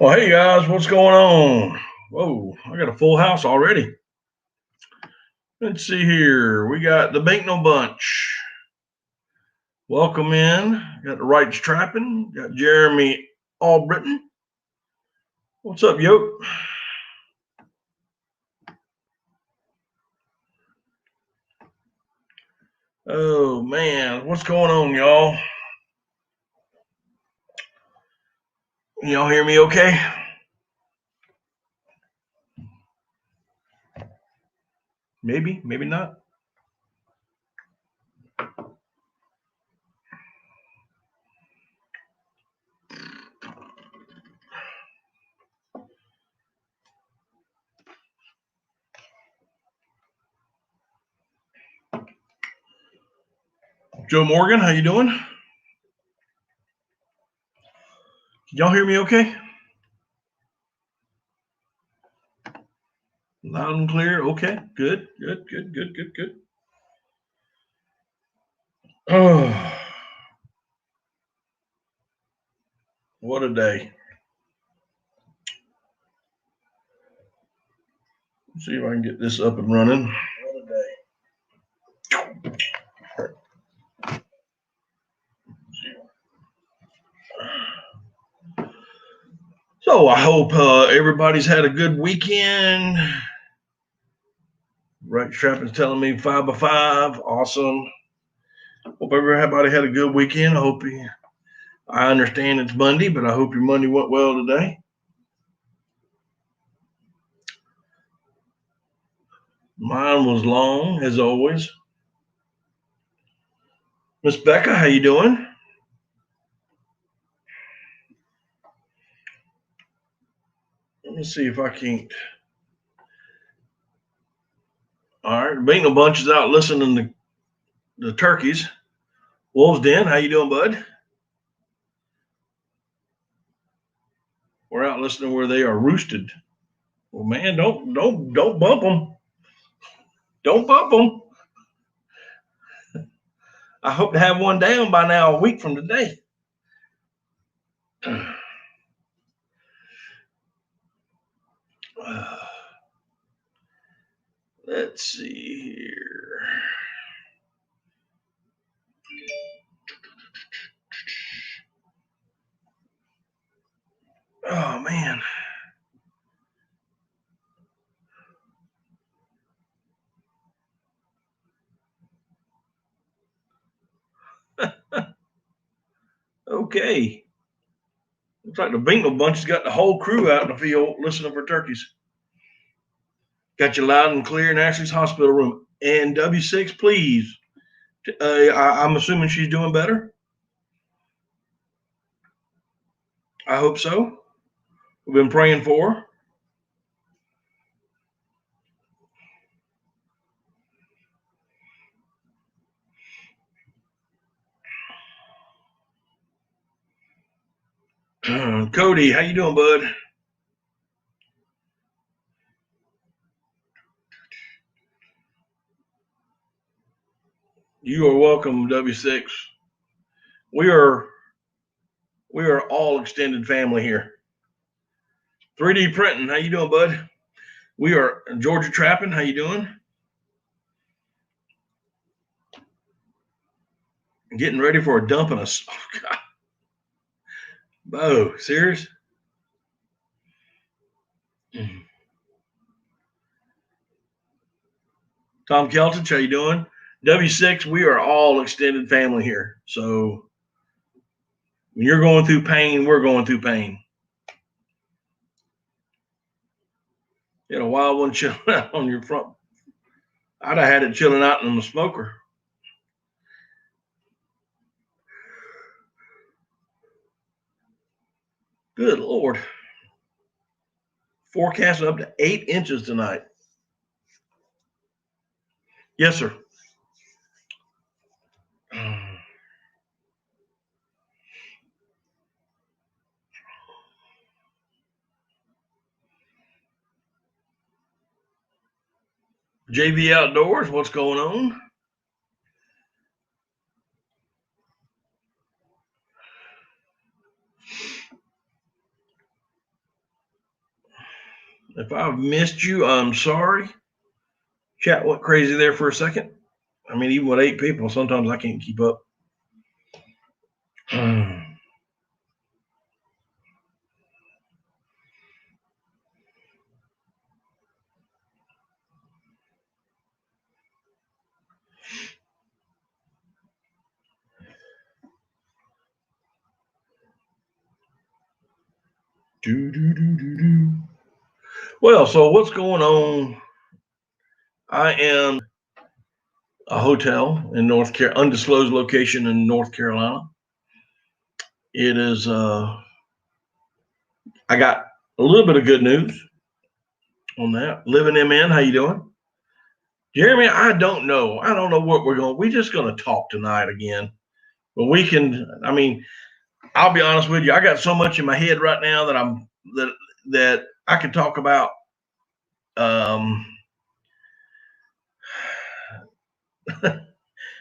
Well, hey guys, what's going on? Whoa, I got a full house already. Let's see here. We got the Bankno Bunch. Welcome in. Got the Rights Trapping. Got Jeremy Albritton. What's up, Yoke? Oh man, what's going on, y'all? Y'all hear me okay? Maybe, maybe not. Joe Morgan, how you doing? Can y'all hear me okay? Loud and clear. Okay, good. Oh, what a day. Let's see if I can get this up and running. What a day. So I hope everybody's had a good weekend. Right, Trapping's telling me 5 by 5. Awesome. Hope everybody had a good weekend. I understand it's Monday, but I hope your Monday went well today. Mine was long, as always. Miss Becca, how you doing? Let me see if I can't. All right, Bankno Bunch is out listening to the turkeys. Wolves Den, how you doing, bud? We're out listening where they are roosted. Well, man, don't bump them. Don't bump them. I hope to have one down by now, a week from today. Let's see here. Oh, man. Okay. Looks like the Bankno Bunch has got the whole crew out in the field listening for turkeys. Got you loud and clear in Ashley's hospital room. And W6, please. I'm assuming she's doing better. I hope so. We've been praying for her. Cody, how you doing, bud? You are welcome, W6. We are all extended family here. 3D printing, how you doing, bud? We are Georgia Trapping, how you doing? Getting ready for a dump in us. Oh, God. Bo, serious? Tom Keltich, how you doing? W6, we are all extended family here. So when you're going through pain, we're going through pain. You had a wild one chilling out on your front. I'd have had it chilling out in the smoker. Good Lord. Forecast up to 8 inches tonight. Yes, sir. JV Outdoors, what's going on? If I've missed you, I'm sorry. Chat went crazy there for a second. I mean, even with 8 people, sometimes I can't keep up. Well, so what's going on? I am a hotel in undisclosed location in North Carolina. It is, I got a little bit of good news on that. Living MN, how you doing? Jeremy, I don't know. I don't know what we're just going to talk tonight again. But we can, I mean, I'll be honest with you. I got so much in my head right now that I could talk about.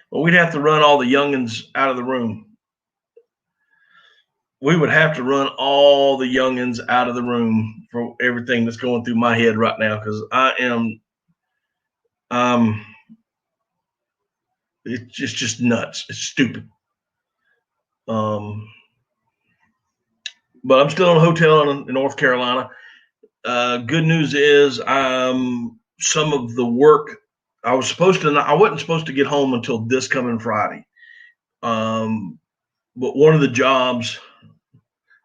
Well, we'd have to run all the youngins out of the room. We would have to run all the youngins out of the room for everything that's going through my head right now, because it's just nuts. It's stupid. But I'm still in a hotel in North Carolina. Good news is some of the work I wasn't supposed to get home until this coming Friday. But one of the jobs,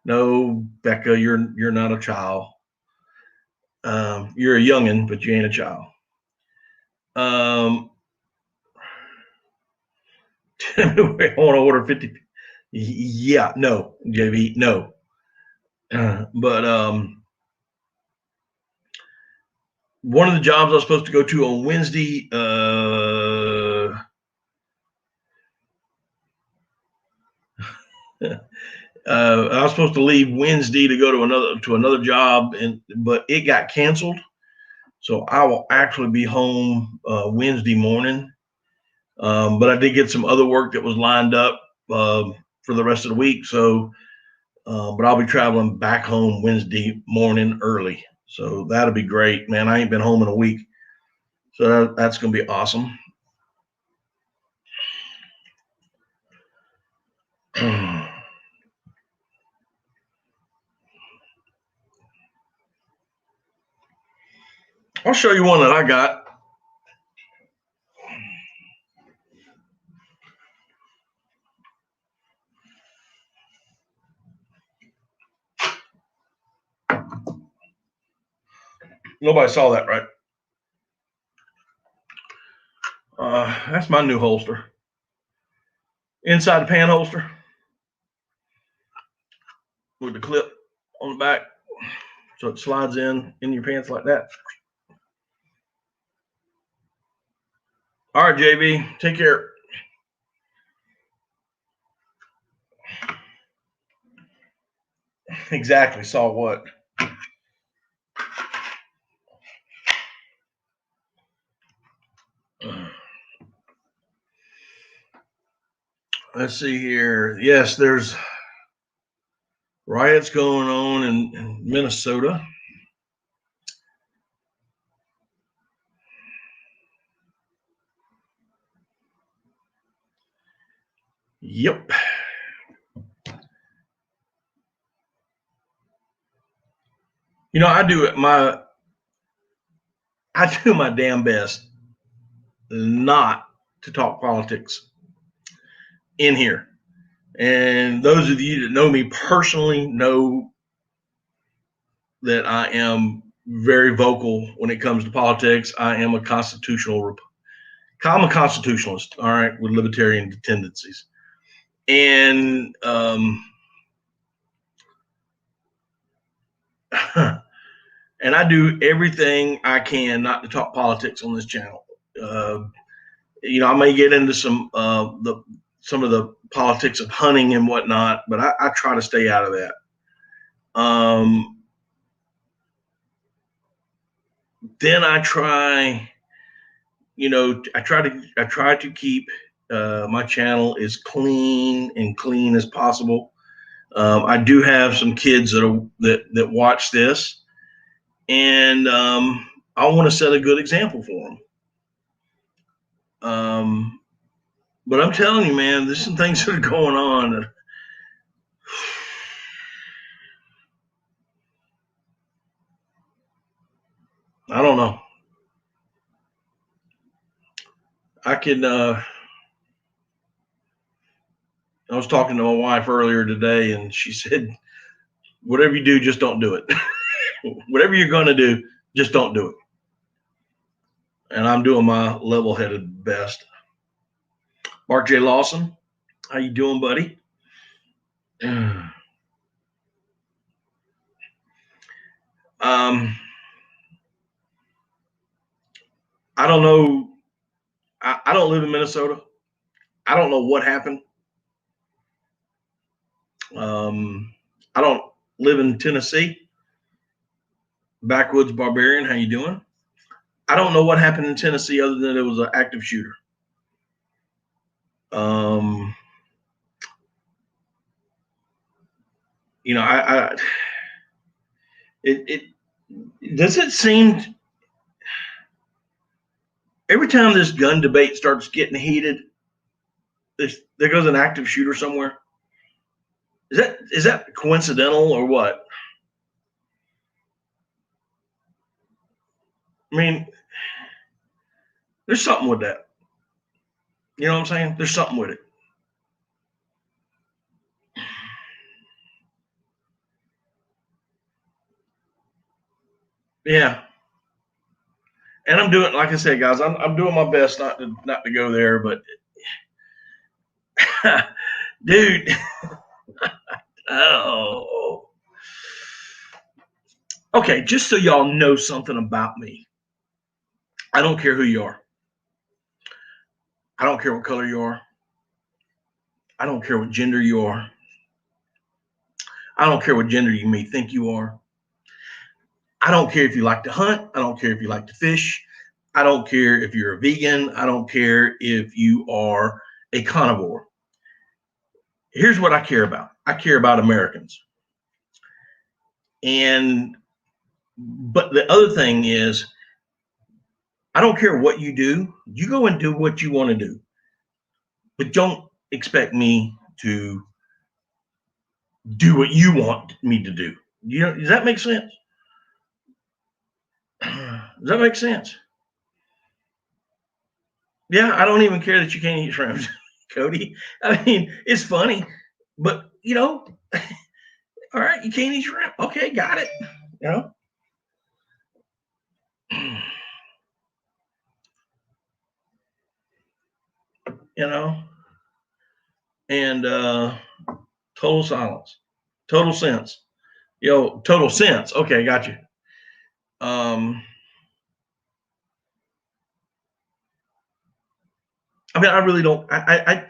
no, Becca, you're not a child. You're a youngin', but you ain't a child. I want to order 50. Yeah, no, JB, no. But one of the jobs I was supposed to go to on Wednesday, I was supposed to leave Wednesday to go to another job, but it got canceled. So I will actually be home Wednesday morning. But I did get some other work that was lined up for the rest of the week. So, but I'll be traveling back home Wednesday morning early. So that'll be great, man. I ain't been home in a week. So that's going to be awesome. I'll show you one that I got. Nobody saw that, right? That's my new holster. Inside the pan holster with the clip on the back. So it slides in your pants like that. All right, JB, take care. Exactly. Saw what? Let's see here. Yes, there's riots going on in Minnesota. Yep. You know, I do my damn best not to talk politics in here. And those of you that know me personally know that I am very vocal when it comes to politics. I'm a constitutionalist, all right, with libertarian tendencies. And and I do everything I can not to talk politics on this channel. You know, I may get into some of the politics of hunting and whatnot, but I try to stay out of that. Then I try, you know, I try to keep my channel as clean as possible. I do have some kids that watch this, And I want to set a good example for them. But I'm telling you, man, there's some things that are going on. I don't know. I was talking to my wife earlier today, and she said, whatever you do, just don't do it. Whatever you're going to do, just don't do it. And I'm doing my level-headed best. Mark J. Lawson, how you doing, buddy? I don't know. I don't live in Minnesota. I don't know what happened. I don't live in Tennessee. Backwoods Barbarian, how you doing? I don't know what happened in Tennessee other than it was an active shooter. You know, it does it seem every time this gun debate starts getting heated, there goes an active shooter somewhere. Is that coincidental or what? I mean, there's something with that. You know what I'm saying? There's something with it. Yeah. And I'm doing, like I said, guys, I'm doing my best not to go there, but dude, oh, okay. Just so y'all know something about me, I don't care who you are. I don't care what color you are. I don't care what gender you are. I don't care what gender you may think you are. I don't care if you like to hunt. I don't care if you like to fish. I don't care if you're a vegan. I don't care if you are a carnivore. Here's what I care about. I care about Americans. But the other thing is, I don't care what you do. You go and do what you want to do. But don't expect me to do what you want me to do. You know, does that make sense? Does that make sense? Yeah, I don't even care that you can't eat shrimp, Cody. I mean, it's funny, but you know, all right, you can't eat shrimp. Okay, got it. You know. You know, and total silence, total sense. Yo, total sense. Okay, got you. I mean, I really don't. I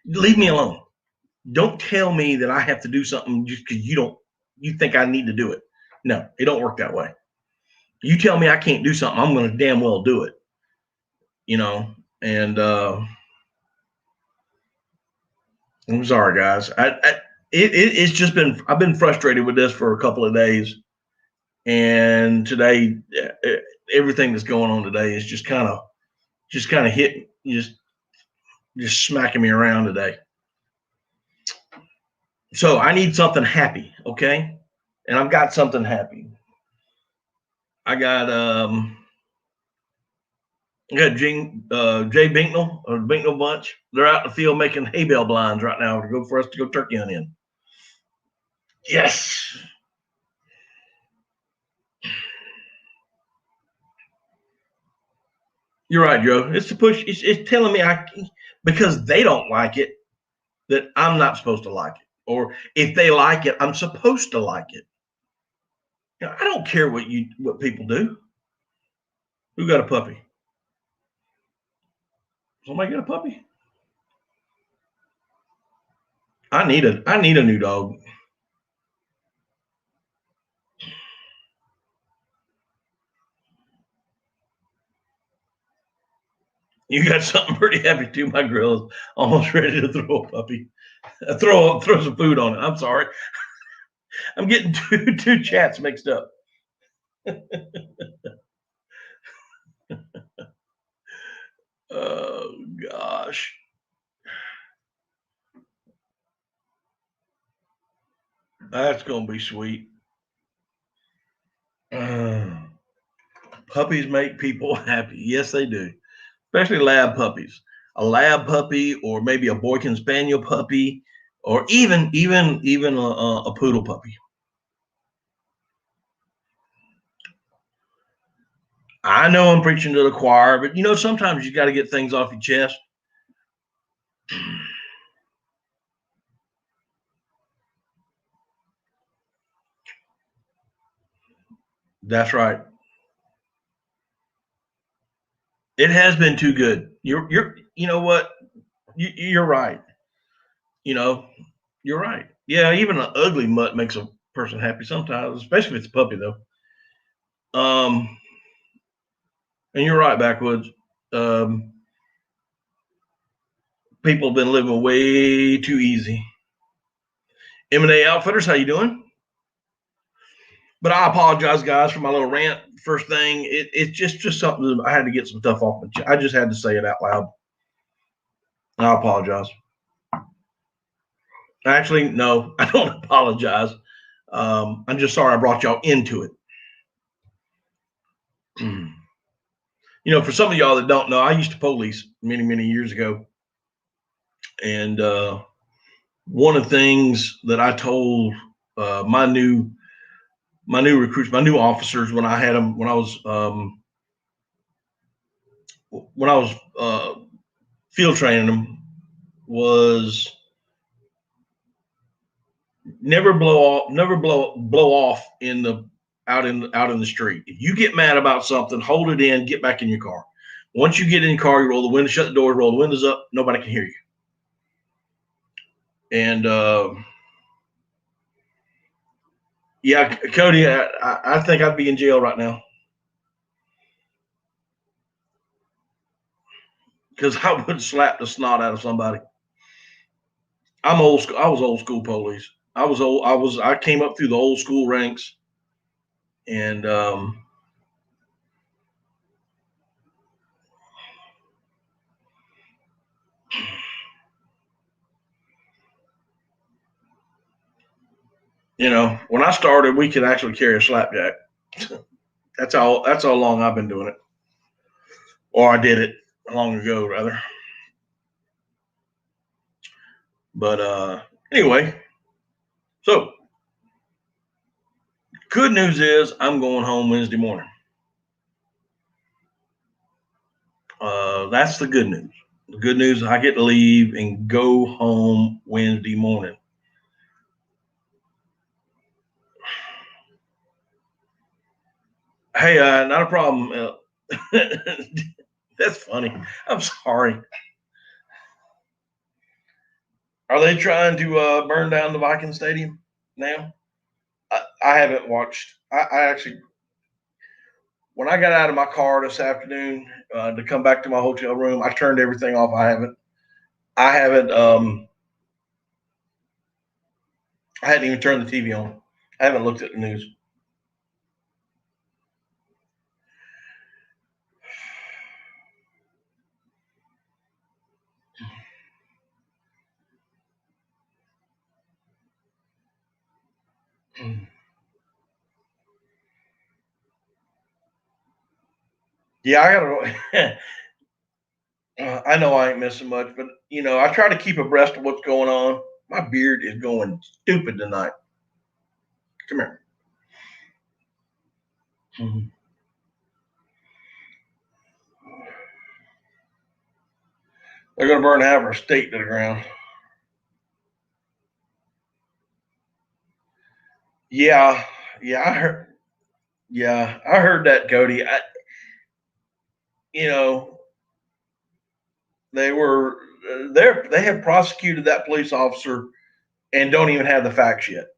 leave me alone. Don't tell me that I have to do something just because you think I need to do it. No, it don't work that way. You tell me I can't do something, I'm going to damn well do it. You know, and I'm sorry, guys. It's just been, I've been frustrated with this for a couple of days, and today, everything that's going on today is just kind of hitting, just smacking me around today. So I need something happy, okay? And I've got something happy. I got Jay Binknell or Binknell Bunch. They're out in the field making hay bale blinds right now for us to go turkey hunt in. Yes. You're right, Joe. It's the push. It's telling me because they don't like it, that I'm not supposed to like it. Or if they like it, I'm supposed to like it. You know, I don't care what people do. Who got a puppy? Somebody got a puppy? I need a new dog. You got something pretty heavy too. My grill is almost ready to throw a puppy. Throw some food on it. I'm sorry. I'm getting two chats mixed up. Oh gosh. That's gonna be sweet. Puppies make people happy. Yes, they do. Especially lab puppies. A lab puppy, or maybe a Boykin Spaniel puppy, or even a poodle puppy. I know I'm preaching to the choir, but sometimes you got to get things off your chest. That's right. It has been too good. You know what? You're right. You know, you're right. Yeah, even an ugly mutt makes a person happy sometimes, especially if it's a puppy though. Um, and you're right, backwoods. Um, People have been living way too easy. M&A Outfitters, how you doing? But I apologize, guys, for my little rant. First thing, it's just something I had to get some stuff off my chest. I just had to say it out loud. I apologize. Actually, no, I don't apologize. I'm just sorry I brought y'all into it. For some of y'all that don't know, I used to police many years ago, and one of the things that I told my new recruits, my new officers, when I had them, when I was field training them, was never blow off out in the street. If you get mad about something, hold it in, get back in your car. Once you get in your car, you roll the window, shut the door, roll the windows up. Nobody can hear you. And yeah, Cody, I think I'd be in jail right now because I would slap the snot out of somebody. I'm old school. I was old school police. I was old. I came up through the old school ranks, and when I started, we could actually carry a slapjack. That's how long I've been doing it, or I did it long ago, rather. But anyway, so good news is I'm going home Wednesday morning. That's the good news. The good news is I get to leave and go home Wednesday morning. Hey, not a problem. That's funny. I'm sorry. Are they trying to burn down the Viking Stadium now? I haven't watched. I actually, when I got out of my car this afternoon to come back to my hotel room, I turned everything off. I haven't. I hadn't even turned the TV on. I haven't looked at the news. Yeah, I gotta. I know I ain't missing much, but I try to keep abreast of what's going on. My beard is going stupid tonight. Come here. Mhm. They're gonna burn half our state to the ground. Yeah, yeah, I heard. Yeah, I heard that, Cody. You know, they were they have prosecuted that police officer and don't even have the facts yet.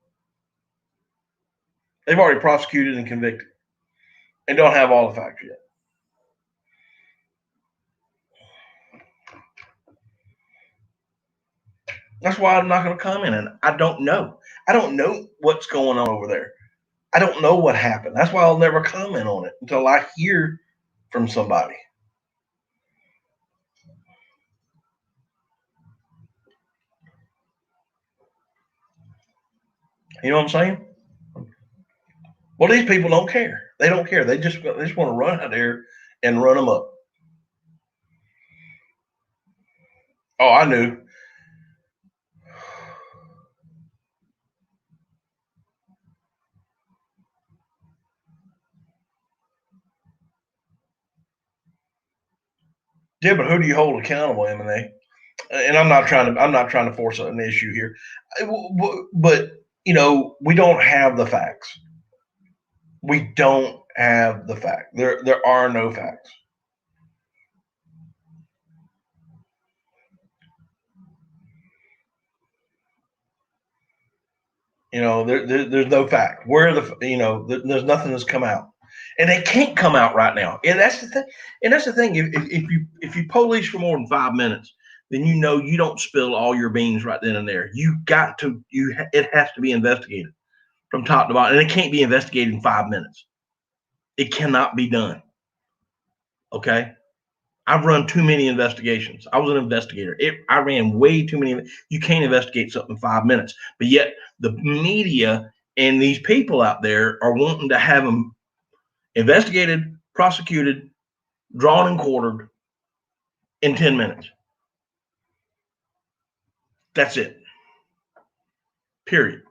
They've already prosecuted and convicted and don't have all the facts yet. That's why I'm not going to comment on it. I don't know. I don't know what's going on over there. I don't know what happened. That's why I'll never comment on it until I hear from somebody. You know what I'm saying? Well, these people don't care. They don't care. They just want to run out there and run them up. Oh, I knew. Yeah, but who do you hold accountable, M&A? And I'm not trying to force an issue here, but you know, we don't have the facts. We don't have the fact. There are no facts. You know, there's no fact. Where there's nothing that's come out, and they can't come out right now. And that's the thing. And that's the thing. If you police for more than 5 minutes, then you know you don't spill all your beans right then and there. It has to be investigated from top to bottom, and it can't be investigated in 5 minutes. It cannot be done. Okay. I've run too many investigations. I was an investigator. I ran way too many. You can't investigate something in 5 minutes, but yet the media and these people out there are wanting to have them investigated, prosecuted, drawn and quartered in 10 minutes. That's it. Period.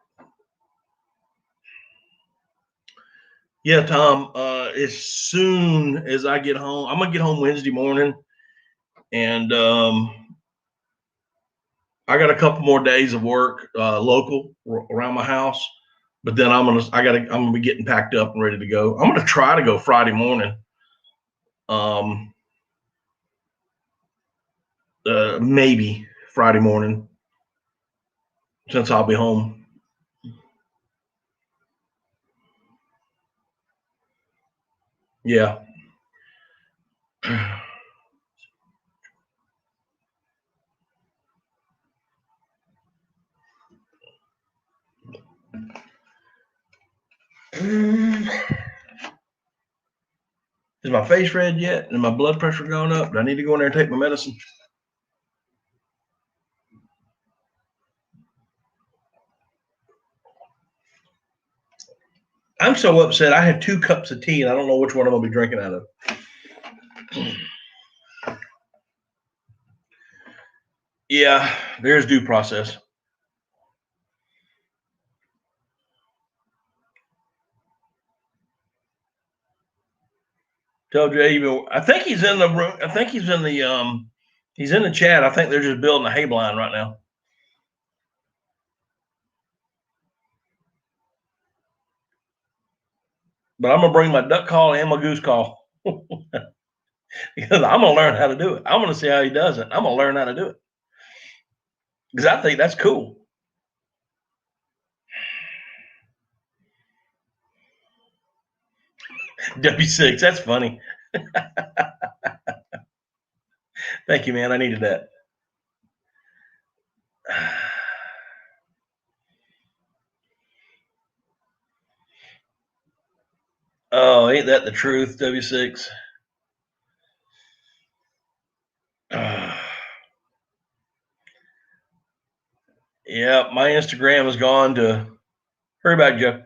Yeah, Tom. As soon as I get home, I'm gonna get home Wednesday morning, and I got a couple more days of work local around my house, but then I'm gonna be getting packed up and ready to go. I'm gonna try to go Friday morning. Um, maybe Friday morning since I'll be home. Yeah. Is my face red yet? And my blood pressure going up? Do I need to go in there and take my medicine? I'm so upset. I had 2 cups of tea and I don't know which one I'm gonna be drinking out of. Yeah, there's due process. Tell Jay, I think he's in the room. I think he's in the chat. I think they're just building a hay blind right now. But I'm gonna bring my duck call and my goose call because I'm gonna learn how to do it. I'm gonna see how he does it. I'm gonna learn how to do it because I think that's cool. W6, that's funny. Thank you, man. I needed that. Oh, ain't that the truth, W6? Yeah, my Instagram has gone to. Hurry back, Joe.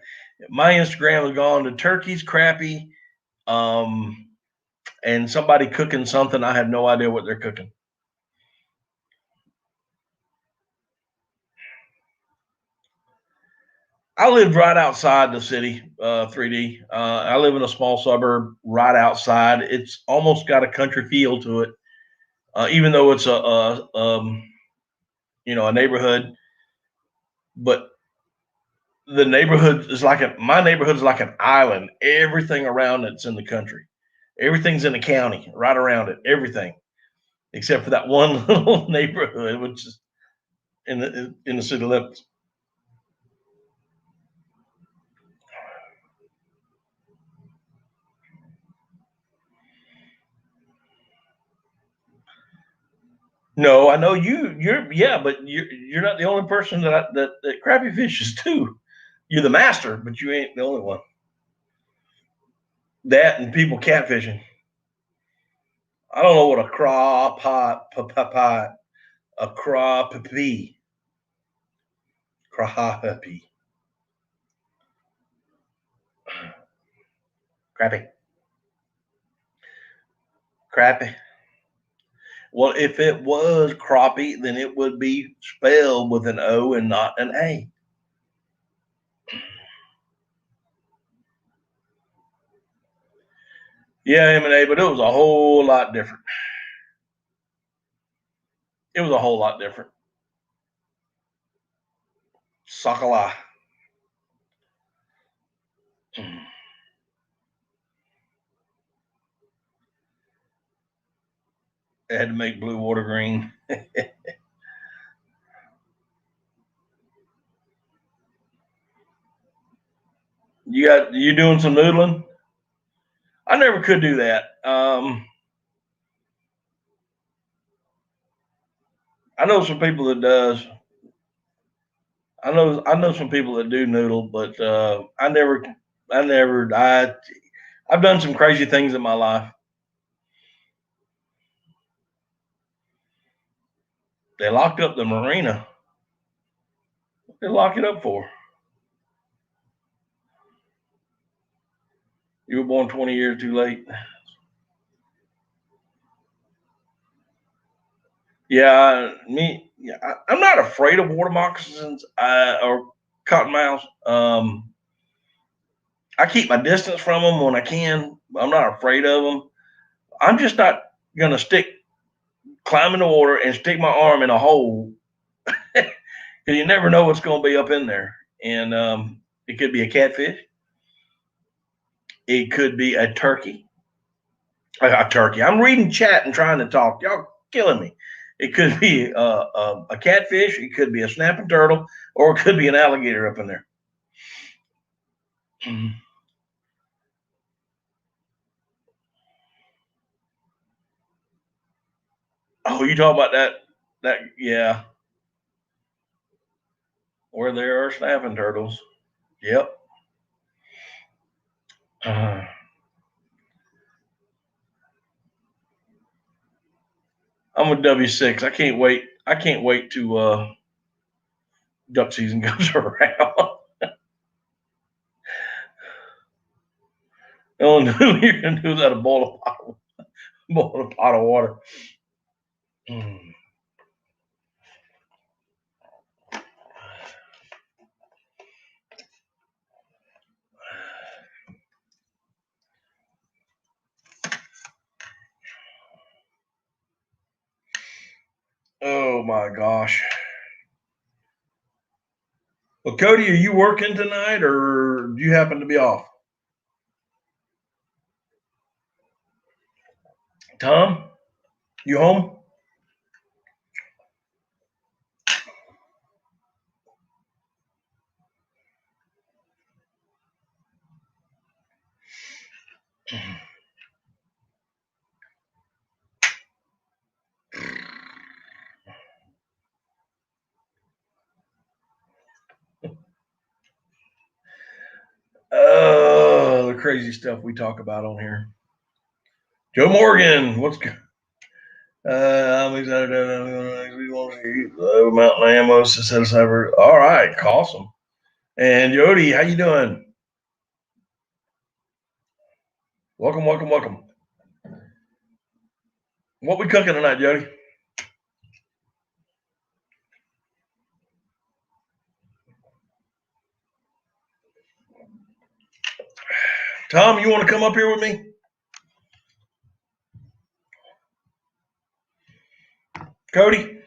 My Instagram has gone to turkeys, crappy, and somebody cooking something. I have no idea what they're cooking. I live right outside the city, 3D. I live in a small suburb right outside. It's almost got a country feel to it, even though it's a neighborhood. But the neighborhood is my neighborhood is like an island. Everything around it's in the country. Everything's in the county, right around it. Everything except for that one little neighborhood, which is in the city limits. No, I know you're yeah, but you're not the only person that crappy fishes too. You're the master, but you ain't the only one. That and people catfishing. I don't know what a crappie. Crappie. Well, if it was crappie, then it would be spelled with an O and not an A. Yeah, M&A, but it was a whole lot different. It was a whole lot different. Sakala. They had to make blue water green. You doing some noodling? I never could do that. I know some people that does. I know some people that do noodle, but I've done some crazy things in my life. They locked up the marina. What did they lock it up for? You were born 20 years too late. Yeah, I'm not afraid of water moccasins or cottonmouths. I keep my distance from them when I can. I'm not afraid of them. I'm just not gonna climb in the water and stick my arm in a hole because you never know what's going to be up in there. And it could be a catfish. It could be a turkey. A turkey. I'm reading chat and trying to talk. Y'all killing me. It could be a catfish. It could be a snapping turtle, or it could be an alligator up in there. Oh, you talk about that? Yeah, where there are snapping turtles. Yep. I'm with W6. I can't wait to duck season goes around. The only thing you're gonna do is that boil a pot of water. Oh my gosh. Well, Cody, are you working tonight, or do you happen to be off? Tom, you home? Oh, the crazy stuff we talk about on here. Joe Morgan, what's good? I'm excited. We want to eat Mountain Amos to set us over. All right, awesome. And Jody, how you doing? Welcome, welcome, welcome. What we cooking tonight, Jody? Tom, you want to come up here with me? Cody?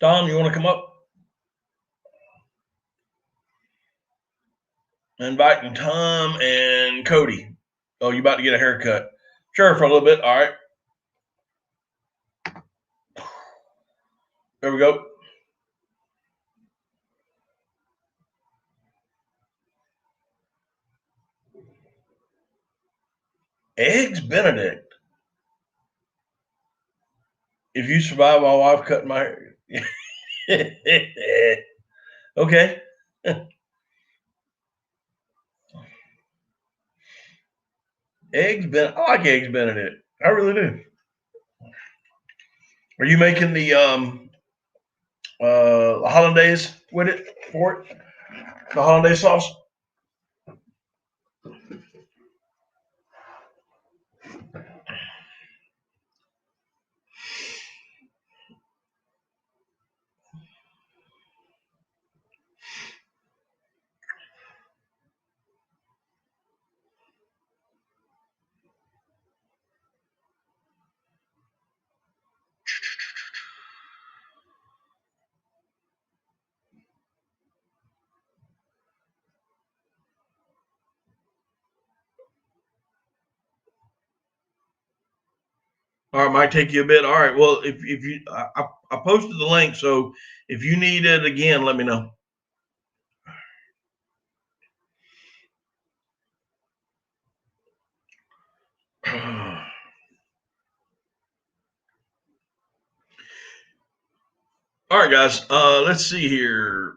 Tom, you want to come up? Inviting Tom and Cody. Oh, you about to get a haircut? Sure, for a little bit. All right. There we go. Eggs Benedict. If you survive my wife cutting my hair. Okay. I like Eggs Benedict. I really do. Are you making the hollandaise with it for it? The hollandaise sauce? All right, might take you a bit. All right, well, if you, I posted the link, so if you need it again, let me know. All right, guys. Let's see here.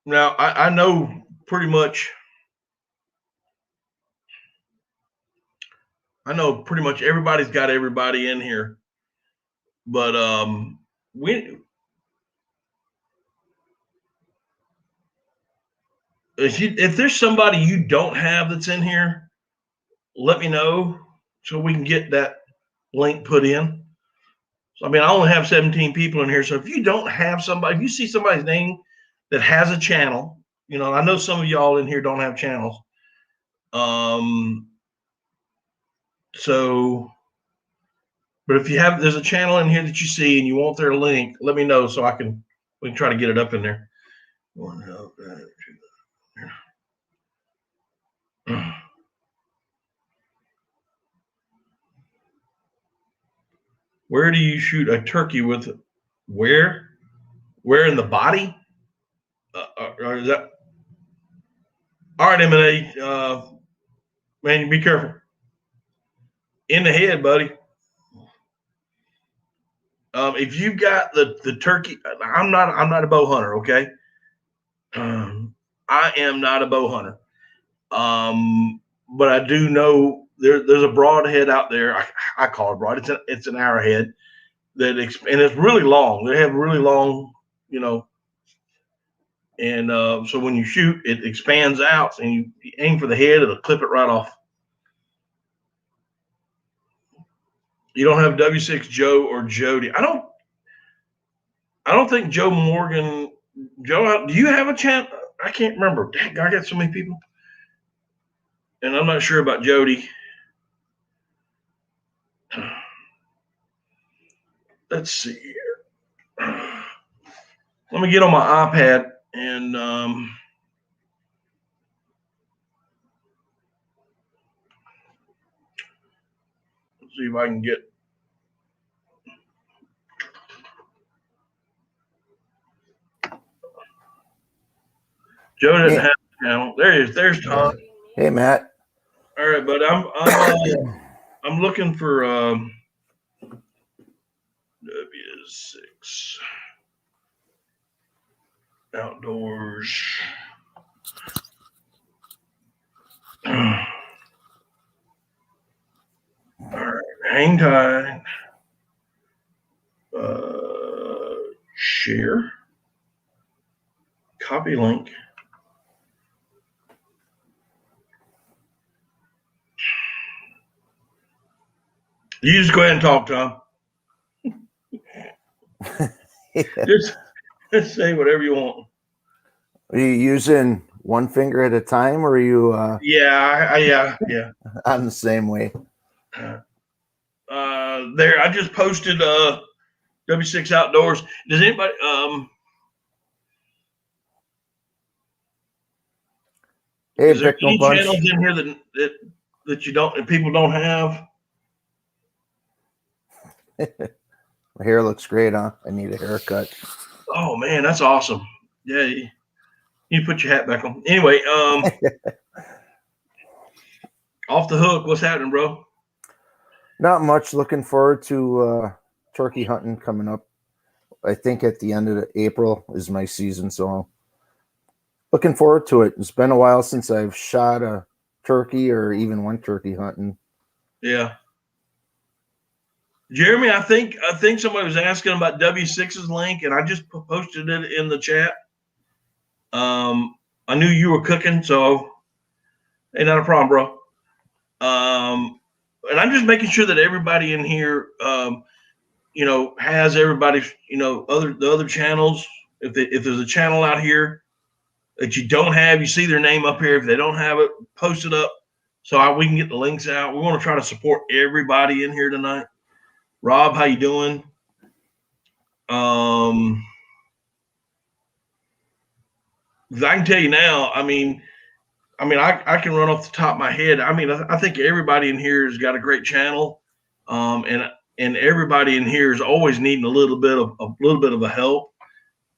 Now, I know pretty much. I know pretty much everybody's got everybody in here, but if there's somebody you don't have that's in here, let me know so we can get that link put in. So, I mean, I only have 17 people in here. So if you don't have somebody, if you see somebody's name that has a channel, you know, I know some of y'all in here don't have channels. But if you have, there's a channel in here that you see and you want their link, let me know so we can try to get it up in there. Where do you shoot a turkey with? Where in the body? Or is that? All right, M&A. Man, be careful. In the head, buddy. If you've got the turkey, I'm not a bow hunter. Okay. I am not a bow hunter. But I do know there's a broadhead out there. I call it broad. It's an arrowhead and it's really long. They have really long, you know. And so when you shoot, it expands out, and you aim for the head, it'll clip it right off. You don't have W6 Joe or Jody. I don't think Joe Morgan. Joe, do you have a chance? I can't remember. Dang, I got so many people, and I'm not sure about Jody. Let's see here. Let me get on my iPad and see if I can get. Joe doesn't have a channel. There he is. There's Tom. Hey, Matt. All right, but I'm looking for W6 outdoors. All right, hang tight. Share. Copy link. You just go ahead and talk, Tom. just say whatever you want. Are you using one finger at a time, or are you? Yeah. I'm the same way. There, I just posted W6 Outdoors. Does anybody Hey, is there any Bunch. channels in here that you don't and people don't have? My hair looks great, huh? I need a haircut. Oh man, that's awesome. Yeah, you put your hat back on. Anyway, Off the hook. What's happening, bro? Not much. Looking forward to turkey hunting coming up. I think at the end of April is my season, so looking forward to it. It's been a while since I've shot a turkey or even went turkey hunting. Yeah. Jeremy, I think somebody was asking about W6's link, and I just posted it in the chat. I knew you were cooking, so ain't not a problem, bro. And I'm just making sure that everybody in here, has everybody's, the other channels. If there's a channel out here that you don't have, you see their name up here. If they don't have it, post it up so we can get the links out. We want to try to support everybody in here tonight. Rob, how you doing? I can tell you now. I can run off the top of my head. I think everybody in here has got a great channel, and everybody in here is always needing a little bit of a help.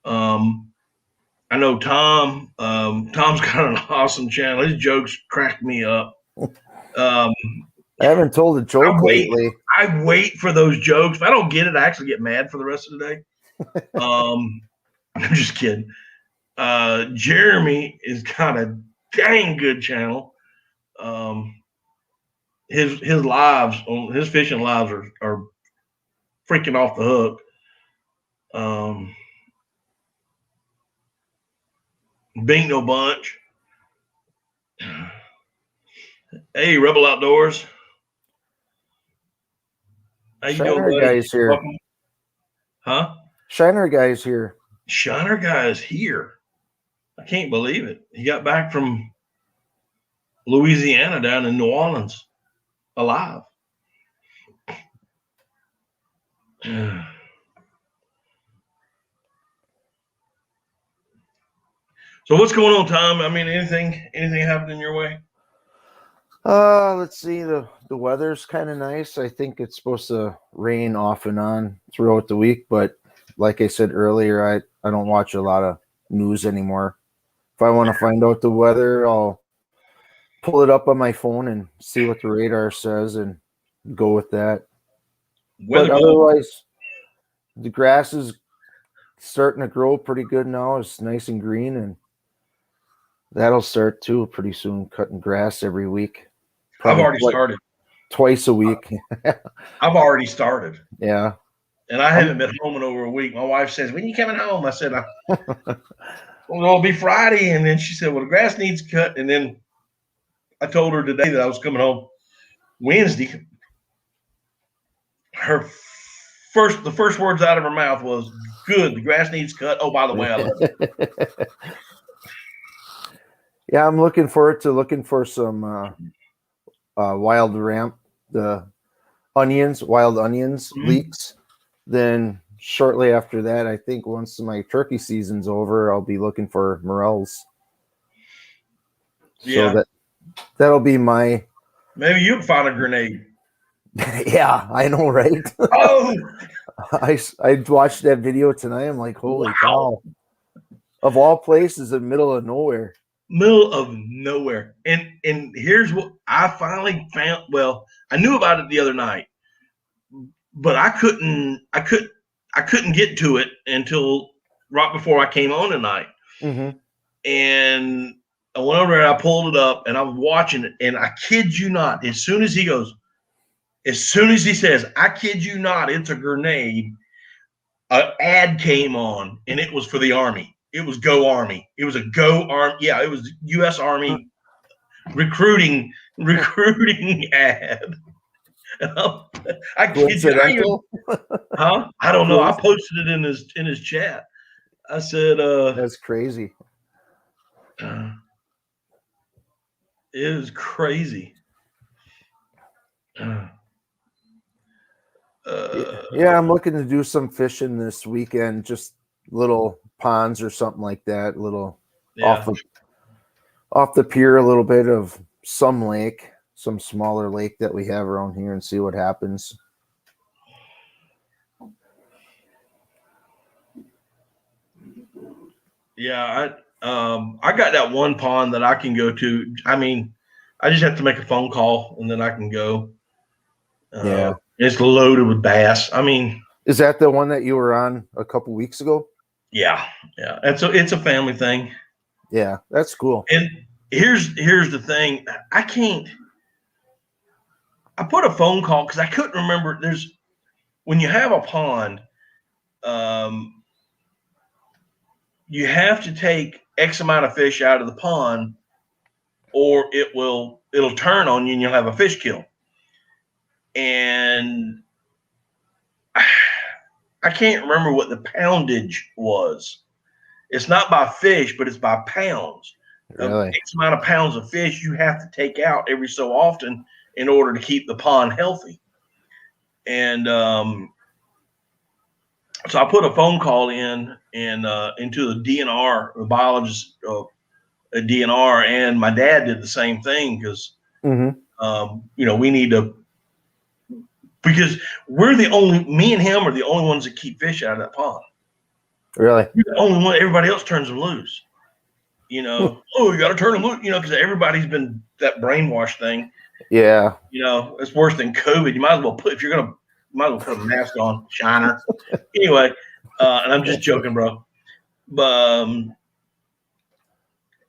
I know Tom. Tom's got an awesome channel. His jokes crack me up. I haven't told a joke lately. I wait for those jokes. If I don't get it, I actually get mad for the rest of the day. I'm just kidding. Jeremy has got a dang good channel. His lives on his fishing lives are freaking off the hook. Bink no bunch. Hey, Rebel Outdoors. How you Shiner doing, guy's here. Welcome. Huh? Shiner guy's here. Shiner guy is here. I can't believe it. He got back from Louisiana down in New Orleans alive. So what's going on, Tom? Anything happening your way? Let's see. The weather's kind of nice. I think it's supposed to rain off and on throughout the week, but like I said earlier, I don't watch a lot of news anymore. If I want to find out the weather, I'll pull it up on my phone and see what the radar says and go with that. But otherwise, the grass is starting to grow pretty good now. It's nice and green, and that'll start too pretty soon, cutting grass every week. I've already started. Twice a week. I've already started. Yeah. And I haven't been home in over a week. My wife says, "When are you coming home?" I said, "Well, it'll be Friday." And then she said, "Well, the grass needs cut." And then I told her today that I was coming home Wednesday. The first words out of her mouth was, "Good, the grass needs cut. Oh, by the way, I love it." Yeah, I'm looking forward to looking for some wild ramp, the wild onions leeks. Then shortly after that, I think once my turkey season's over, I'll be looking for morels. Yeah. So that'll be my. Maybe you'll find a grenade. Yeah, I know, right? Oh, I watched that video tonight. I'm like, holy cow! Of all places, in the middle of nowhere. Middle of nowhere. And here's what I finally found. Well, I knew about it the other night, but I couldn't get to it until right before I came on tonight. Mm-hmm. And I went over there and I pulled it up and I was watching it. And I kid you not, as soon as he says, "I kid you not, it's a grenade," an ad came on and it was for the Army. It was Go Army. It was a Go Army. Yeah, it was U.S. Army recruiting ad. I kid you. Huh? I don't know. I posted it in his chat. I said, "That's crazy." It is crazy. Yeah, I'm looking to do some fishing this weekend, just little ponds or something like that, off the pier, a little bit of some smaller lake that we have around here, and see what happens. Yeah, I got that one pond that I can go to. I I just have to make a phone call and then I can go. Yeah. It's loaded with bass. I mean, is that the one that you were on a couple weeks ago? yeah. It's a family thing. Yeah, that's cool. And here's the thing. I put a phone call because I couldn't remember. When you have a pond, you have to take X amount of fish out of the pond, or it'll turn on you and you'll have a fish kill. And I can't remember what the poundage was. It's not by fish, but it's by pounds. Really? X amount of pounds of fish you have to take out every so often in order to keep the pond healthy. And so I put a phone call into the DNR, the biologist at DNR, and my dad did the same thing because we need to, because me and him are the only ones that keep fish out of that pond. Really? We're the only one. Everybody else turns them loose. You got to turn them loose. Because everybody's been that brainwash thing. Yeah. It's worse than COVID. You might as well put a mask on, shiner. Anyway, and I'm just joking, bro. But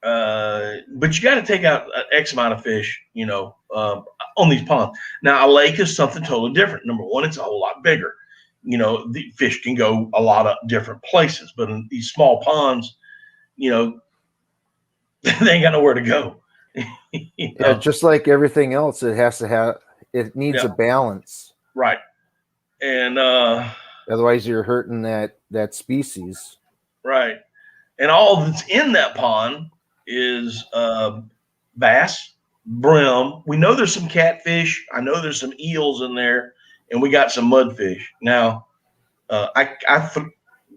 you got to take out X amount of fish, on these ponds. Now, a lake is something totally different. Number one, it's a whole lot bigger. The fish can go a lot of different places, but in these small ponds, they ain't got nowhere to go. Yeah, just like everything else, it needs a balance. Right. And otherwise you're hurting that species. Right. And all that's in that pond is bass, brim. We know there's some catfish. I know there's some eels in there, and we got some mudfish. Now,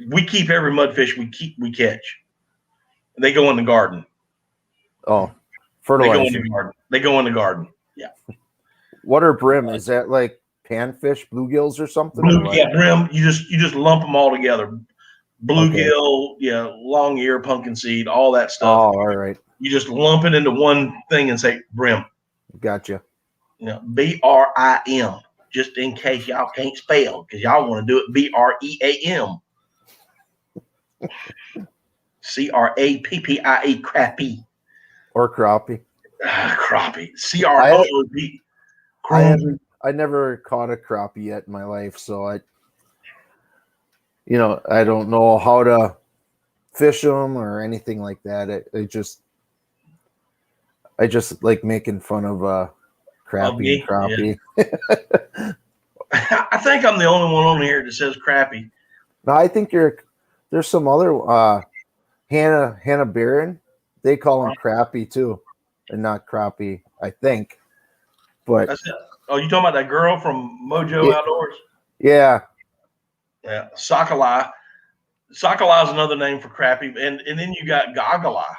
we keep every mudfish we catch. They go in the garden. Oh, fertilizer. They go in the garden. Yeah. What are brim? Is that like panfish, bluegills, or something? Yeah, brim. You just lump them all together. Bluegill, long ear, pumpkin seed, all that stuff. Oh, all right. You just lump it into one thing and say brim. Gotcha. BRIM, just in case y'all can't spell, because y'all want to do it BREAM. CRAPPIE, crappie. Or crappie. Crappie. CROOP. I never caught a crappie yet in my life, so I don't know how to fish them or anything like that. I just like making fun of crappie. Yeah. I think I'm the only one on here that says crappie. No, I think there's some other Hannah Barron. They call them crappie too, and not crappie, I think. But oh, you talking about that girl from Mojo Outdoors? Yeah. Yeah, Sockeye. Sockeye is another name for crappie, and then you got goggle eye.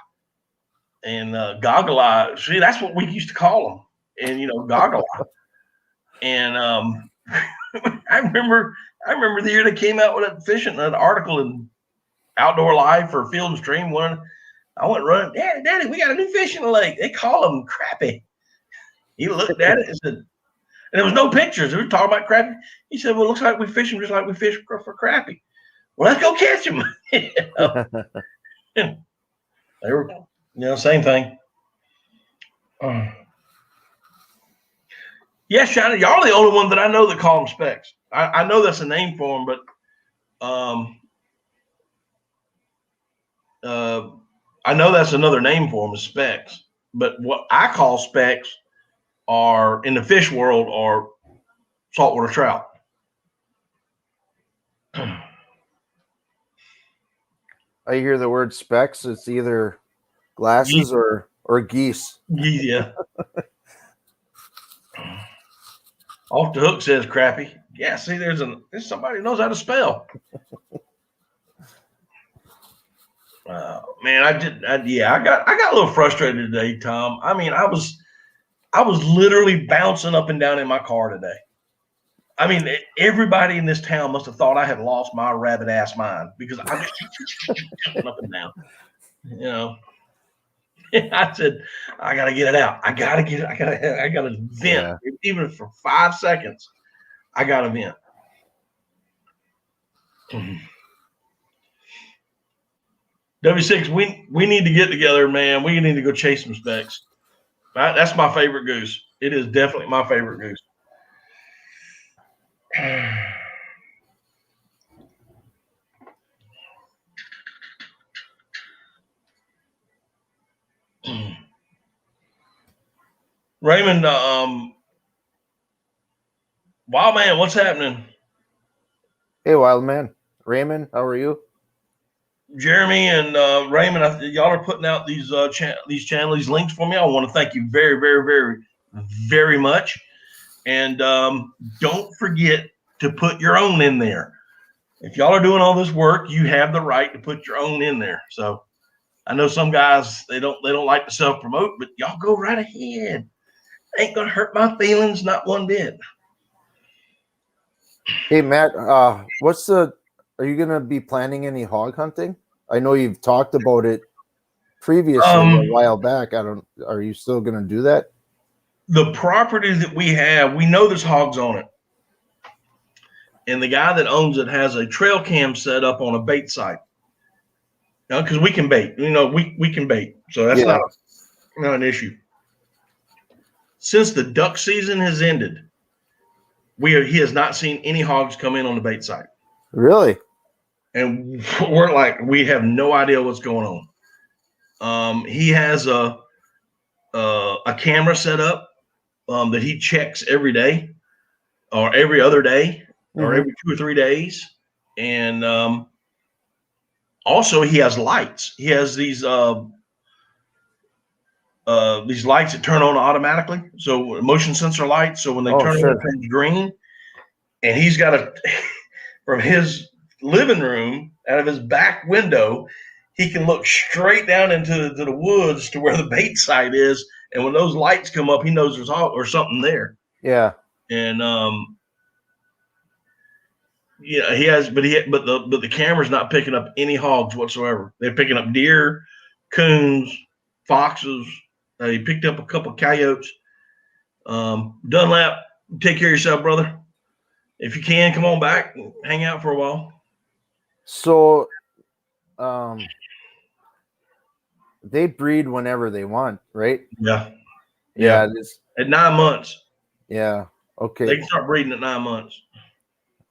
And goggle eye, see, that's what we used to call them. And goggle eye. And I remember the year they came out with an article in Outdoor Life for Field and Stream. I went running, Daddy, we got a new fish in the lake. They call them crappie. He looked at it and said, and there was no pictures. We were talking about crappie. He said, well, it looks like we fish them just like we fish for crappie. Well, let's go catch them. They were, same thing. Yeah, Shana, y'all are the only one that I know that call them specks. I know that's a name for them, but I know that's another name for them is specks. But what I call specks are in the fish world are saltwater trout. I hear the word specks. It's either glasses or geese. Yeah. Off the Hook says crappie. Yeah, see, there's somebody who knows how to spell. Man, I got a little frustrated today, Tom. I mean, I was literally bouncing up and down in my car today. I mean, everybody in this town must have thought I had lost my rabbit ass mind because I'm just jumping up and down. I said, I gotta get it out. I gotta vent. Yeah. Even for 5 seconds, I gotta vent. W6, we need to get together, man. We need to go chase some specs. That's my favorite goose. It is definitely my favorite goose. Raymond, Wild Man, what's happening? Hey, Wild Man. Raymond, how are you? Jeremy and Raymond, y'all are putting out these these links for me. I want to thank you very, very, very, very much. And don't forget to put your own in there. If y'all are doing all this work, you have the right to put your own in there. So I know some guys they don't like to self promote, but y'all go right ahead. Ain't gonna hurt my feelings, not one bit. Hey, Matt. Are you gonna be planning any hog hunting? I know you've talked about it previously a while back. Are you still gonna do that? The property that we have, we know there's hogs on it. And the guy that owns it has a trail cam set up on a bait site. Because we can bait. We can bait. So that's not an issue. Since the duck season has ended, he has not seen any hogs come in on the bait site. Really? And we're like, we have no idea what's going on. He has a camera set up that he checks every day or every other day or every 2 or 3 days. And also he has lights. He has these lights that turn on automatically. So motion sensor lights. So when they turn on, it turns green. And he's got from his living room, out of his back window, he can look straight down into the woods to where the bait site is. And when those lights come up, he knows there's hog or something there. Yeah. And he has, but the camera's not picking up any hogs whatsoever. They're picking up deer, coons, foxes. He picked up a couple of coyotes. Dunlap, take care of yourself, brother. If you can, come on back and hang out for a while. So, they breed whenever they want, right? Yeah. At 9 months. Yeah. Okay. They can start breeding at 9 months.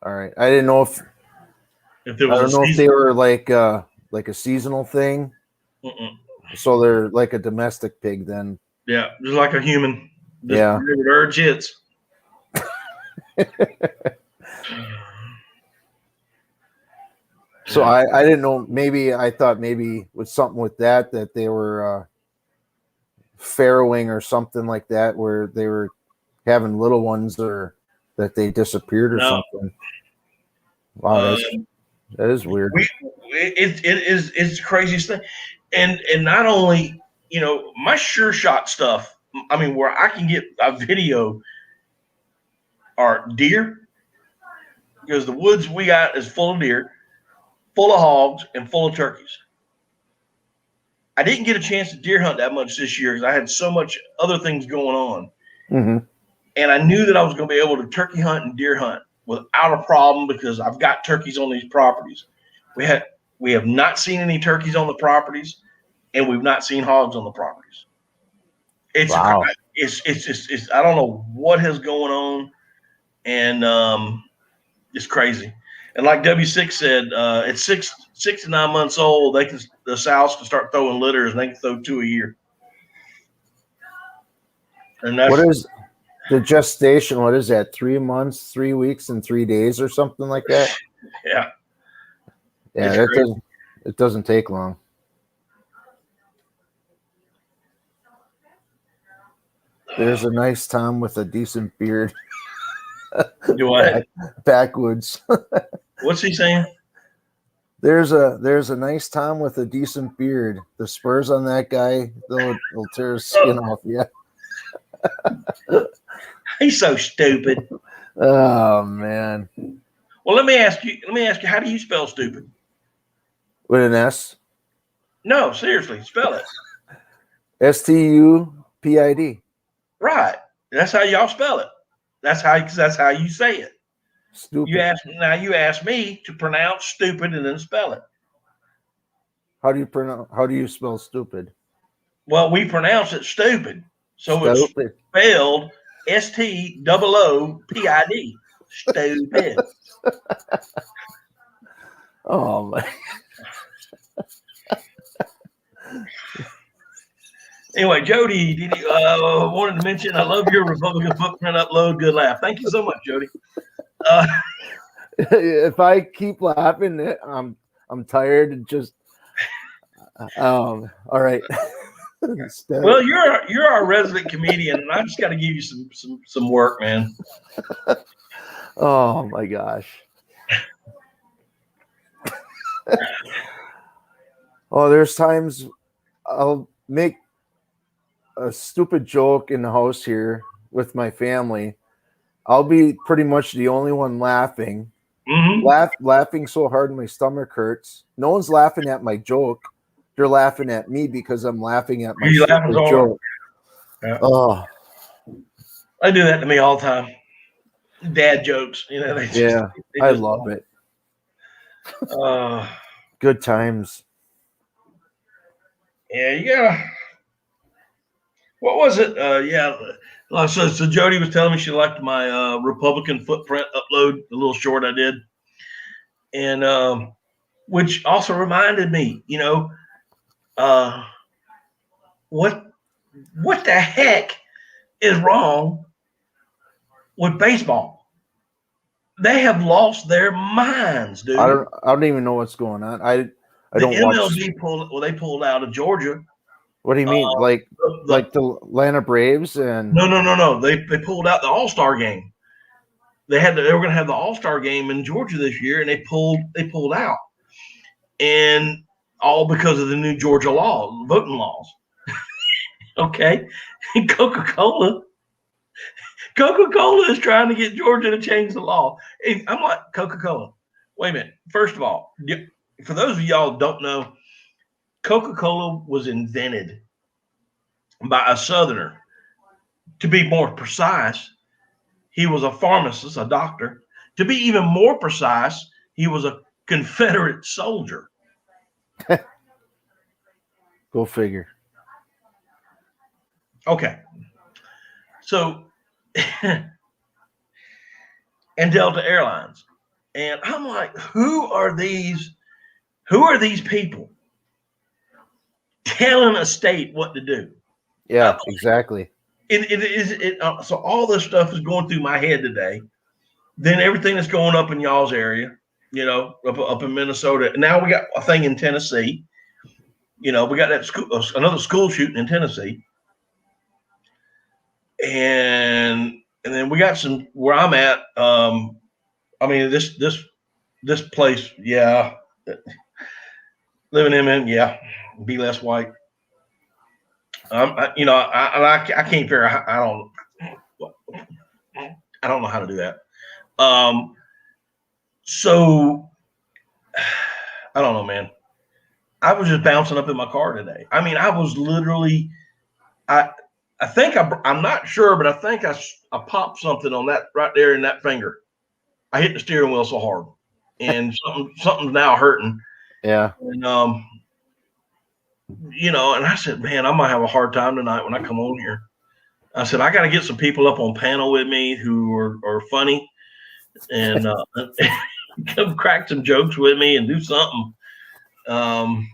All right. I didn't know if they were like a seasonal thing. So they're like a domestic pig then. Yeah, just like a human. The urge hits. So I didn't know. I thought maybe with something with that they were farrowing or something like that, where they were having little ones or that they disappeared or something. Wow, that is weird. It's the craziest thing, and not only my Sure Shot stuff. I mean, where I can get a video are deer, because the woods we got is full of deer, full of hogs, and full of turkeys. I didn't get a chance to deer hunt that much this year because I had so much other things going on. And I knew that I was going to be able to turkey hunt and deer hunt without a problem because I've got turkeys on these properties. We have not seen any turkeys on the properties, and we've not seen hogs on the properties. It's I don't know what is going on, and it's crazy. And like W6 said, at 6 to 9 months old, the sows can start throwing litters, and they can throw 2 a year. And what is the gestation? What is that? 3 months, 3 weeks, and 3 days, or something like that? Yeah. Yeah, it doesn't take long. There's a nice Tom with a decent beard. What? Backwoods. What's he saying? There's a nice Tom with a decent beard. The spurs on that guy, they'll tear his skin off. Yeah. He's so stupid. Oh man. Well, let me ask you, how do you spell stupid? With an S? No, seriously, spell it. Stupid. Right. That's how y'all spell it. That's how you say it. Stupid. You ask me to pronounce stupid and then spell it. How do you spell stupid? Well, we pronounce it stupid. So it's spelled STOOPID. Stupid. Oh my. Anyway, Jody, did you wanted to mention I love your Republican footprint upload. Good laugh. Thank you so much, Jody. If I keep laughing, I'm tired and just all right. Well, you're our resident comedian, and I just got to give you some work, man. Oh my gosh. Oh, there's times I'll make a stupid joke in the house here with my family. I'll be pretty much the only one laughing. Laughing so hard my stomach hurts. No one's laughing at my joke. They're laughing at me because I'm laughing at my stupid joke. Yeah. Oh, I do that to me all the time. Dad jokes, you know. I love it. Good times. Yeah, you gotta. What was it? So Jody was telling me she liked my Republican footprint upload, the little short I did, and which also reminded me, what the heck is wrong with baseball? They have lost their minds, dude. I don't even know what's going on. I don't MLB watch. They pulled out of Georgia. What do you mean? Like the Atlanta Braves and No. They pulled out the All-Star game. They were going to have the All-Star game in Georgia this year, and they pulled out, and all because of the new Georgia voting laws. Okay, and Coca-Cola is trying to get Georgia to change the law. And I'm like, Coca-Cola, wait a minute. First of all, for those of y'all who don't know, Coca-Cola was invented by a Southerner. To be more precise, he was a pharmacist, a doctor. To be even more precise, he was a Confederate soldier. Go figure. Okay. So, and Delta Airlines. And I'm like, who are these people telling a state what to do? Yeah, exactly. So all this stuff is going through my head today. Then everything that's going up in y'all's area, up in Minnesota. Now we got a thing in Tennessee. We got another school shooting in Tennessee. And then we got some where I'm at. This place, yeah. Living in, yeah, be less white. I can't figure out. I don't know how to do that. So I don't know, man. I was just bouncing up in my car today. I mean, I was literally, I think I'm not sure, but I think I popped something on that right there in that finger. I hit the steering wheel so hard, and something's now hurting. Yeah. And and I said, man, I might have a hard time tonight when I come on here. I said, I got to get some people up on panel with me who are funny and come crack some jokes with me and do something. You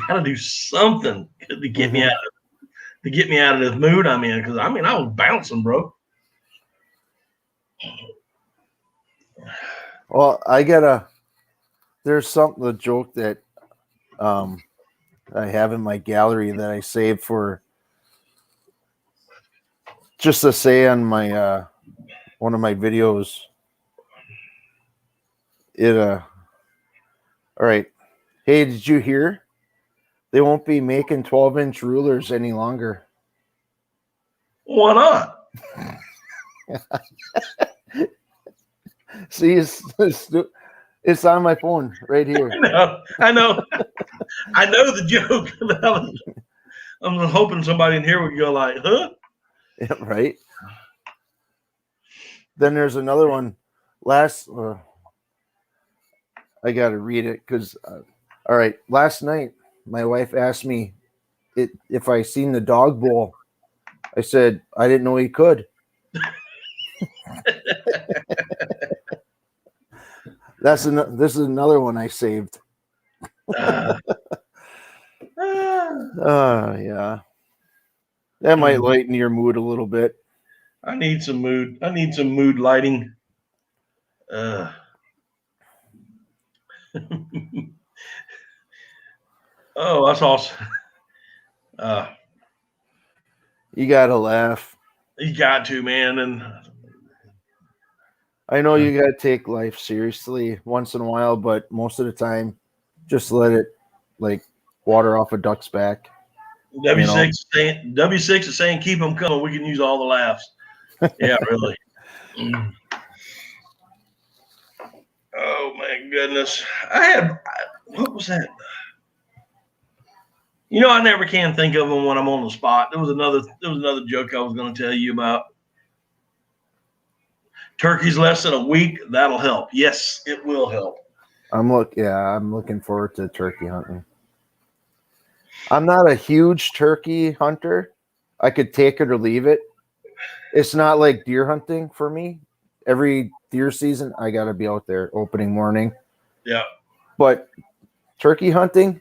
got to do something to get me out of this mood I'm in, because I was bouncing, bro. Well, there's a joke that I have in my gallery that I saved for just to say on my one of my videos. All right. Hey, did you hear? They won't be making 12-inch rulers any longer. Why not? See, it's on my phone right here. I know. I know the joke. I'm hoping somebody in here would go like, huh? Yeah, right. Then there's another one. I got to read it because, all right, last night my wife asked me if I seen the dog bowl. I said I didn't know he could. This is another one I saved. Yeah, that might lighten your mood a little bit. I need some mood. I need some mood lighting. Oh, that's awesome. You gotta laugh. You got to, man. And I know you gotta take life seriously once in a while, but most of the time, just let it like water off a duck's back. W6 is saying keep them coming. We can use all the laughs. Yeah, really. Oh my goodness. What was that? I never can think of them when I'm on the spot. There was another joke I was going to tell you about. Turkey's less than a week. That'll help. Yes, it will help. I'm looking forward to turkey hunting. I'm not a huge turkey hunter. I could take it or leave it. It's not like deer hunting for me. Every deer season, I got to be out there opening morning. Yeah. But turkey hunting,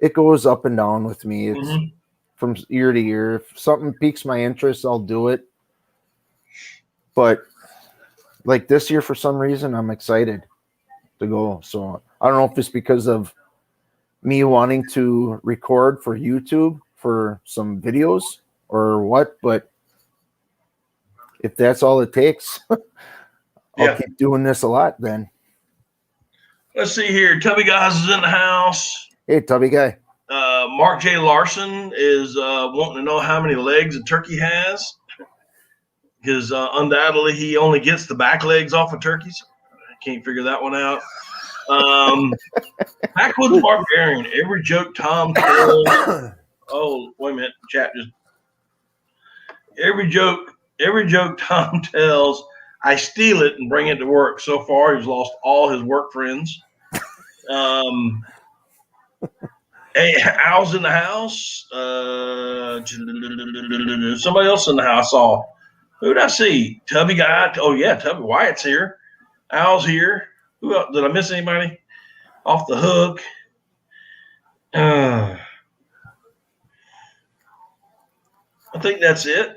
it goes up and down with me. It's from year to year. If something piques my interest, I'll do it. But like this year, for some reason, I'm excited to go. So I don't know if it's because of me wanting to record for YouTube for some videos or what, but if that's all it takes, I'll keep doing this a lot then. Let's see here. Tubby Guys is in the house. Hey, Tubby Guy. Mark J. Larson is wanting to know how many legs a turkey has, because undoubtedly he only gets the back legs off of turkeys. I can't figure that one out. Backwoods Barbarian. Every joke Tom tells. Oh, wait a minute. Chat just. Every joke Tom tells, I steal it and bring it to work. So far, he's lost all his work friends. Hey, Al's in the house. Somebody else in the house. Who did I see? Tubby Guy. Oh, yeah, Tubby Wyatt's here. Al's here. Who else? Did I miss anybody? Off the hook. I think that's it.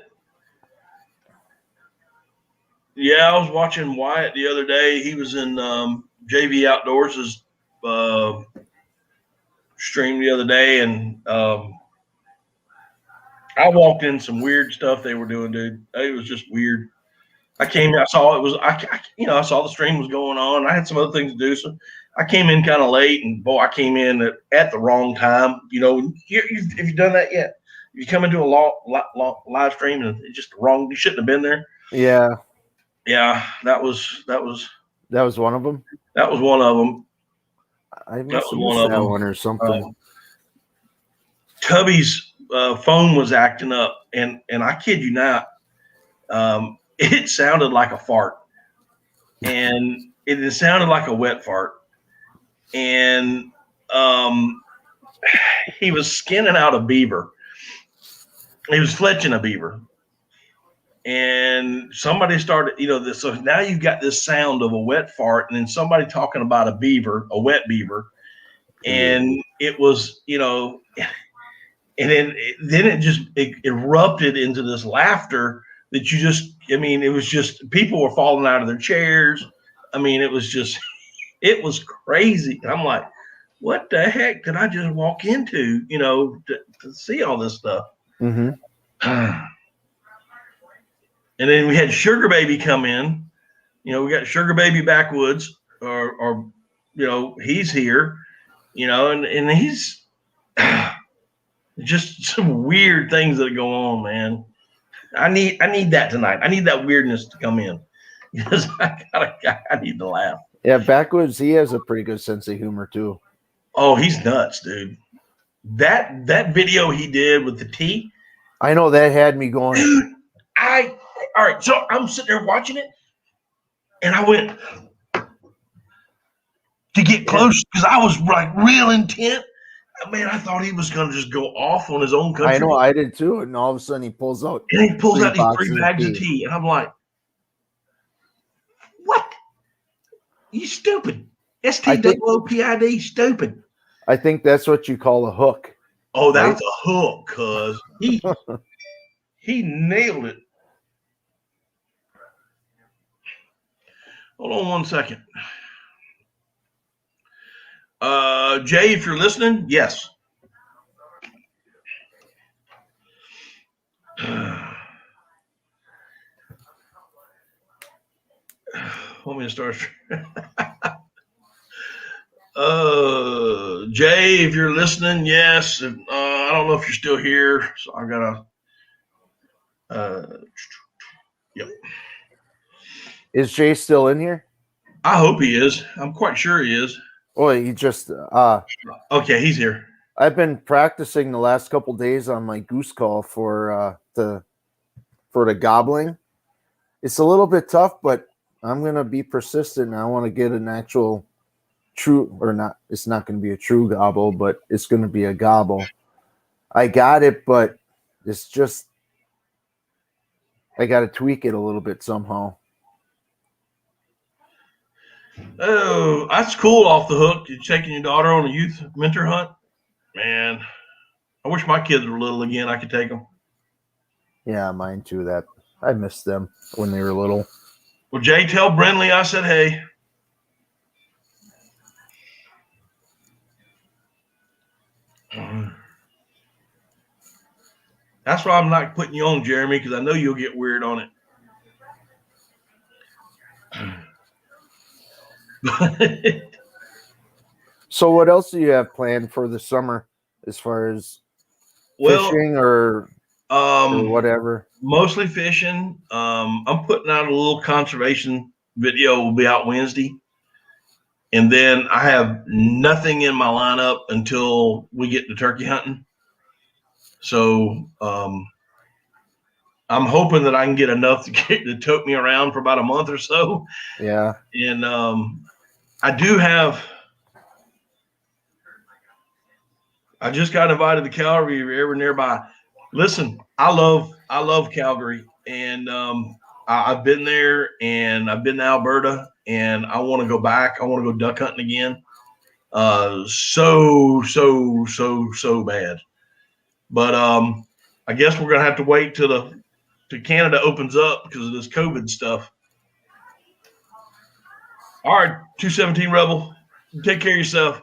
Yeah, I was watching Wyatt the other day. He was in JV Outdoors' stream the other day, and I walked in some weird stuff they were doing, dude. It was just weird. I came, I saw it was, I saw the stream was going on. I had some other things to do, so I came in kind of late, and boy, I came in at the wrong time. Have you done that yet? You come into a live stream and it's just wrong. You shouldn't have been there. Yeah. Yeah, that was one of them. That was one of them. I must have missed that one or something. Tubby's phone was acting up, and I kid you not, it sounded like a fart, and it sounded like a wet fart, and he was skinning out a beaver. He was fletching a beaver. And somebody started, so now you've got this sound of a wet fart, and then somebody talking about a wet beaver. And it was, and then it just erupted into this laughter that it was just, people were falling out of their chairs. It was crazy. And I'm like, what the heck did I just walk into, to see all this stuff? Mm-hmm. And then we had Sugar Baby come in. We got Sugar Baby Backwoods, or he's here, and he's just some weird things that go on, man. I need that tonight. I need that weirdness to come in, because I need to laugh. Yeah, Backwoods, he has a pretty good sense of humor too. Oh, he's nuts, dude. That video he did with the T, I know that had me going. dude. All right. So I'm sitting there watching it, and I went to get close because I was like real intent. Man, I thought he was going to just go off on his own country. I know, I did too. And all of a sudden he pulls out. And he pulls out these 3 boxes bags of tea. And I'm like, what? You stupid. STOOPID, stupid. I think that's what you call a hook. Oh, that's a hook, cuz he nailed it. Hold on 1 second. Jay, if you're listening, yes. Want me to start? Jay, if you're listening, yes. I don't know if you're still here, so I gotta. Yep. Is Jay still in here? I hope he is. I'm quite sure he is. Oh, he just Okay, he's here. I've been practicing the last couple days on my goose call for the gobbling. It's a little bit tough, but I'm gonna be persistent. I want to get an actual true, or not. It's not going to be a true gobble, but it's going to be a gobble. I got it, but it's just I got to tweak it a little bit somehow. Oh, that's cool. Off the hook. You're taking your daughter on a youth mentor hunt, man. I wish my kids were little again. I could take them. Yeah, mine too. That I missed them when they were little. Well, Jay, tell Brinley I said hey. That's why I'm not putting you on, Jeremy, because I know you'll get weird on it. So what else do you have planned for the summer as far as fishing or whatever? Mostly fishing. I'm putting out a little conservation video. Will be out Wednesday. And then I have nothing in my lineup until we get to turkey hunting. So I'm hoping that I can get enough to tote me around for about a month or so. Yeah. And I just got invited to Calgary. If you're ever nearby, listen, I love Calgary, and I've been there, and I've been to Alberta, and I want to go back. I want to go duck hunting again. So bad. But I guess we're gonna have to wait till Canada opens up because of this COVID stuff. All right, 217 Rebel, take care of yourself.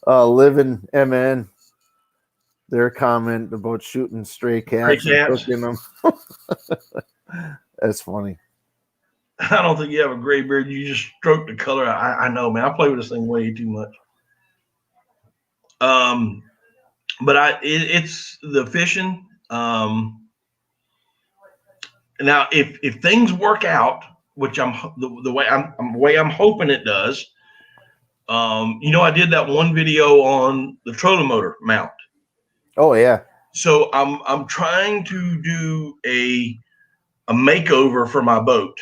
Living MN, their comment about shooting stray cats and cooking them. That's funny. I don't think you have a gray beard. You just stroke the color. I know, man. I play with this thing way too much. But it's the fishing. Now, if things work out, which I'm the way I'm hoping it does. I did that one video on the trolling motor mount. Oh yeah. So I'm trying to do a makeover for my boat,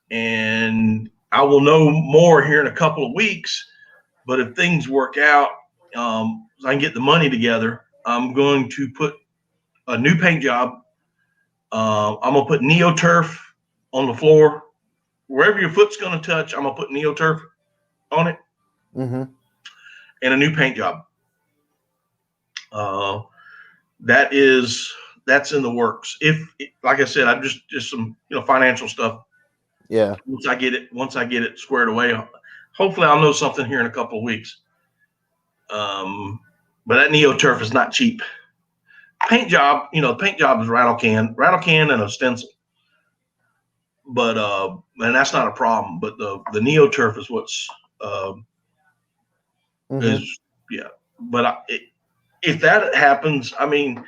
and I will know more here in a couple of weeks. But if things work out, so I can get the money together, I'm going to put a new paint job. I'm gonna put NeoTurf on the floor. Wherever your foot's gonna touch, I'm gonna put NeoTurf on it. Mm-hmm. And a new paint job. That's in the works. Like I said, I'm just some financial stuff. Yeah. Once I get it squared away, hopefully I'll know something here in a couple of weeks. But that NeoTurf is not cheap. Paint job, paint job is rattle can and a stencil. But and that's not a problem. But the NeoTurf is what's is, yeah. But if that happens, I mean,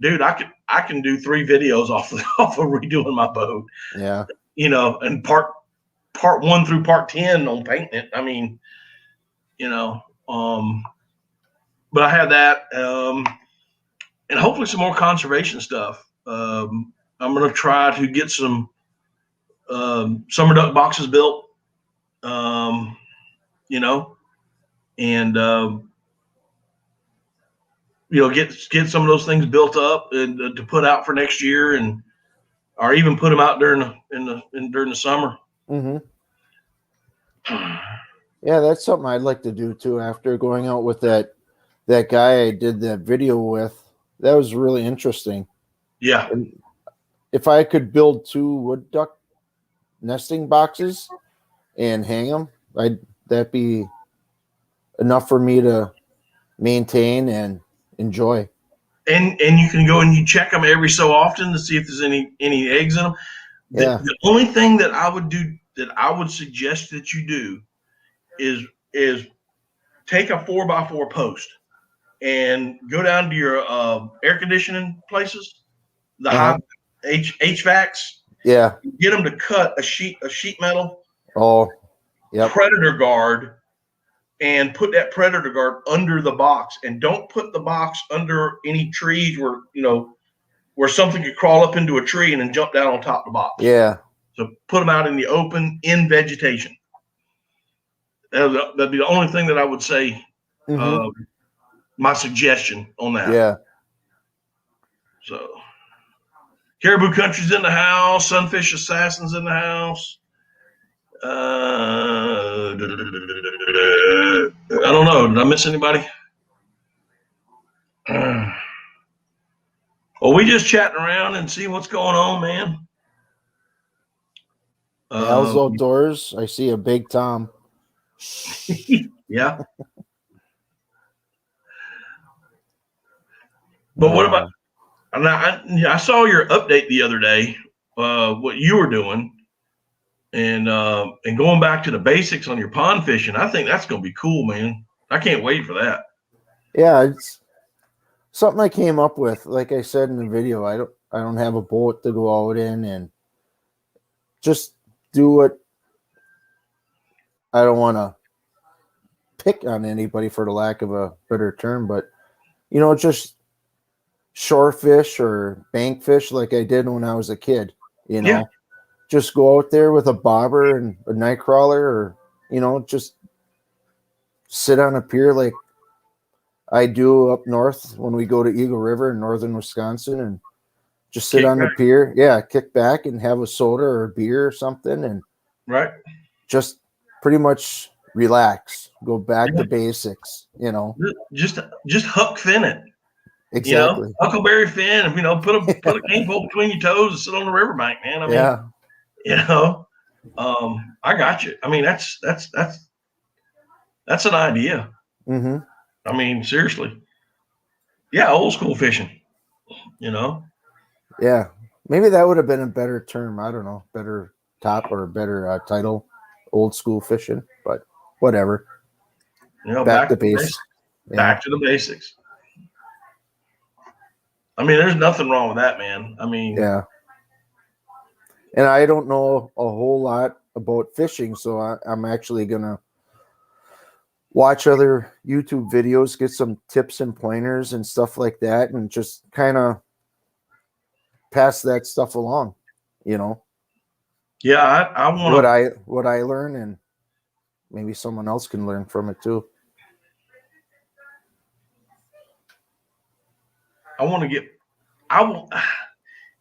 dude, I can do 3 videos off of redoing my boat. Yeah. You know, and part 1 through part 10 on painting it. I mean, you know, but I have that, and hopefully some more conservation stuff. I'm going to try to get some summer duck boxes built, you know, and you know, get some of those things built up and to put out for next year, and or even put them out during the summer. Mm-hmm. Yeah, that's something I'd like to do too. After going out with that guy I did that video with, that was really interesting. Yeah. And if I could build 2 wood duck nesting boxes and hang them, that'd be enough for me to maintain and enjoy. And you can go and you check them every so often to see if there's any eggs in them. Yeah. The only thing that I would suggest that you do is take a 4x4 post and go down to your air conditioning places, the high HVACs. Yeah. Get them to cut a sheet metal. Oh, yeah. Predator guard, and put that predator guard under the box, and don't put the box under any trees where something could crawl up into a tree and then jump down on top of the box. Yeah. So put them out in the open in vegetation. That'd be the only thing that I would say. Mm-hmm. My suggestion on that. Yeah. So, Caribou Country's in the house. Sunfish Assassin's in the house. I don't know. Did I miss anybody? Well, we just chatting around and seeing what's going on, man. Al's Outdoors. I see a big Tom. Yeah. But what about? I saw your update the other day. What you were doing, and going back to the basics on your pond fishing. I think that's going to be cool, man. I can't wait for that. Yeah, it's something I came up with. Like I said in the video, I don't have a boat to go out in, and just do what. I don't want to pick on anybody for the lack of a better term, but just shore fish or bank fish like I did when I was a kid. Yeah. Just go out there with a bobber and a night crawler, or just sit on a pier like I do up north when we go to Eagle River in northern Wisconsin, and just sit on the pier. Yeah, kick back and have a soda or a beer or something, and right, just pretty much relax, go back to basics. Just hook fin it. Exactly. Huckleberry fin. Put a cane pole between your toes and sit on the riverbank, man. I mean, yeah. I got you. I mean, that's an idea. Mm-hmm. I mean, seriously. Yeah, old school fishing. Yeah, maybe that would have been a better term. I don't know, better top or better title. Old school fishing, but whatever. Back to basics. Back to the basics. I mean, there's nothing wrong with that, man. I mean, yeah. And I don't know a whole lot about fishing, so I'm actually gonna watch other YouTube videos, get some tips and pointers and stuff like that, and just kind of pass that stuff along. Yeah, I want what I learn, and maybe someone else can learn from it too.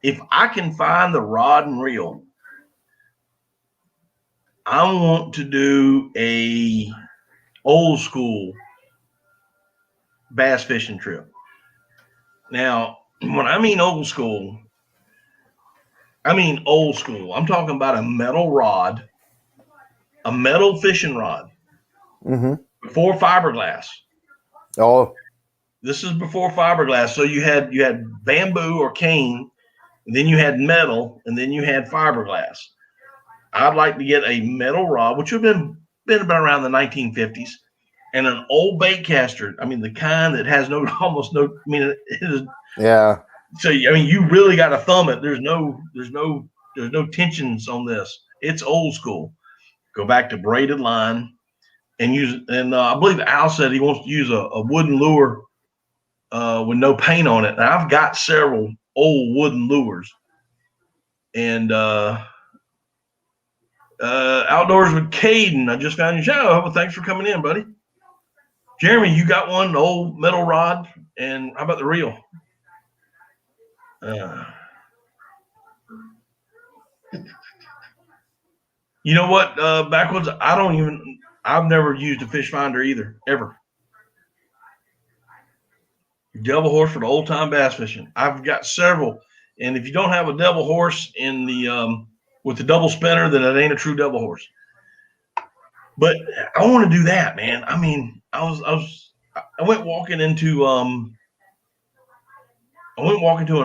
If I can find the rod and reel, I want to do a old school bass fishing trip. Now, when I mean old school, I'm talking about a metal rod, a metal fishing rod, before fiberglass. Oh, this is before fiberglass. So you had bamboo or cane, and then you had metal, and then you had fiberglass. I'd like to get a metal rod, which would have been about around the 1950s, and an old bait caster. I mean, the kind that has almost no. I mean, it is. Yeah. So I mean, you really got to thumb it. There's no tensions on this. It's old school. Go back to braided line and use. And I believe Al said he wants to use a wooden lure with no paint on it. Now I've got several old wooden lures, and outdoors with Caden. I just found your show. Well, thanks for coming in, buddy. Jeremy, you got one, the old metal rod, and how about the reel? You know what? Backwards, I've never used a fish finder either, ever. Devil horse for the old time bass fishing. I've got several, and if you don't have a devil horse in the with the double spinner, then it ain't a true devil horse. But I want to do that, man. I mean, I went walking into an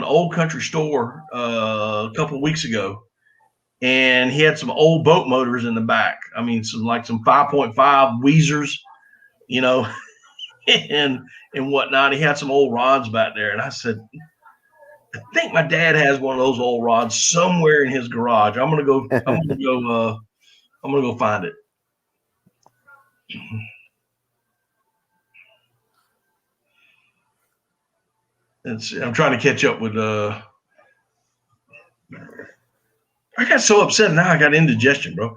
old country store a couple of weeks ago, and he had some old boat motors in the back. I mean, some 5.5 Weezers, you know, and whatnot. He had some old rods back there, and I said, I think my dad has one of those old rods somewhere in his garage. I'm gonna go find it. I'm trying to catch up with I got so upset now I got indigestion, bro.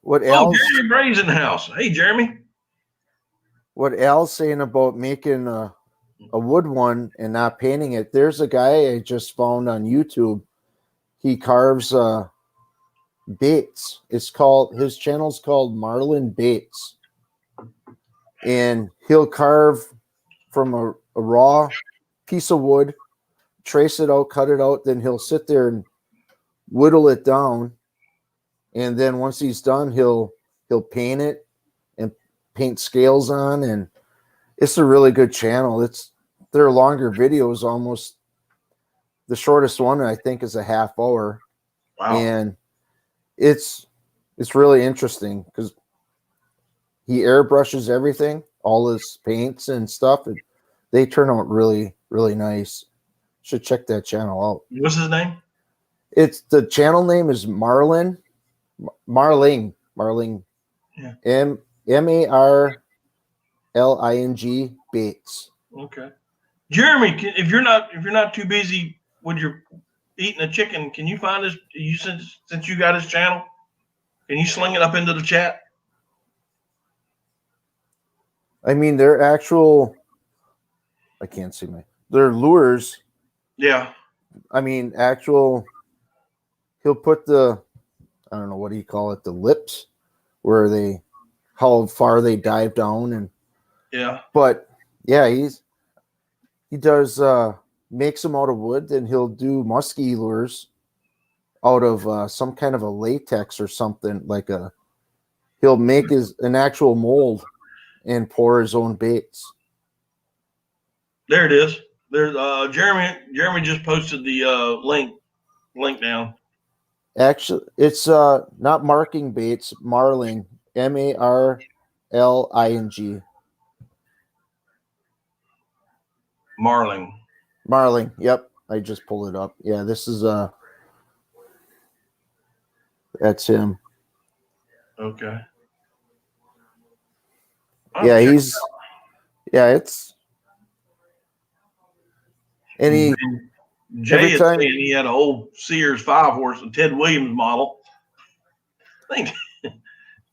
What Al's Jeremy Bray's in the house. Hey, Jeremy. What Al's saying about making a wood one and not painting it. There's a guy I just found on YouTube. He carves baits. His channel's called Marlin Baits. And he'll carve from a raw piece of wood, trace it out, cut it out, then he'll sit there and whittle it down. And then once he's done, he'll paint it and paint scales on, and it's a really good channel. They're longer videos, almost the shortest one I think is a half hour. Wow. And it's really interesting because he airbrushes everything, all his paints and stuff, and they turn out really, really nice. Should check that channel out. What's his name? The channel name is Marling. Yeah. MARLING Baits. Okay. Jeremy, if you're not too busy when you're eating a chicken, can you find this? Since you got his channel, can you sling it up into the chat? I mean, they're actual. I can't see they're lures. Yeah. I mean, actual. He'll put I don't know, what do you call it? The lips, where how far they dive down, and yeah. But yeah, he does makes them out of wood, and he'll do musky lures out of some kind of a latex or something. He'll make an actual mold and pour his own baits. There it is. There's Jeremy just posted the link down. Actually, it's not marking baits, Marling, MARLING. Marling. Yep, I just pulled it up. Yeah, this is that's him. Okay. Yeah, it's and he Jay is saying he had an old Sears 5-horse, a Ted Williams model. I think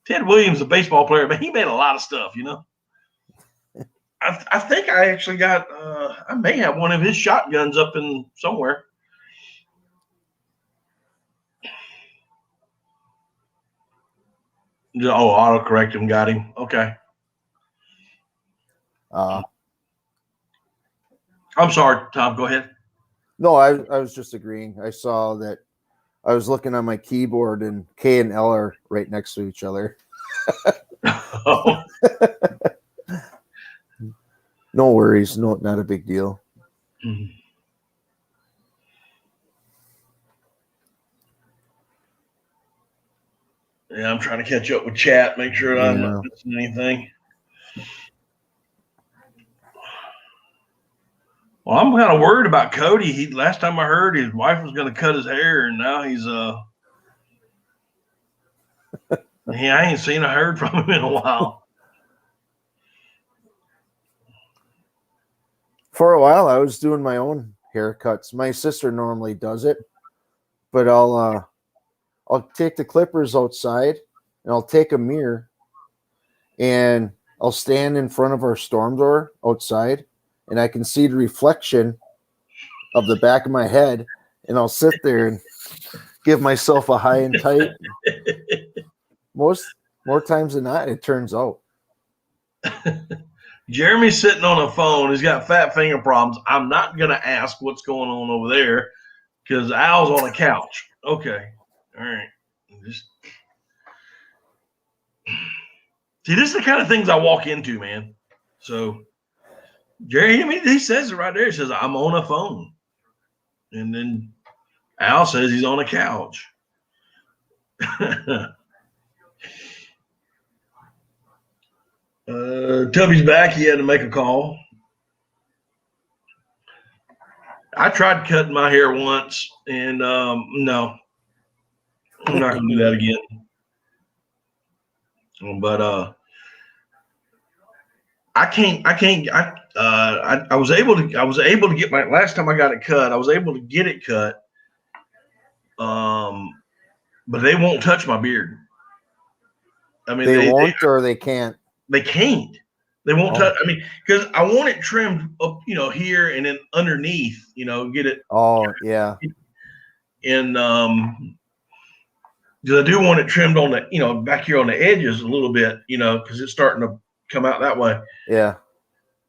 Ted Williams, a baseball player, but he made a lot of stuff, you know. I think I actually got I may have one of his shotguns up in somewhere. Oh, autocorrect him got him. Okay. I'm sorry, Tom. Go ahead. No, I was just agreeing. I saw that. I was looking on my keyboard, and K and L are right next to each other. Oh. No worries. No, not a big deal. Mm-hmm. Yeah, I'm trying to catch up with chat, make sure I'm not missing anything. Well, I'm kind of worried about Cody. Last time I heard, his wife was going to cut his hair, and now he's I ain't seen or heard from him in a while. For a while, I was doing my own haircuts. My sister normally does it, but I'll take the clippers outside and I'll take a mirror and I'll stand in front of our storm door outside and I can see the reflection of the back of my head and I'll sit there and give myself a high and tight. More times than not, it turns out. Jeremy's sitting on a phone. He's got fat finger problems. I'm not going to ask what's going on over there because Al's on a couch. Okay. All right. See, this is the kind of things I walk into, man. So, Jerry, I mean, he says it right there. He says, I'm on a phone. And then Al says he's on a couch. Tubby's back. He had to make a call. I tried cutting my hair once, and no, I'm not going to do that again. But I was able to get my last time I got it cut. I was able to get it cut, but they won't touch my beard. I mean, they won't, or they can't. They can't. They won't touch. I mean, because I want it trimmed up, here and then underneath, get it. Oh, yeah. And because I do want it trimmed on the, back here on the edges a little bit, because it's starting to come out that way. Yeah.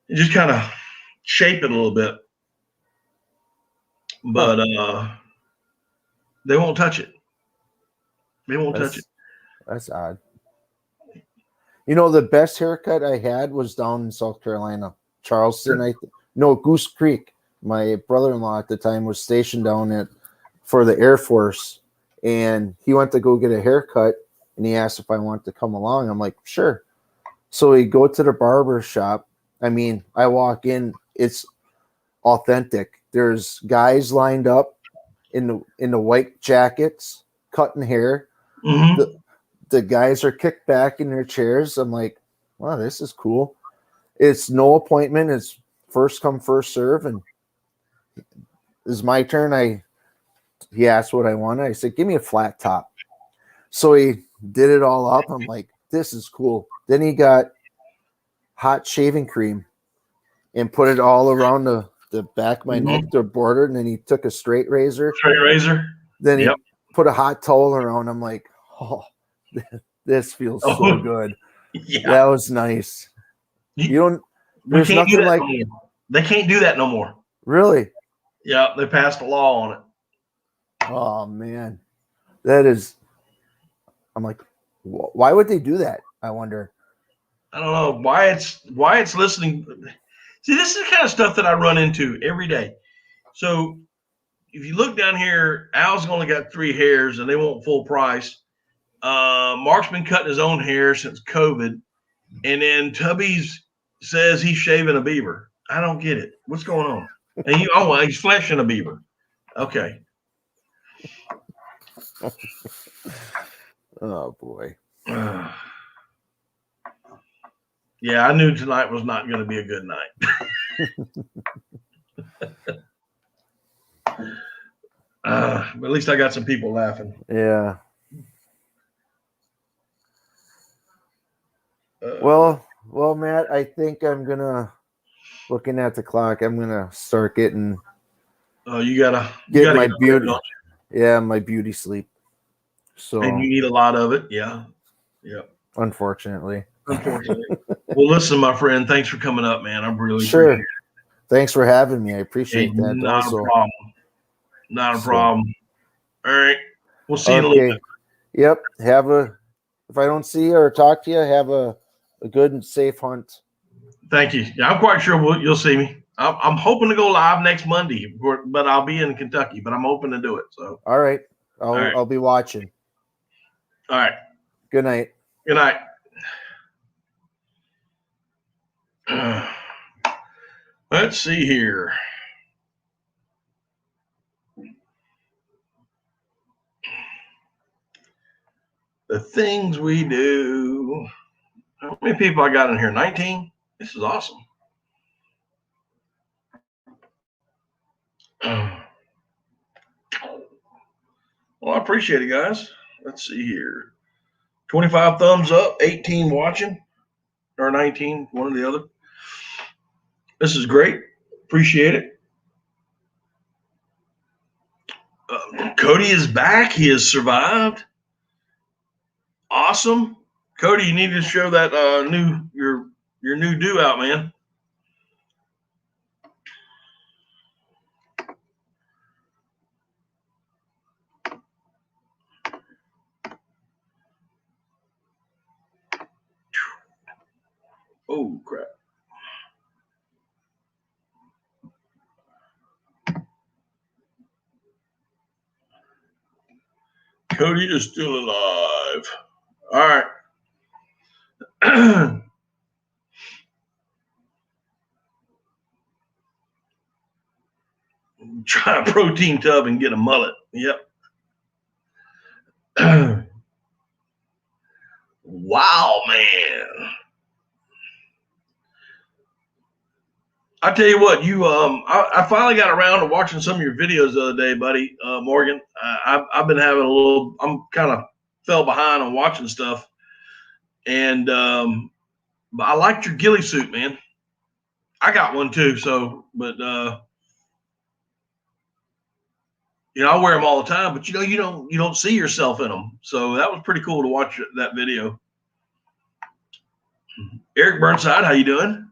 And just kind of shape it a little bit. But they won't touch it. They won't touch it. That's odd. The best haircut I had was down in South Carolina, Charleston. Goose Creek. My brother-in-law at the time was stationed down for the Air Force, and he went to go get a haircut, and he asked if I wanted to come along. I'm like, sure. So we go to the barber shop. I mean, I walk in, it's authentic. There's guys lined up in the white jackets, cutting hair. Mm-hmm. The guys are kicked back in their chairs. I'm like, wow, this is cool. It's no appointment. It's first come, first serve. And it's my turn. He asked what I wanted. I said, give me a flat top. So he did it all up. I'm like, this is cool. Then he got hot shaving cream and put it all around the back of my neck to a border. And then he took a straight razor. Then he put a hot towel around. I'm like, oh, this feels so good. Yeah. That was nice. There's nothing like they can't do that no more. Really? Yeah, they passed a law on it. Oh man. I'm like, why would they do that? I wonder. I don't know why it's listening. See, this is the kind of stuff that I run into every day. So if you look down here, Al's only got 3 hairs and they want full price. Mark's been cutting his own hair since COVID, and then Tubby's says he's shaving a beaver. I don't get it. What's going on? And he's fleshing a beaver. Okay. Oh boy. Yeah, I knew tonight was not going to be a good night. But at least I got some people laughing. Yeah. Well, Matt, I think I'm looking at the clock, I'm gonna start getting. Oh, you gotta my beauty. Yeah, my beauty sleep. So, and you need a lot of it. Yeah. Unfortunately. Well, listen, my friend, thanks for coming up, man. I'm really sure. Thanks for having me. I appreciate that. Not a problem. Not a problem. All right. We'll see you in a little bit. Yep. If I don't see you or talk to you, have a good and safe hunt. Thank you. Yeah, I'm quite sure you'll see me. I'm hoping to go live next Monday, but I'll be in Kentucky, but I'm hoping to do it. So. All right. I'll be watching. All right. Good night. Good night. Let's see here. The things we do. How many people I got in here? 19? This is awesome. Well, I appreciate it, guys. Let's see here. 25 thumbs up, 18 watching, or 19, one or the other. This is great. Appreciate it. Cody is back. He has survived. Awesome. Cody, you need to show that your new do out, man. Oh, crap. Cody is still alive. All right. Try a protein tub and get a mullet. Yep. Wow, man. I tell you what, I finally got around to watching some of your videos the other day, buddy, Morgan. I've been having I'm kind of fell behind on watching stuff, and but I liked your ghillie suit, man. I got one too, but I wear them all the time, but you don't see yourself in them, so that was pretty cool to watch that video. Eric Burnside, how you doing?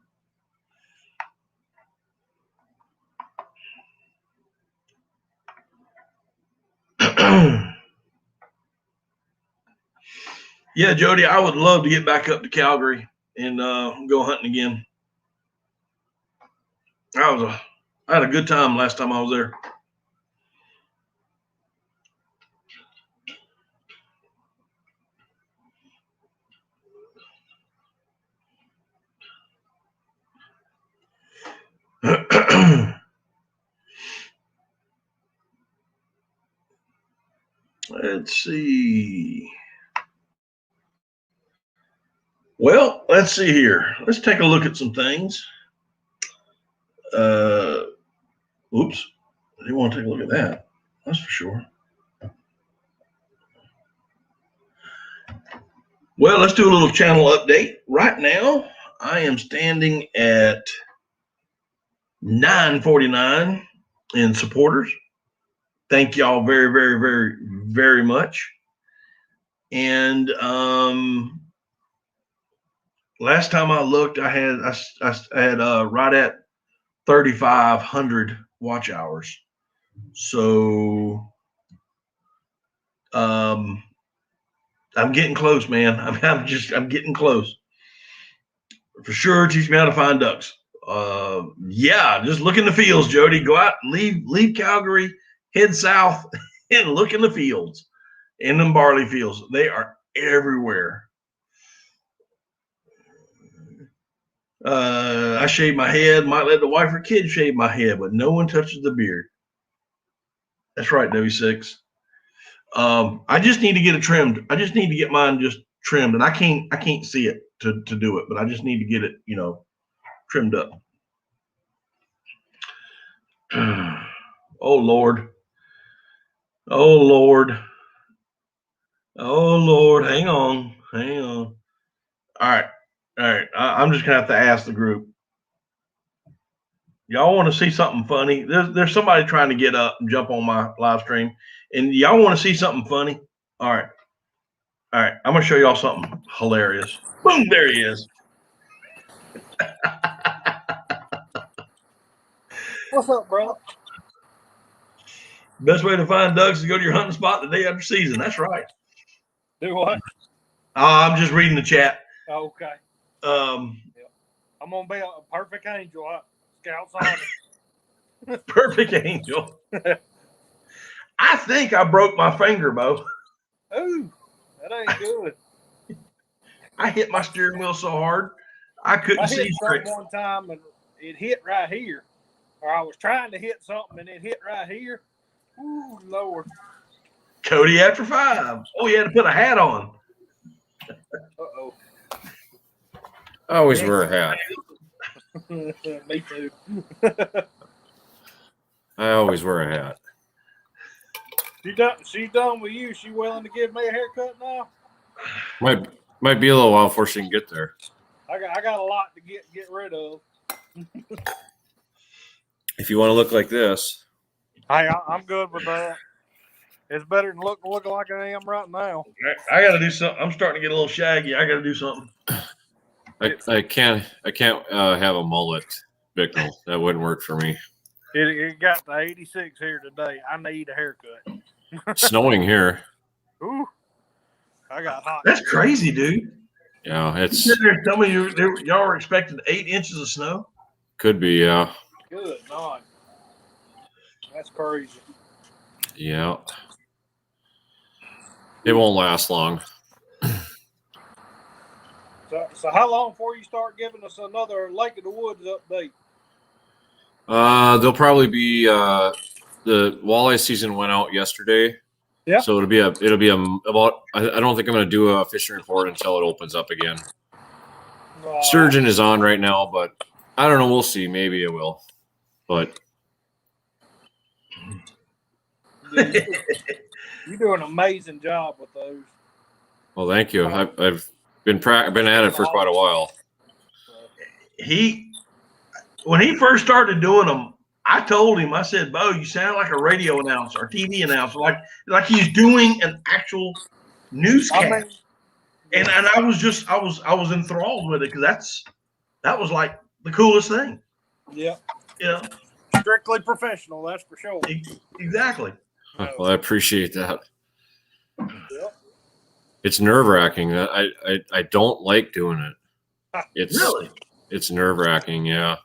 Yeah, Jody, I would love to get back up to Calgary and go hunting again. I had a good time last time I was there. Let's see. Well, let's see here. Let's take a look at some things. Oops. I didn't want to take a look at that. That's for sure. Well, let's do a little channel update. Right now, I am standing at 949 in supporters. Thank y'all very, very, very, very much. And last time I looked, I had right at 3,500 watch hours. So I'm getting close, man. I'm getting close. For sure, teach me how to find ducks. Yeah, just look in the fields, Jody. Go out, leave Calgary, head south, and look in the fields, in them barley fields. They are everywhere. I shave my head. Might let the wife or kid shave my head, but no one touches the beard. That's right, W6. I just need to get it trimmed. I just need to get mine just trimmed, and I can't see it to do it, but I just need to get it, trimmed up. Oh Lord. Oh Lord. Oh Lord. Hang on. All right. I'm just gonna have to ask the group. Y'all want to see something funny? There's somebody trying to get up and jump on my live stream, and y'all want to see something funny? All right. I'm gonna show y'all something hilarious. Boom! There he is. What's up, bro? Best way to find ducks is to go to your hunting spot the day after season. That's right. Do what? I'm just reading the chat. Okay. I'm gonna be a perfect angel. Scouts on. Perfect angel. I think I broke my finger, Bo. Ooh, that ain't good. I hit my steering wheel so hard I couldn't see straight. One time and it hit right here, or I was trying to hit something and it hit right here. Ooh, Lord. Cody after 5. Oh, you had to put a hat on. Uh-oh. I always wear a hat. Me too. I always wear a hat. She done with you. She willing to give me a haircut now? Might be a little while before she can get there. I got a lot to get rid of. If you want to look like this, Hey, I'm good with that. It's better than looking like I am right now. I got to do something. I'm starting to get a little shaggy. I got to do something. I can't have a mullet, Bicknell. That wouldn't work for me. It got to 86 here today. I need a haircut. Snowing here. Ooh, I got hot. That's crazy, dude. Yeah, it's Sitting there telling me y'all were expecting 8 inches of snow. could be. Yeah. Good night. That's crazy. Yeah. It won't last long. So how long before you start giving us another Lake of the Woods update? There'll probably be the walleye season went out yesterday. Yeah. So it'll be about. I don't think I'm going to do a fishing report until it opens up again. Sturgeon is on right now, but I don't know. We'll see. Maybe it will. But You do an amazing job with those. well, thank you. I've been at it for quite a while. When he first started doing them, I told him, I said, Bo, you sound like a radio announcer or TV announcer, like he's doing an actual newscast. And I was enthralled with it because that was like the coolest thing. Yeah. Yeah. Strictly professional, that's for sure. Exactly. Well, I appreciate that. Yep. It's nerve-wracking. I don't like doing it. It's nerve-wracking. Yeah.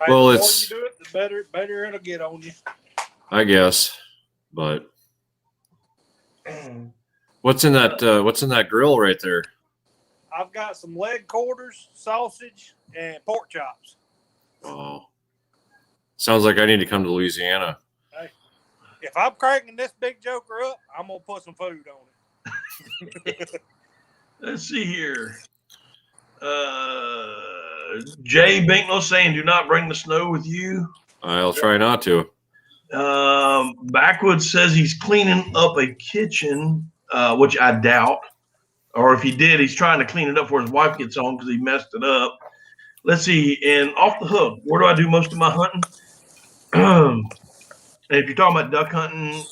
Hey, Well, the more it's you do it, the better it'll get on you. I guess, but what's in that grill right there? I've got some leg quarters, sausage, and pork chops. Oh, sounds like I need to come to Louisiana. Hey, if I'm cranking this big joker up, I'm gonna put some food on it. Let's see here. Jay Binknell saying, "Do not bring the snow with you." I'll try not to. Backwoods says he's cleaning up a kitchen, which I doubt. Or if he did, he's trying to clean it up before his wife gets home because he messed it up. Let's see. And off the hook, where do I do most of my hunting? And if you're talking about duck hunting,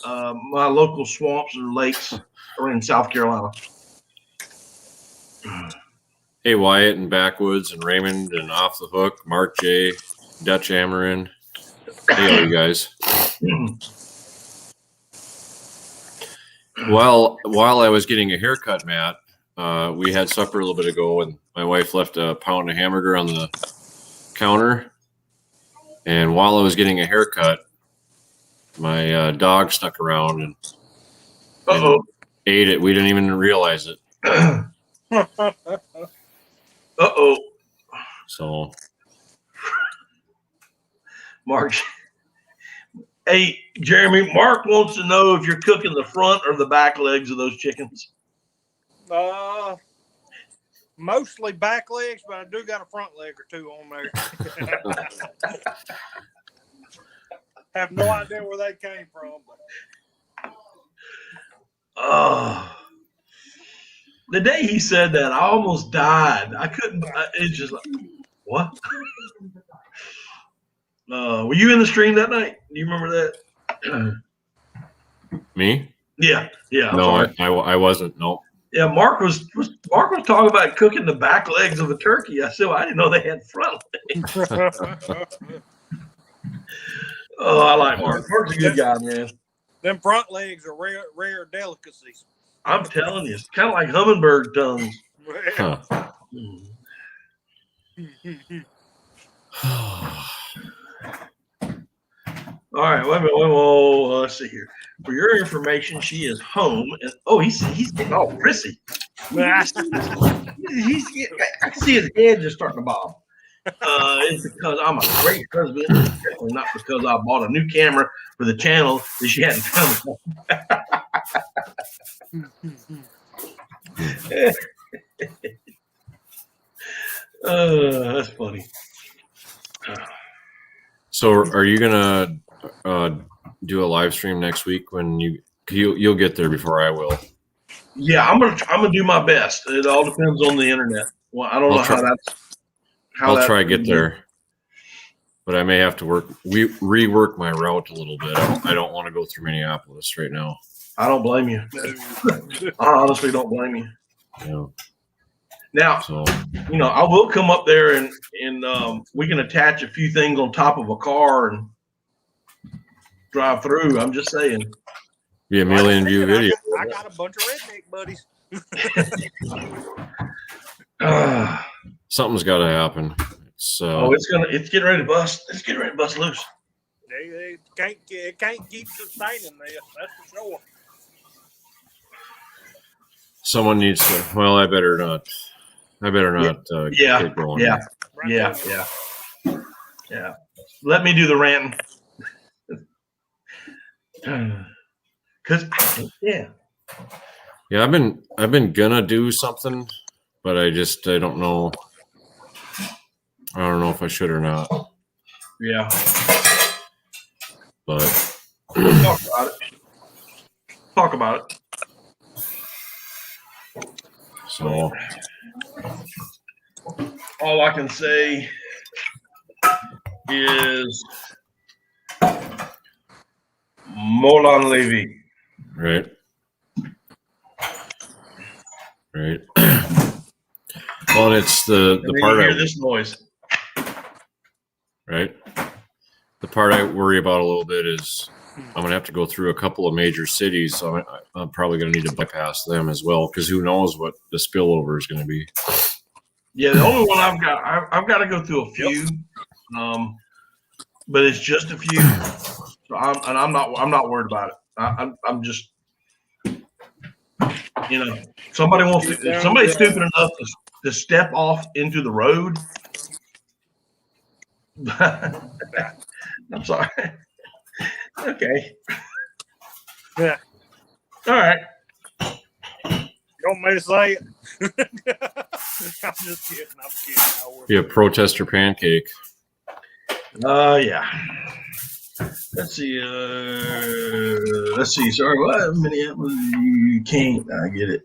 my local swamps or lakes are in South Carolina. Hey, Wyatt and Backwoods and Raymond and Off the Hook, Mark J, Dutch Amarin. Hey, all you guys. While I was getting a haircut, Matt, we had supper a little bit ago, and my wife left a pound of hamburger on the counter. And while I was getting a haircut, my dog snuck around and ate it. We didn't even realize it. So, Mark. Hey, Jeremy, Mark wants to know if you're cooking the front or the back legs of those chickens. Mostly back legs, but I do got a front leg or two on there. Have no idea where they came from. The day he said that, I almost died. I couldn't. It's just like, what? Were you in the stream that night? Do you remember that? me? Yeah. No, I wasn't. No. Yeah, Mark was talking about cooking the back legs of a turkey. I said, well, I didn't know they had front legs. Oh, I like Mark. Mark's a good guy, man. Them front legs are rare delicacies. I'm telling you, it's kind of like hummingbird tongues. Huh. All right, wait a minute. Let's see here. For your information, she is home, and he's getting all prissy. I can see his head just starting to bob. It's because I'm a great husband, and not because I bought a new camera for the channel that she hadn't found. That's funny. So, are you gonna do a live stream next week when you'll get there before I will? Yeah, I'm gonna do my best. It all depends on the internet. Well, I don't know how that's. I'll try to get there, but I may have to rework my route a little bit. I don't want to go through Minneapolis right now. I don't blame you. I honestly don't blame you. Yeah. Now, So, I will come up there and we can attach a few things on top of a car and drive through. I'm just saying. Be a million view video. I got a bunch of redneck buddies. Something's got to happen. It's getting ready to bust. It's getting ready to bust loose. It can't keep sustaining this. That's for sure. Someone needs to. Well, I better not. Get going. Yeah. Let me do the ranting. Cause yeah, I've been gonna do something, but I don't know. I don't know if I should or not. Yeah, but talk about it. So all I can say is Molan Levy. Right. Well, it's the part I hear this noise. Right. The part I worry about a little bit is I'm gonna have to go through a couple of major cities, so I'm probably gonna need to bypass them as well, because who knows what the spillover is gonna be. Yeah, the only one I've got to go through a few, but it's just a few. So I'm not worried about it. I'm just, somebody's stupid enough to step off into the road. I'm sorry. Okay. Yeah. All right. You want me to say it? I'm just kidding. I'm kidding. Be a protester pancake. Yeah. Let's see. Sorry, what? Minneapolis, you can't. I get it.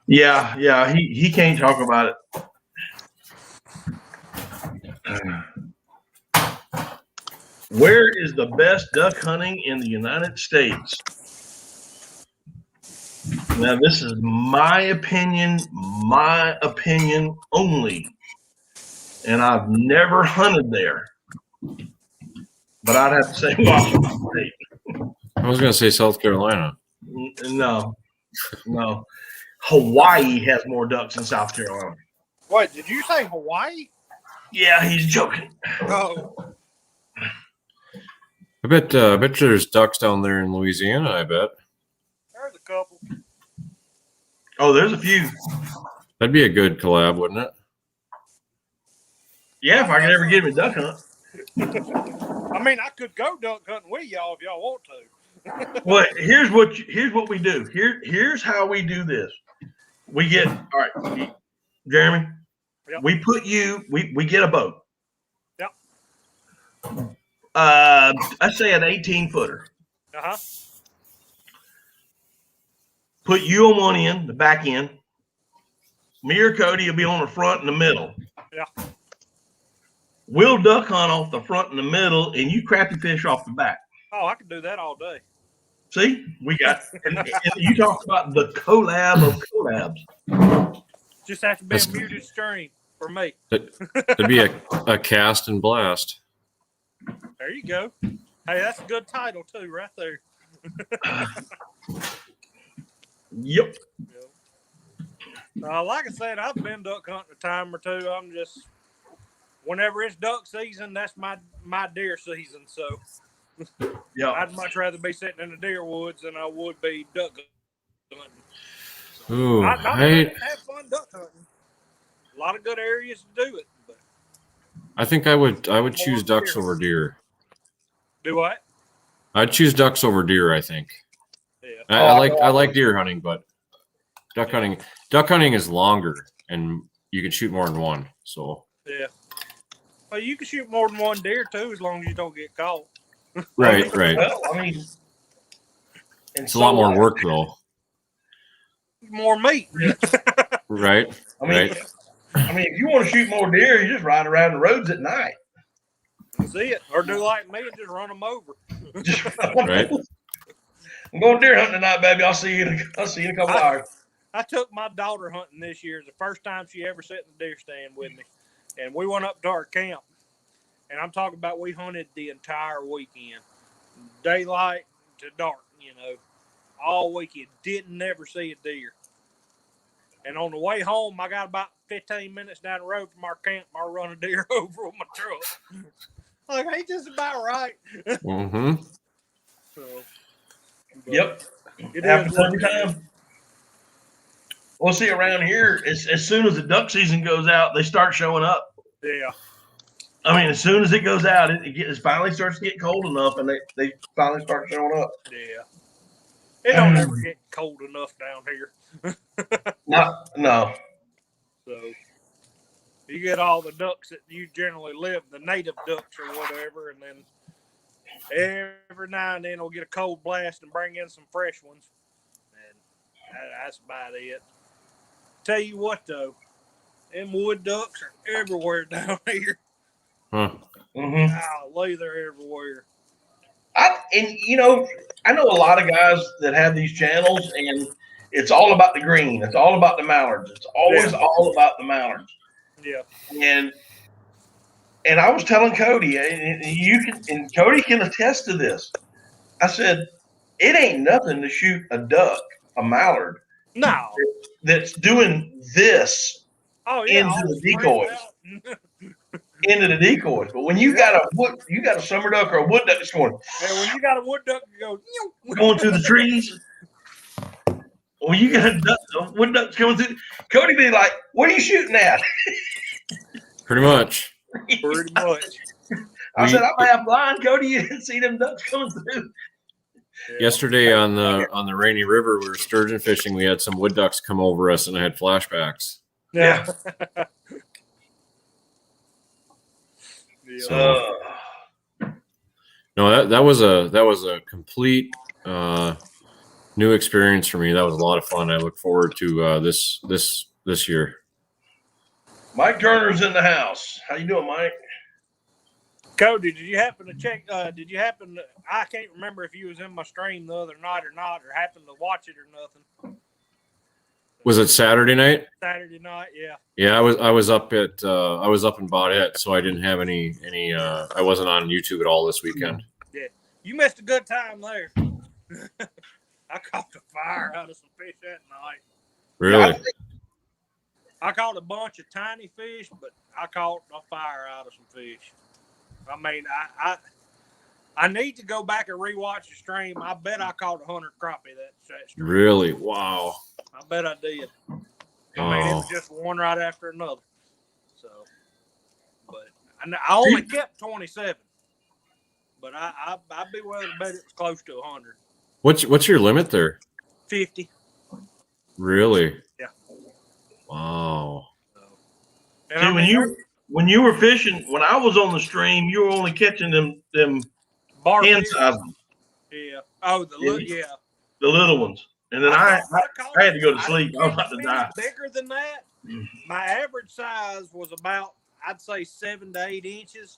Yeah. He can't talk about it. Where is the best duck hunting in the United States? Now, this is my opinion only, and I've never hunted there. But I'd have to say Washington State. I was going to say South Carolina. No. Hawaii has more ducks than South Carolina. What, did you say Hawaii? Yeah, he's joking. Oh. I bet there's ducks down there in Louisiana, I bet. There's a couple. Oh, there's a few. That'd be a good collab, wouldn't it? Yeah, if I could ever get him a duck hunt. I mean, I could go duck hunting with y'all if y'all want to. Well, here's what we do. Here's how we do this. We get all right, Jeremy. Yep. We put you. We get a boat. Yep. I say an 18-footer. Uh-huh. Put you on one end, the back end. Me or Cody will be on the front and the middle. Yeah. We'll duck hunt off the front and the middle, and you crappie fish off the back. Oh, I can do that all day. See, we got. And you talked about the collab of collabs. Just have to be a muted stream for me. It'd be a cast and blast. There you go. Hey, that's a good title too, right there. Yep. Like I said, I've been duck hunting a time or two. I'm just, whenever it's duck season, that's my deer season. So, yeah, I'd much rather be sitting in the deer woods than I would be duck hunting. So, ooh, I have fun duck hunting. A lot of good areas to do it. But I think I would choose ducks over deer. Do what? I'd choose ducks over deer, I think. Yeah. I like deer hunting, but duck hunting is longer, and you can shoot more than one. So Yeah. Well, you can shoot more than one deer too, as long as you don't get caught. right. Well, I mean, and It's a lot more work though. More meat. Right. I mean, if you want to shoot more deer, you just ride around the roads at night. See it, or do like me and just run them over. Right. I'm going deer hunting tonight, baby. I'll see you in a couple hours. I took my daughter hunting this year. It's the first time she ever sat in the deer stand with me. And we went up to our camp. And I'm talking about we hunted the entire weekend. Daylight to dark, all weekend. Didn't never see a deer. And on the way home, I got about 15 minutes down the road from our camp. I run a deer over with my truck. Like, ain't this about right? Mm-hmm. So, yep. It happens every time. We'll see around here, as soon as the duck season goes out, they start showing up. Yeah. I mean, as soon as it goes out, it finally starts to get cold enough, and they finally start showing up. Yeah. It don't ever get cold enough down here. No. So you get all the ducks that you generally live, the native ducks or whatever, and then every now and then we'll get a cold blast and bring in some fresh ones. And that's about it. Tell you what, though, them wood ducks are everywhere down here. Huh. Mm-hmm. Golly, they're everywhere. I know a lot of guys that have these channels, and it's all about the green. It's all about the mallards. It's always all about the mallards. Yeah. And I was telling Cody, and Cody can attest to this. I said, it ain't nothing to shoot a duck, a mallard. No. That's doing this into the decoys. Into the decoys. But when you got a summer duck or a wood duck that's going, and when you got a wood duck going through the trees, when you got a wood duck coming through, Cody be like, "What are you shooting at?" Pretty much. Pretty much. I said, "I'm half blind, Cody. You didn't see them ducks coming through." Yesterday on the Rainy River, we were sturgeon fishing. We had some wood ducks come over us, and I had flashbacks. Yeah. So, no, that was a complete new experience for me. That was a lot of fun. I look forward to this year. Mike Turner's in the house. How you doing, Mike? Cody, did you happen to check? I can't remember if you was in my stream the other night or not, or happened to watch it or nothing. Was it Saturday night? Saturday night, yeah. Yeah, I was up in Baudette, so I didn't have any. I wasn't on YouTube at all this weekend. Yeah, you missed a good time there. I caught a fire out of some fish that night. Really? I caught a bunch of tiny fish, but I caught a fire out of some fish. I mean, I need to go back and rewatch the stream. I bet I caught 100 crappie that stream. Really? Wow. I bet I did. I mean, it was just one right after another. So, but I only kept 27. But I'd be willing to bet it was close to 100. What's your limit there? 50. Really? Yeah. Wow. So, and see, when you were fishing, when I was on the stream, you were only catching them bar hand fish. sizes. Yeah. Oh, the little ones. And then I had to go to sleep. I was about to die. Bigger than that. My average size was about, I'd say 7 to 8 inches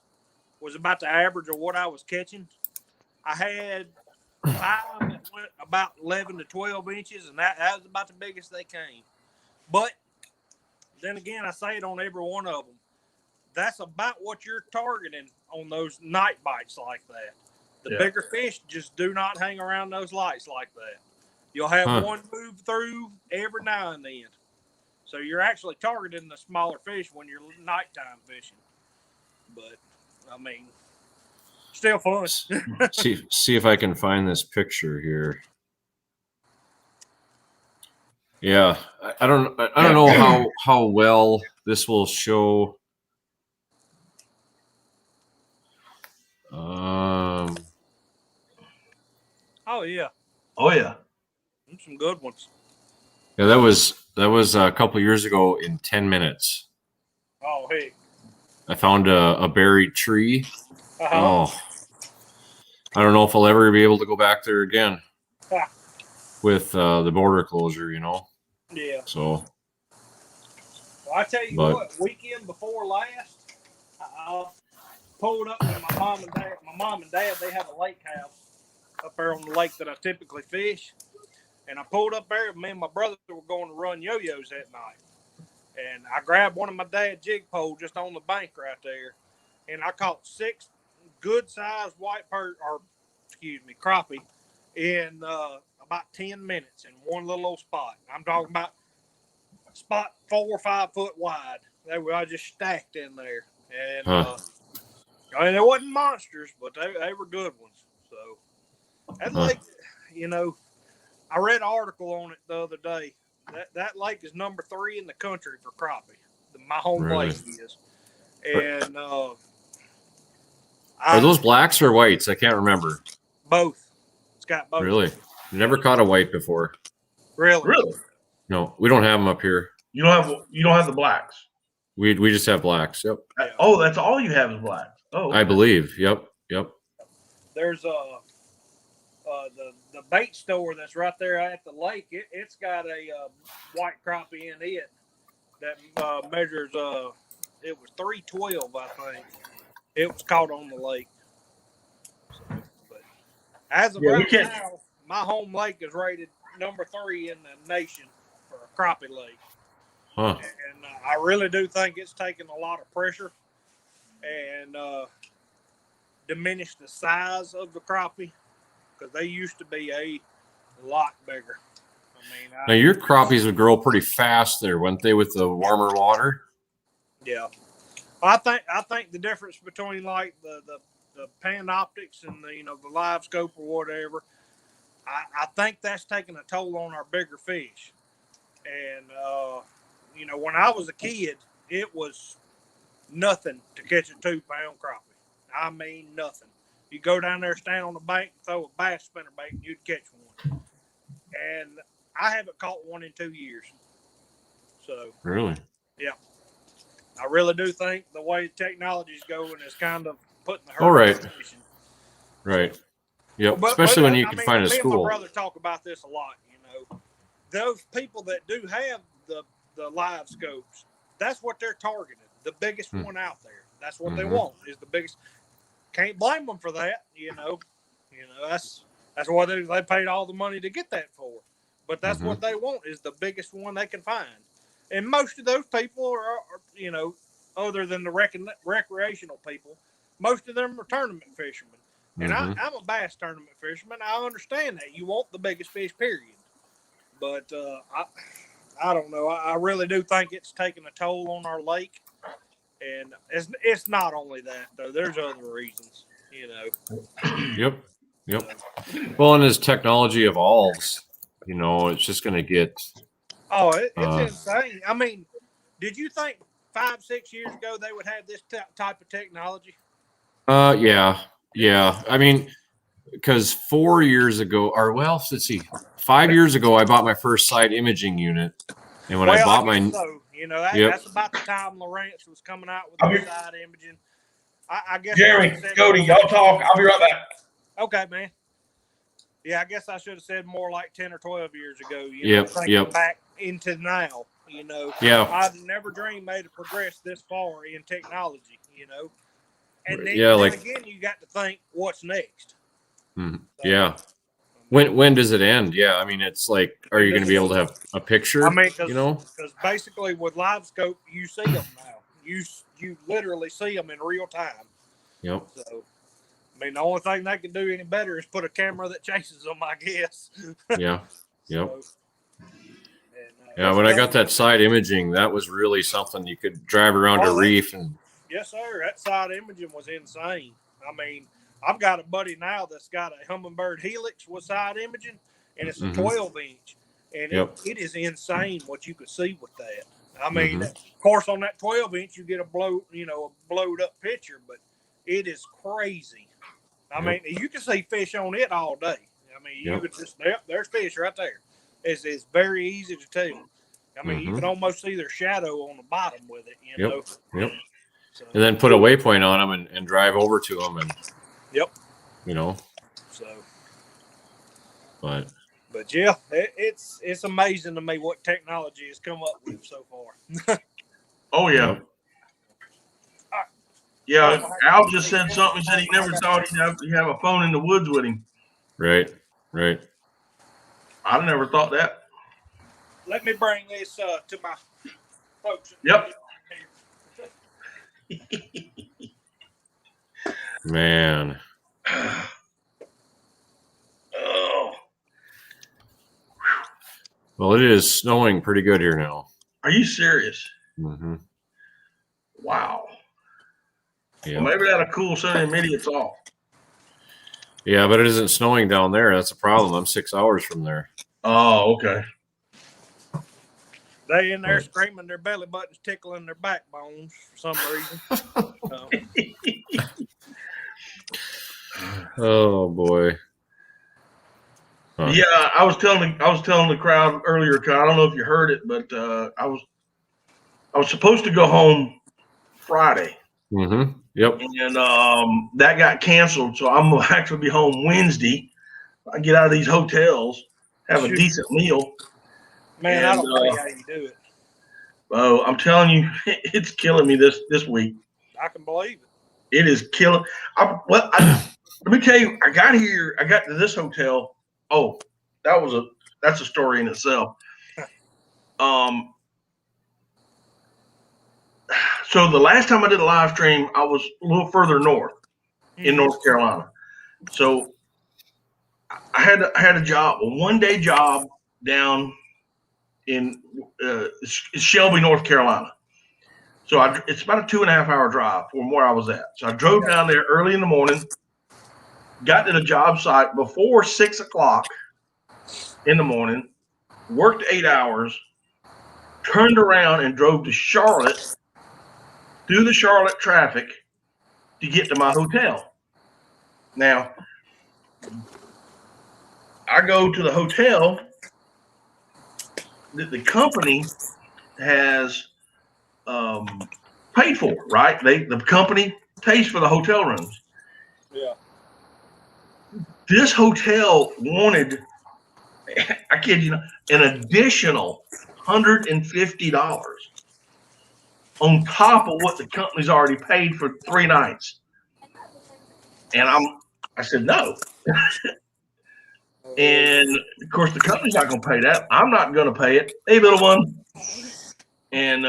was about the average of what I was catching. I had 5 that went about 11 to 12 inches, and that was about the biggest they came. But then again, I say it on every one of them. That's about what you're targeting on those night bites like that. The bigger fish just do not hang around those lights like that. You'll have one move through every now and then. So you're actually targeting the smaller fish when you're nighttime fishing. But, I mean, still fun. see if I can find this picture here. Yeah, I don't know how well this will show. Oh yeah. Oh yeah. Some good ones. Yeah, that was a couple years ago in 10 minutes. Oh, heck. I found a buried tree. Uh-huh. Oh, I don't know if I'll ever be able to go back there again with the border closure, Yeah. So, Well, I tell you what, weekend before last, I pulled up with my mom and dad. My mom and dad, they have a lake house up there on the lake that I typically fish. And I pulled up there, and me and my brother were going to run yo-yos that night. And I grabbed one of my dad's jig poles just on the bank right there. And I caught 6 good-sized crappie in about 10 minutes in one little old spot. I'm talking about a spot 4 or 5 foot wide. They were just stacked in there. And I mean, they wasn't monsters, but they were good ones. So that lake, I read an article on it the other day. That lake is number 3 in the country for crappie. My home lake is. And are those blacks or whites? I can't remember. Both. It's got both. Really? Never caught a white before. Really? No, we don't have them up here. You don't have the blacks. We just have blacks. Yep. Oh, that's all you have is blacks. Oh, okay. I believe. Yep. There's the bait store that's right there at the lake. It's got a white crappie in it that measures. It was 312, I think. It was caught on the lake. But as of right now, my home lake is rated number 3 in the nation for a crappie lake. Huh. And I really do think it's taken a lot of pressure and diminished the size of the crappie because they used to be a lot bigger. Now your crappies would grow pretty fast there, wouldn't they, with the warmer water? Yeah. I think the difference between like the Panoptics and the live scope or whatever, I think that's taking a toll on our bigger fish. And when I was a kid, it was nothing to catch a 2-pound crappie. I mean nothing. You go down there, stand on the bank, throw a bass spinnerbait, and you'd catch one. And I haven't caught one in 2 years. So really, yeah. I really do think the way technology's going is kind of putting the hurt. All right. Right. Yep. But, especially when you can find a me school. And my brother talk about this a lot. Those people that do have the live scopes, that's what they're targeting. The biggest one out there. That's what they want. Is the biggest. Can't blame them for that. That's what they paid all the money to get that for. But that's what they want is the biggest one they can find. And most of those people are other than the recreational people, most of them are tournament fishermen. And I'm a bass tournament fisherman. I understand that. You want the biggest fish, period. But I don't know. I really do think it's taking a toll on our lake. And it's not only that, though. There's other reasons, Yep. Well, and as technology evolves, it's just going to get... Oh, it's insane. I mean, did you think 5-6 years ago they would have this type of technology? Yeah. I mean, because 4 years ago, or well, let's see, 5 years ago, I bought my first side imaging unit, and when I bought that's about the time Lawrence was coming out with the side imaging. I guess Jeremy, Cody, y'all talk. I'll be right back. Okay, man. Yeah, I guess I should have said more like 10 or 12 years ago. Back into now. Yeah. I'd never dreamed they'd have progressed this far in technology. And then, again, you got to think, what's next? Yeah. When does it end? Yeah, I mean, it's like, are you going to be able to have a picture? I mean, because basically with live scope, you see them now. You literally see them in real time. Yep. So, I mean, the only thing they can do any better is put a camera that chases them, I guess. Yeah. Yep. When I got that side imaging, that was really something. You could drive around a reef and. Yes, sir. That side imaging was insane. I mean, I've got a buddy now that's got a Humminbird Helix with side imaging, and it's a 12-inch, and it is insane what you could see with that. I mean, of course, on that 12-inch, you get a blowed up picture, but it is crazy. I mean, you can see fish on it all day. I mean, you could just there's fish right there. It's very easy to tell. I mean, you can almost see their shadow on the bottom with it, you know. Yep. So, And then put a waypoint on them and drive over to them, and you know. So, but yeah, it's amazing to me what technology has come up with so far. Oh yeah. Yeah, Al just said something. He said he never thought he'd have a phone in the woods with him. Right. I never thought that. Let me bring this to my folks. Yep. Man. Oh. Well, it is snowing pretty good here now. Are you serious? Mm-hmm. Wow. Yeah. Well, maybe that'll cool some of them idiots off. Yeah, but it isn't snowing down there. That's a problem. I'm 6 hours from there. Oh, okay. They in there screaming, their belly buttons tickling their backbones for some reason. Oh boy. Huh. Yeah, I was telling the crowd earlier, Kyle, I don't know if you heard it, but I was supposed to go home Friday. Mm-hmm. Yep. And that got canceled, so I'm gonna actually be home Wednesday. I get out of these hotels, have a decent meal. Man, I don't know how you do it. Oh, I'm telling you, it's killing me this week. I can believe it. It is killing. Let me tell you, I got to this hotel. Oh, that's a story in itself. So the last time I did a live stream, I was a little further north in North Carolina. So I had a job, a 1-day job down in Shelby, North Carolina. So it's about a 2.5-hour drive from where I was at. So I drove down there early in the morning, got to the job site before 6 o'clock in the morning, worked 8 hours, turned around and drove to Charlotte through the Charlotte traffic to get to my hotel. Now, I go to the hotel that the company has paid for, right? The company pays for the hotel rooms. Yeah. This hotel wanted, I kid you not, an additional $150 on top of what the company's already paid for 3 nights. And I said no. And of course the company's not going to pay that. I'm not going to pay it. Hey, little one. And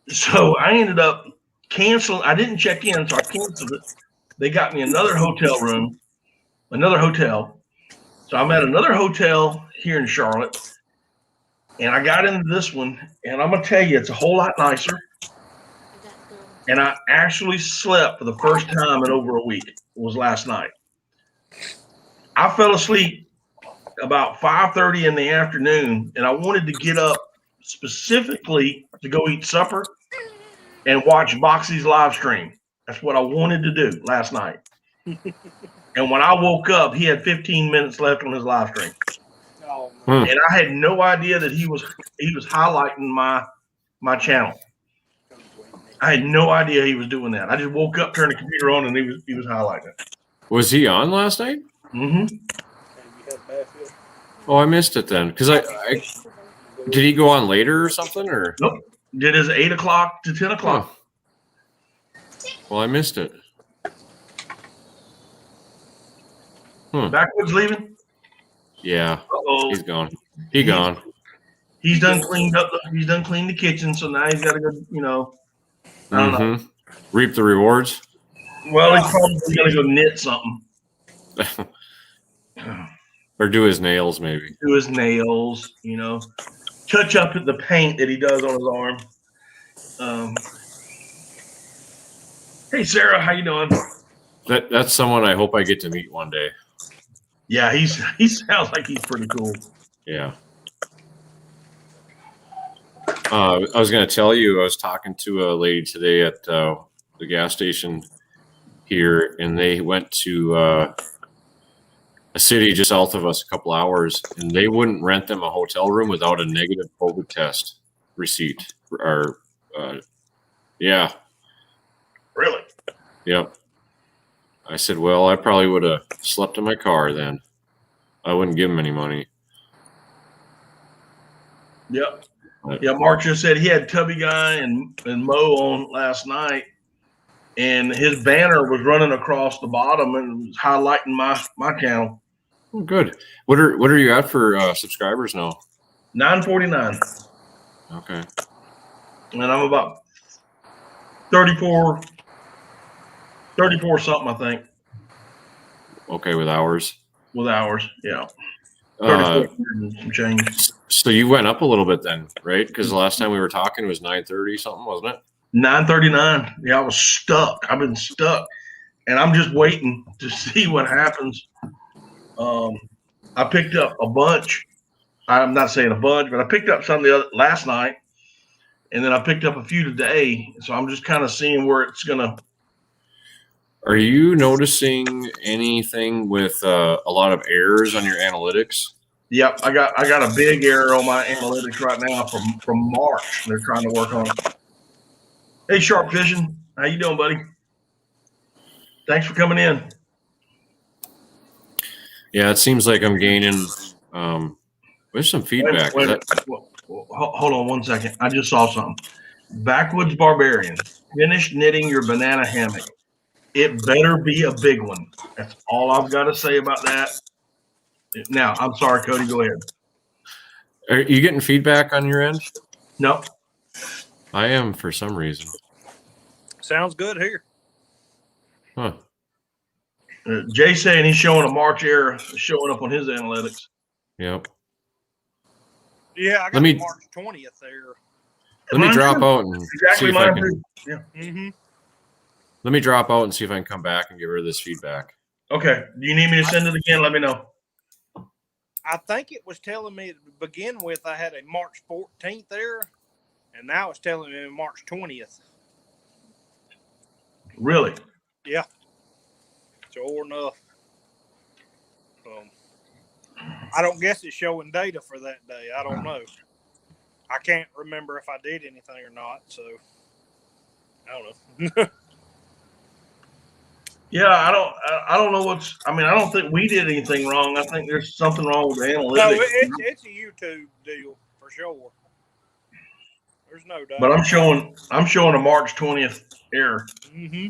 so I ended up canceling. I didn't check in, so I canceled it. They got me another hotel room, another hotel. So I'm at another hotel here in Charlotte, and I got into this one, and I'm going to tell you, it's a whole lot nicer. And I actually slept for the first time in over a week. It was last night. I fell asleep about 5:30 in the afternoon, and I wanted to get up specifically to go eat supper and watch Boxy's live stream. That's what I wanted to do last night. And when I woke up, he had 15 minutes left on his live stream. Oh, and I had no idea that he was highlighting my channel. I had no idea he was doing that. I just woke up, turned the computer on, and he was highlighting it. Was he on last night? Mm-hmm. Oh, I missed it then. Because I did he go on later or something? Or nope. Did his 8 o'clock to 10 o'clock. Oh. Well, I missed it. Backwoods leaving? Yeah. Uh-oh. He's gone. Gone. He's done cleaned up. He's done cleaned the kitchen, so now he's got to go. I don't know. Reap the rewards. Well, he's probably going to go knit something. Or do his nails, maybe. Do his nails, touch up the paint that he does on his arm. Hey, Sarah, how you doing? That's someone I hope I get to meet one day. Yeah, he sounds like he's pretty cool. Yeah. I was going to tell you, I was talking to a lady today at the gas station here, and they went to a city just south of us a couple hours, and they wouldn't rent them a hotel room without a negative COVID test receipt. Or, yeah. Really? Yep. I said, well, I probably would have slept in my car then. I wouldn't give them any money. Yep. Yeah, Mark just said he had Tubby Guy and Mo on last night, and his banner was running across the bottom and was highlighting my channel. Oh, good. What are you at for subscribers now? 949. Okay. And I'm about 34 something, I think. Okay, with hours. With hours, yeah. 34 and some change. So you went up a little bit then, right? Because the last time we were talking it was 930 something, wasn't it? 939. Yeah, I was stuck. I've been stuck, and I'm just waiting to see what happens. I picked up a bunch. I'm not saying a bunch, but I picked up some last night, and then I picked up a few today. So I'm just kind of seeing where it's gonna. Are you noticing anything with a lot of errors on your analytics? Yep, I got a big error on my analytics right now from March. They're trying to work on it. Hey, Sharp Vision, how you doing, buddy? Thanks for coming in. Yeah, it seems like I'm gaining. There's some feedback. Hold on 1 second. I just saw something. Backwoods Barbarian, finish knitting your banana hammock. It better be a big one. That's all I've got to say about that. Now, I'm sorry, Cody. Go ahead. Are you getting feedback on your end? No. I am for some reason. Sounds good here. Huh. Jay saying he's showing a March error showing up on his analytics. Yep. Yeah, I got March 20th there. Let me drop out and exactly see if I can. Yeah. Mm-hmm. Let me drop out and see if I can come back and give her this feedback. Okay. Do you need me to send it again? Let me know. I think it was telling me to begin with I had a March 14th there, and now it's telling me March 20th. Really? Yeah. Sure enough. I don't guess it's showing data for that day. I don't know. I can't remember if I did anything or not, so I don't know. Yeah, I don't know what's. I mean, I don't think we did anything wrong. I think there's something wrong with the analytics. No, it's a YouTube deal for sure. There's no doubt. But I'm showing a March 20th error. Mm-hmm.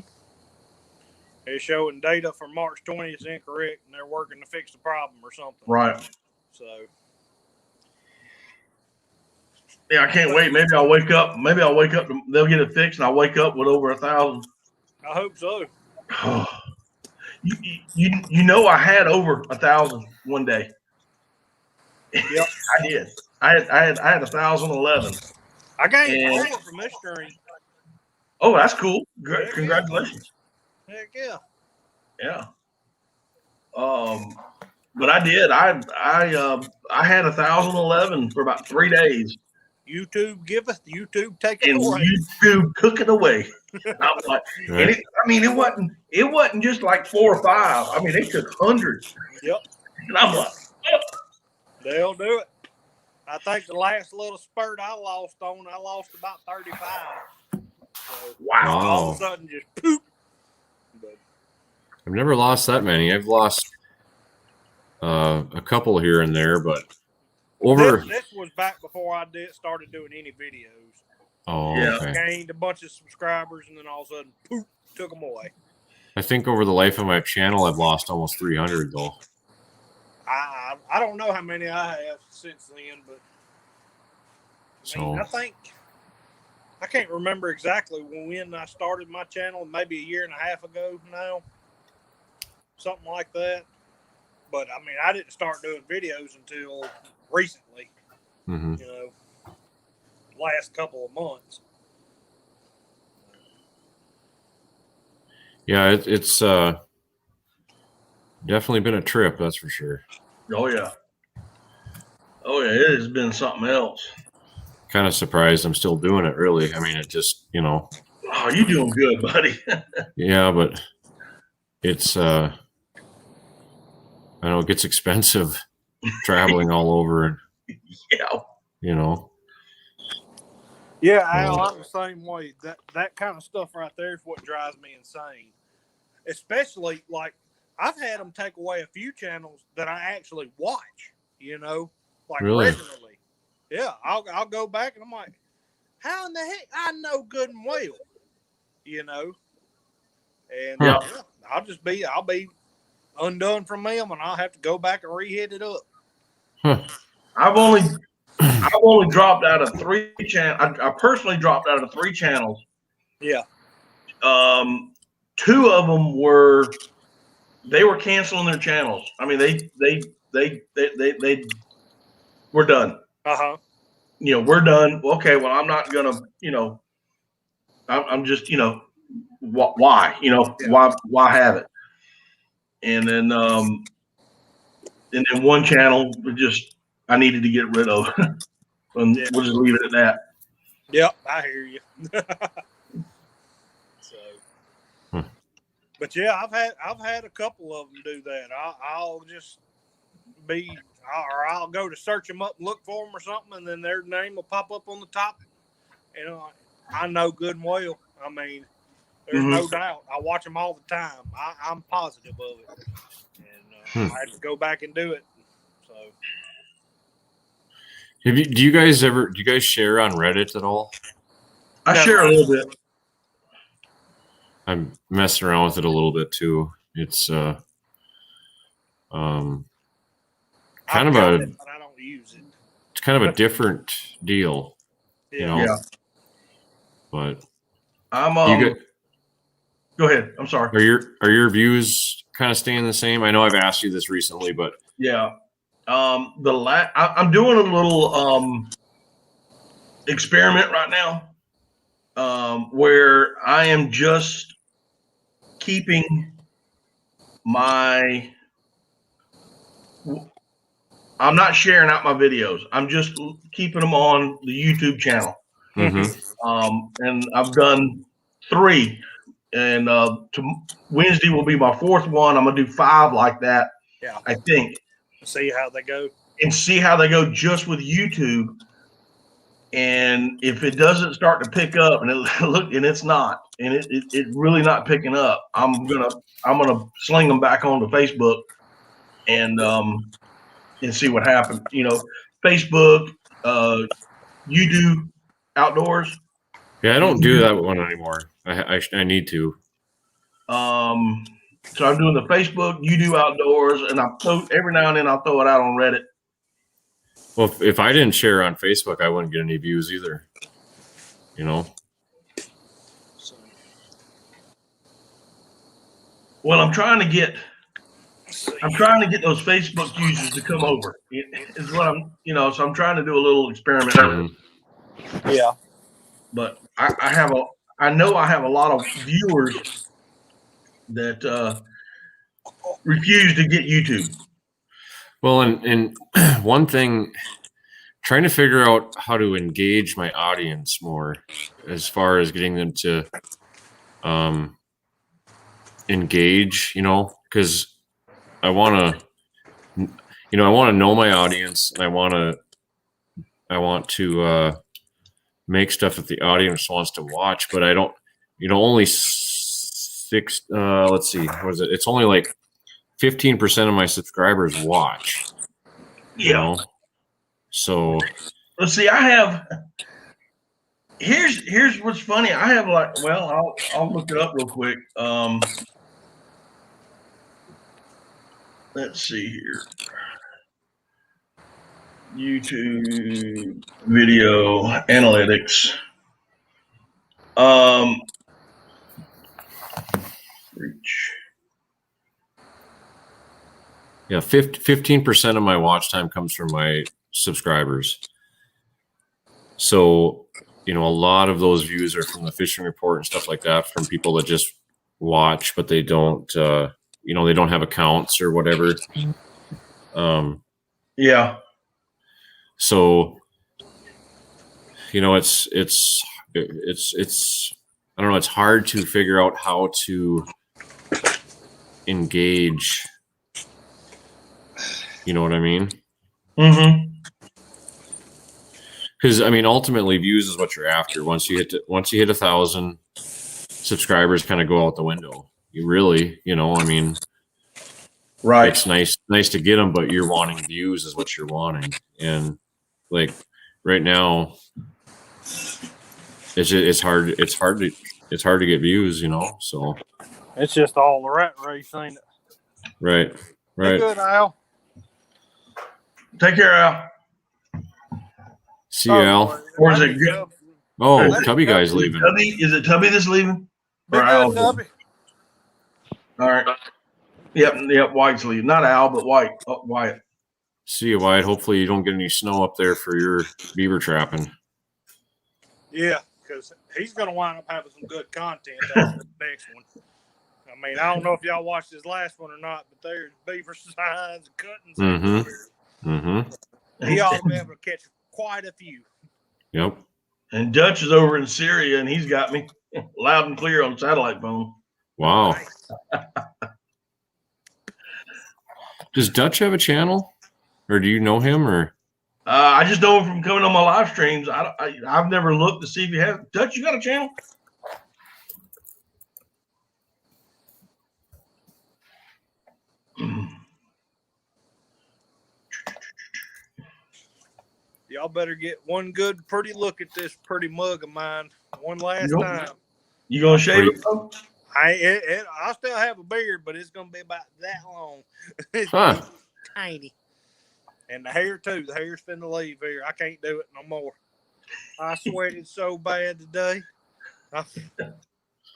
It's showing data for March 20th is incorrect, and they're working to fix the problem or something. Right. So. Yeah, I can't wait. Maybe I'll wake up. They'll get it fixed, and I'll wake up with over 1,000. I hope so. You know, I had over 1,000 one day. Yep, I did. I had 1,011. I gained 4 from this stream. Oh, that's cool. Great. Congratulations. Heck yeah. Yeah. But I did. I had 1,011 for about 3 days. YouTube giveth, YouTube take it away. YouTube took it away. I was like, right. It wasn't just like 4 or 5. I mean, they took hundreds. Yep. And I'm like, oh. They'll do it. I think the last little spurt I lost about 35. So Wow. All of a sudden, just poop. But I've never lost that many. I've lost a couple here and there, but this was back before I started doing any videos. Oh, yeah. Okay. Gained a bunch of subscribers, and then all of a sudden, poof, took them away. I think over the life of my channel, I've lost almost 300 though. I don't know how many I have since then, but I can't remember exactly when I started my channel. Maybe a year and a half ago now, something like that. But I mean, I didn't start doing videos until recently. Mm-hmm. You know, last couple of months. Yeah, it's definitely been a trip, that's for sure. Oh yeah. It has been something else. Kind of surprised I'm still doing it, really. I mean, it just, Oh, you're doing good, buddy. Yeah, but it's I know it gets expensive traveling all over, Yeah. you know. Yeah, Al, I'm the same way. That kind of stuff right there is what drives me insane. Especially, like, I've had them take away a few channels that I actually watch, like Really? regularly. Yeah, I'll go back and I'm like, how in the heck? I know good and well, and Yeah. I'll be undone from them, and I'll have to go back and re-hit it up. Huh. I've only dropped out of 3 channels. I personally dropped out of 3 channels. Yeah. 2 of them were canceling their channels. I mean, they were done. Uh-huh. We're done. Okay, well, I'm not gonna. I'm just. Why? Why have it? And then one channel I needed to get rid of, and we'll just leave it at that. Yep, I hear you. So, but yeah, I've had a couple of them do that. I'll just I'll go to search them up and look for them or something, and then their name will pop up on the top. And I know good and well. I mean, there's no doubt. I watch them all the time. I'm positive of it, and I had to go back and do it. So, do you guys share on Reddit at all? I share a little bit. I'm messing around with it a little bit too. It's kind of a. But I don't use it. It's kind of a different deal, Yeah. But I'm go ahead. I'm sorry. Are your views kind of staying the same? I know I've asked you this recently, but yeah. I'm doing a little experiment right now, where I am just keeping I'm not sharing out my videos. I'm just keeping them on the YouTube channel. And I've done 3, and Wednesday will be my 4th one. I'm gonna do 5 like that. Yeah, I think. See how they go. And see how they go just with YouTube. And if it doesn't start to pick up, and it's not, and it really not picking up, I'm gonna sling them back onto Facebook, and see what happens. Facebook, you do outdoors. Yeah, I don't do that one anymore. I need to. So I'm doing the Facebook, you do outdoors, and every now and then I'll throw it out on Reddit. Well, if I didn't share on Facebook, I wouldn't get any views either. Well, I'm trying to get those Facebook users to come over. Is what I'm, so I'm trying to do a little experiment. Yeah. But I know I have a lot of viewers that refuse to get YouTube. Well, and one thing, trying to figure out how to engage my audience more, as far as getting them to engage, because I want to, I want to know my audience, and I want to make stuff that the audience wants to watch, but I don't, only let's see, what is it? It's only like 15% of my subscribers watch. So let's see. Here's what's funny. I have I'll look it up real quick. Let's see here. YouTube video analytics. Reach. Yeah, 15% of my watch time comes from my subscribers. So, a lot of those views are from the fishing report and stuff like that, from people that just watch, but they don't, they don't have accounts or whatever. Yeah. So, it's I don't know. It's hard to figure out how to engage You know what I mean? Mm-hmm. Because I mean, ultimately, views is what you're after. Once you hit 1,000 subscribers, kind of go out the window. You really, I mean, Right. it's nice to get them, but you're wanting views is what you're wanting. And like right now, it's hard to get views, So It's just all the rat race, ain't it? right. Be good, Al. Take care, Al. See you, Al. Or is it good? Oh, Tubby guy's leaving. Is it Tubby that's leaving? Be Or Al? good, Tubby. All right. Yep. White's leaving. Not Al, but White. Oh, Wyatt. See you, White. Hopefully you don't get any snow up there for your beaver trapping. Yeah, because he's going to wind up having some good content after the next one. I mean, I don't know if y'all watched his last one or not, but there's beaver signs and cuttings. He ought to be able to catch quite a few. Yep. And Dutch is over in Syria, and he's got me loud and clear on satellite phone. Wow. Does Dutch have a channel, or do you know him, or? I just know him from coming on my live streams. I've never looked to see if he has. Dutch, you got a channel? Y'all better get one good, pretty look at this pretty mug of mine one last time. You gonna shave it? I still have a beard, but it's gonna be about that long. It's tiny, and the hair too. The hair's finna leave here. I can't do it no more. I sweated so bad today,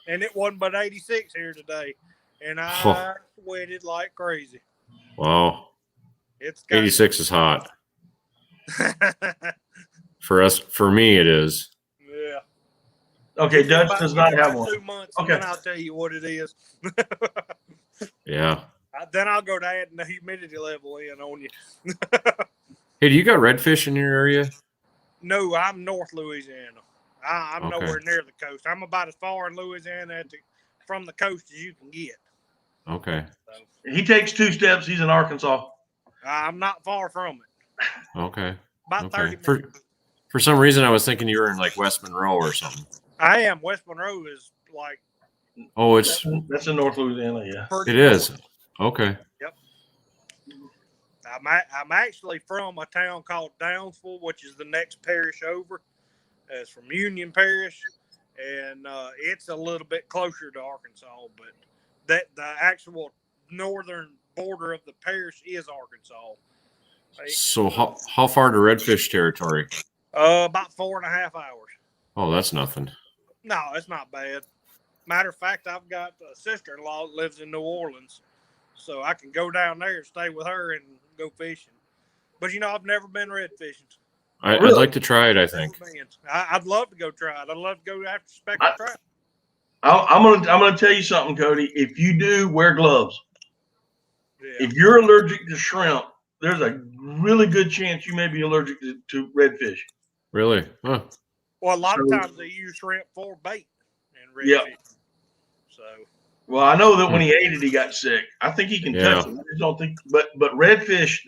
and it wasn't but 86 here today, and I sweated like crazy. Wow, 86 is hot. For me, it is. Yeah. Okay, Dutch does not have one. 2 months, okay. And then I'll tell you what it is. Yeah. Then I'll go to adding the humidity level in on you. Hey, do you got redfish in your area? No, I'm North Louisiana. I'm nowhere near the coast. I'm about as far in Louisiana from the coast as you can get. Okay. So, he takes 2 steps. He's in Arkansas. I'm not far from it. Okay. About 30 minutes. For some reason, I was thinking you were in like West Monroe or something. I am. West Monroe is like. Oh, that's in North Louisiana. Yeah. It is. Okay. Yep. I'm actually from a town called Downsville, which is the next parish over. It's from Union Parish, and it's a little bit closer to Arkansas, but the actual northern border of the parish is Arkansas. So how far to redfish territory? About 4.5 hours. Oh, that's nothing. No, it's not bad. Matter of fact, I've got a sister-in-law that lives in New Orleans, so I can go down there and stay with her and go fishing. But I've never been red fishing. I'd like to try it. I think I'd love to go try it. I'd love to go after speckled trout. I'm gonna tell you something, Cody. If you do, wear gloves. Yeah. If you're allergic to shrimp, there's a really good chance you may be allergic to redfish. Really? Huh. Well, a lot of times they use shrimp for bait and redfish. So. Well, I know that when he ate it, he got sick. I think he can touch it. I just don't think. But redfish,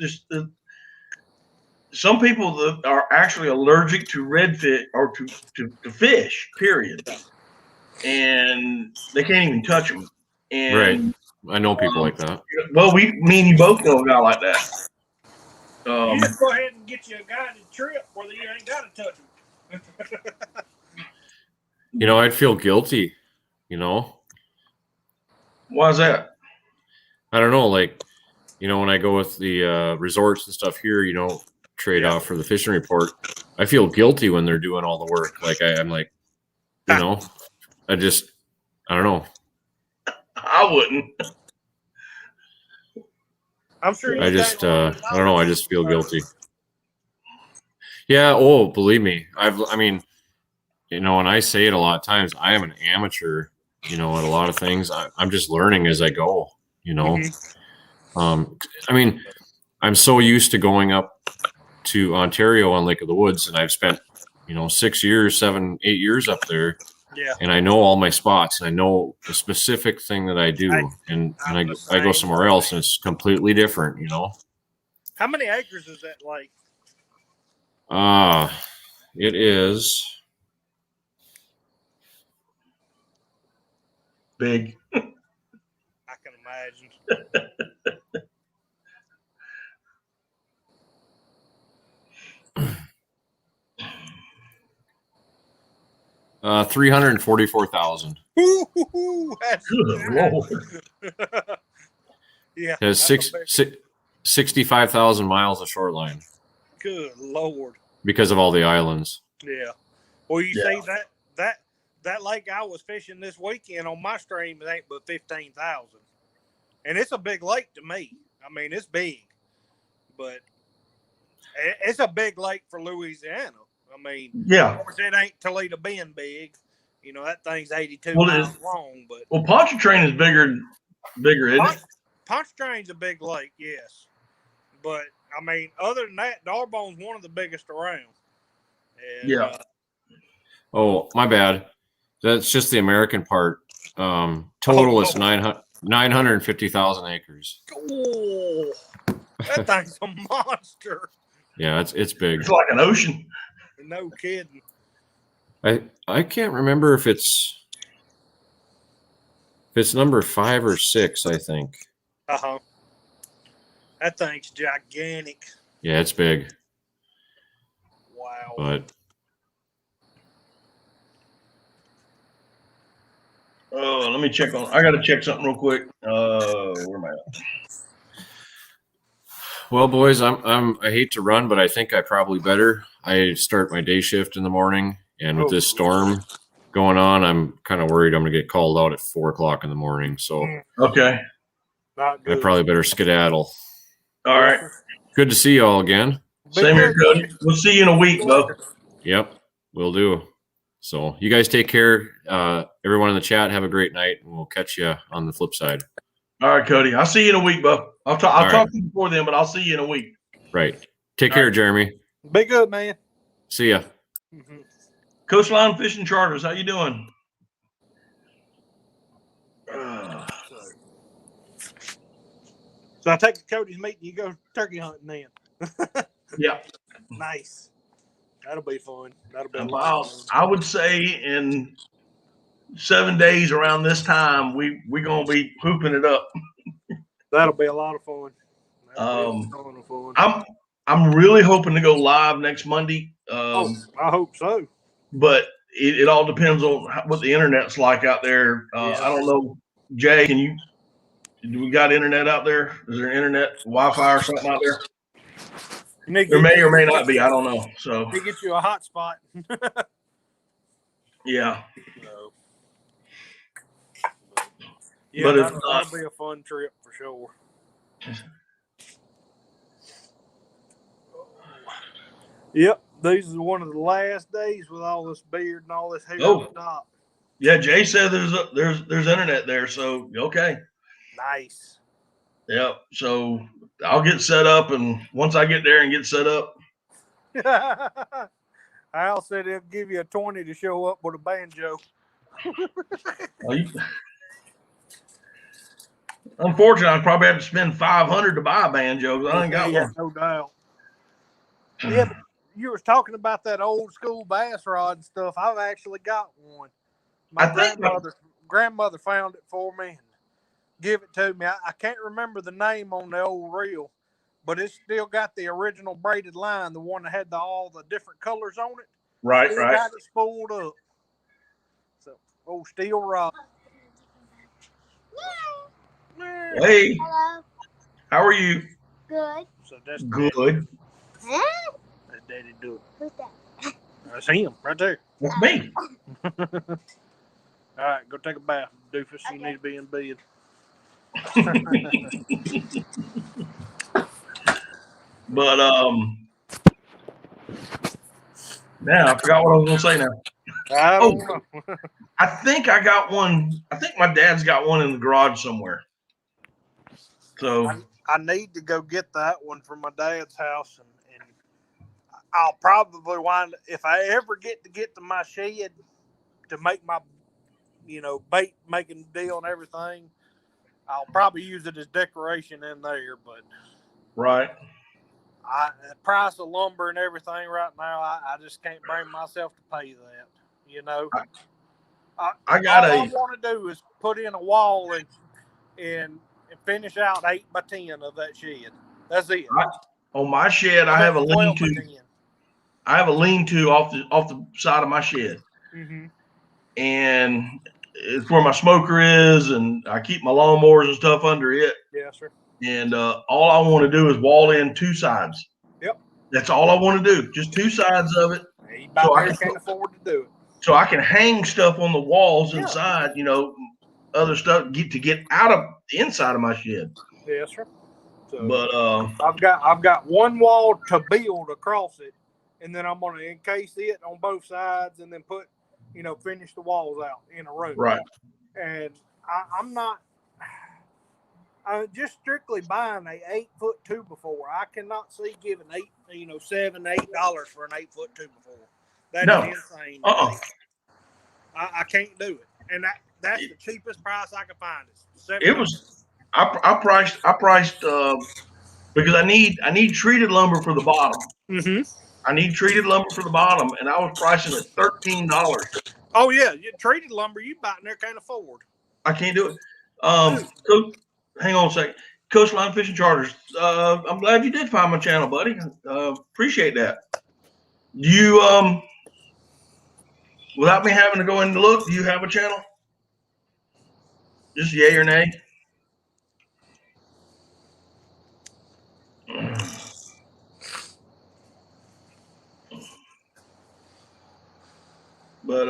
some people that are actually allergic to redfish or to fish. Period. And they can't even touch them. And, right. I know people like that. Well, me and you both know a guy like that. You just go ahead and get you a guided trip where you ain't got to touch them. I'd feel guilty. Why is that? I don't know. Like, when I go with the resorts and stuff here, trade off for the fishing report, I feel guilty when they're doing all the work. Like I'm like, I don't know. I wouldn't. I'm sure. I don't know. I just feel guilty. Yeah. Oh, believe me. And I say it a lot of times, I am an amateur, at a lot of things. I'm just learning as I go, I'm so used to going up to Ontario on Lake of the Woods, and I've spent, 6 years, 7, 8 years up there. Yeah. And I know all my spots, and I know the specific thing that I do, and I go somewhere else and it's completely different, How many acres is that lake? It is Big. I can imagine. 344,000. That's Good Lord. yeah. It has 65,000 miles of shoreline Good Lord. because of all the islands. Yeah. Well, you Yeah. see that lake I was fishing this weekend on my stream, it ain't but 15,000, and it's a big lake to me. I mean, it's big, but it's a big lake for Louisiana. I mean, Yeah. of course, it ain't Toledo Bend big. You know, that thing's 82 Well, miles long, but Well, Pontchartrain is bigger, isn't it? Pontchartrain's a big lake, yes. But I mean, other than that, Darbone's one of the biggest around. And, Yeah. Oh, my bad. That's just the American part. Total is 950,000 acres. Oh, that thing's a monster. Yeah, it's big. It's like an ocean. No kidding. I can't remember if it's number 5 or 6, I think. Uh-huh. That thing's gigantic. Yeah, it's big. Wow. But Oh, let me check on. I got to check something real quick. Where am I at? well, boys, I hate to run, but I think I probably better. I start my day shift in the morning, and with this storm going on, I'm kind of worried I'm going to get called out at 4:00 in the morning. So Okay. Not good. I probably better skedaddle. All right. Good to see you all again. Same here, Cody. We'll see you in a week, Bo. Yep, will do. So you guys take care. Everyone in the chat, have a great night, and we'll catch you on the flip side. All right, Cody. I'll see you in a week, Bo. I'll talk to you before then, but I'll see you in a week. Right. Take care, Jeremy. Be good, man. See ya. Mm-hmm. Coastline Fishing Charters, how you doing? So I take Cody's meat and you go turkey hunting then. Yeah. Nice. That'll be fun. That'll be About, I would say in 7 days around this time, we're gonna be hooping it up. That'll be a lot of fun. That'll be a ton of fun. I'm really hoping to go live next Monday. I hope so. But it all depends on what the internet's like out there. I don't know, Jay. Do we got internet out there? Is there internet, Wi-Fi, or something out there? There may or may not be. I don't know. So he get you a hotspot. Yeah. Yeah, but that'll be a fun trip for sure. Yep, these are one of the last days with all this beard and all this hair on the top. Yeah, Jay said there's internet there, so okay. Nice. Yep. So I'll get set up, and once I get there and get set up, Al said he'll give you a 20 to show up with a banjo. Unfortunately, I'd probably have to spend $500 to buy a banjo. I ain't got one. No doubt. Yeah, but you was talking about that old school bass rod and stuff. I've actually got one. My grandmother found it for me and give it to me. I can't remember the name on the old reel, but it's still got the original braided line, the one that had all the different colors on it. Right, still got it spooled up. So, old steel rod. Hey. Hello. How are you? Good. So that's good. That's Daddy do it. Who's that? That's him right there. That's me. All right, go take a bath, doofus. Okay. You need to be in bed. But now I forgot what I was gonna say now. I don't know. I think I got one. I think my dad's got one in the garage somewhere. So I need to go get that one from my dad's house, and I'll probably wind, if I ever get to my shed to make my, bait making deal and everything, I'll probably use it as decoration in there. But right. The price of lumber and everything right now, I just can't bring myself to pay that. You know, I got all I want to do is put in a wall and finish out 8 by 10 of that shed. That's it. On my shed, I have a lean-to. I have a lean-to off the side of my shed, and it's where my smoker is, and I keep my lawnmowers and stuff under it. Yes, sir. And all I want to do is wall in 2 sides. Yep. That's all I want to do, just 2 sides of it. So I can't afford to do it. So I can hang stuff on the walls inside, you know, other stuff to get out of the inside of my shed. Yes, sir. So but I've got one wall to build across it, and then I'm going to encase it on both sides, and then finish the walls out in a room. Right. And I'm not. I'm just strictly buying a 8-foot 2x4. I cannot see giving $7, $8 for an 8-foot 2x4. That is insane. I can't do it, and that's the cheapest price I could find. It was. I priced because I need treated lumber for the bottom. I need treated lumber for the bottom, and I was pricing it $13. Oh yeah, treated lumber you buy in there can't afford. I can't do it. So hang on a second. Coastline Fishing Charters. I'm glad you did find my channel, buddy. Appreciate that. You without me having to go in and look, do you have a channel? Just yay or nay? But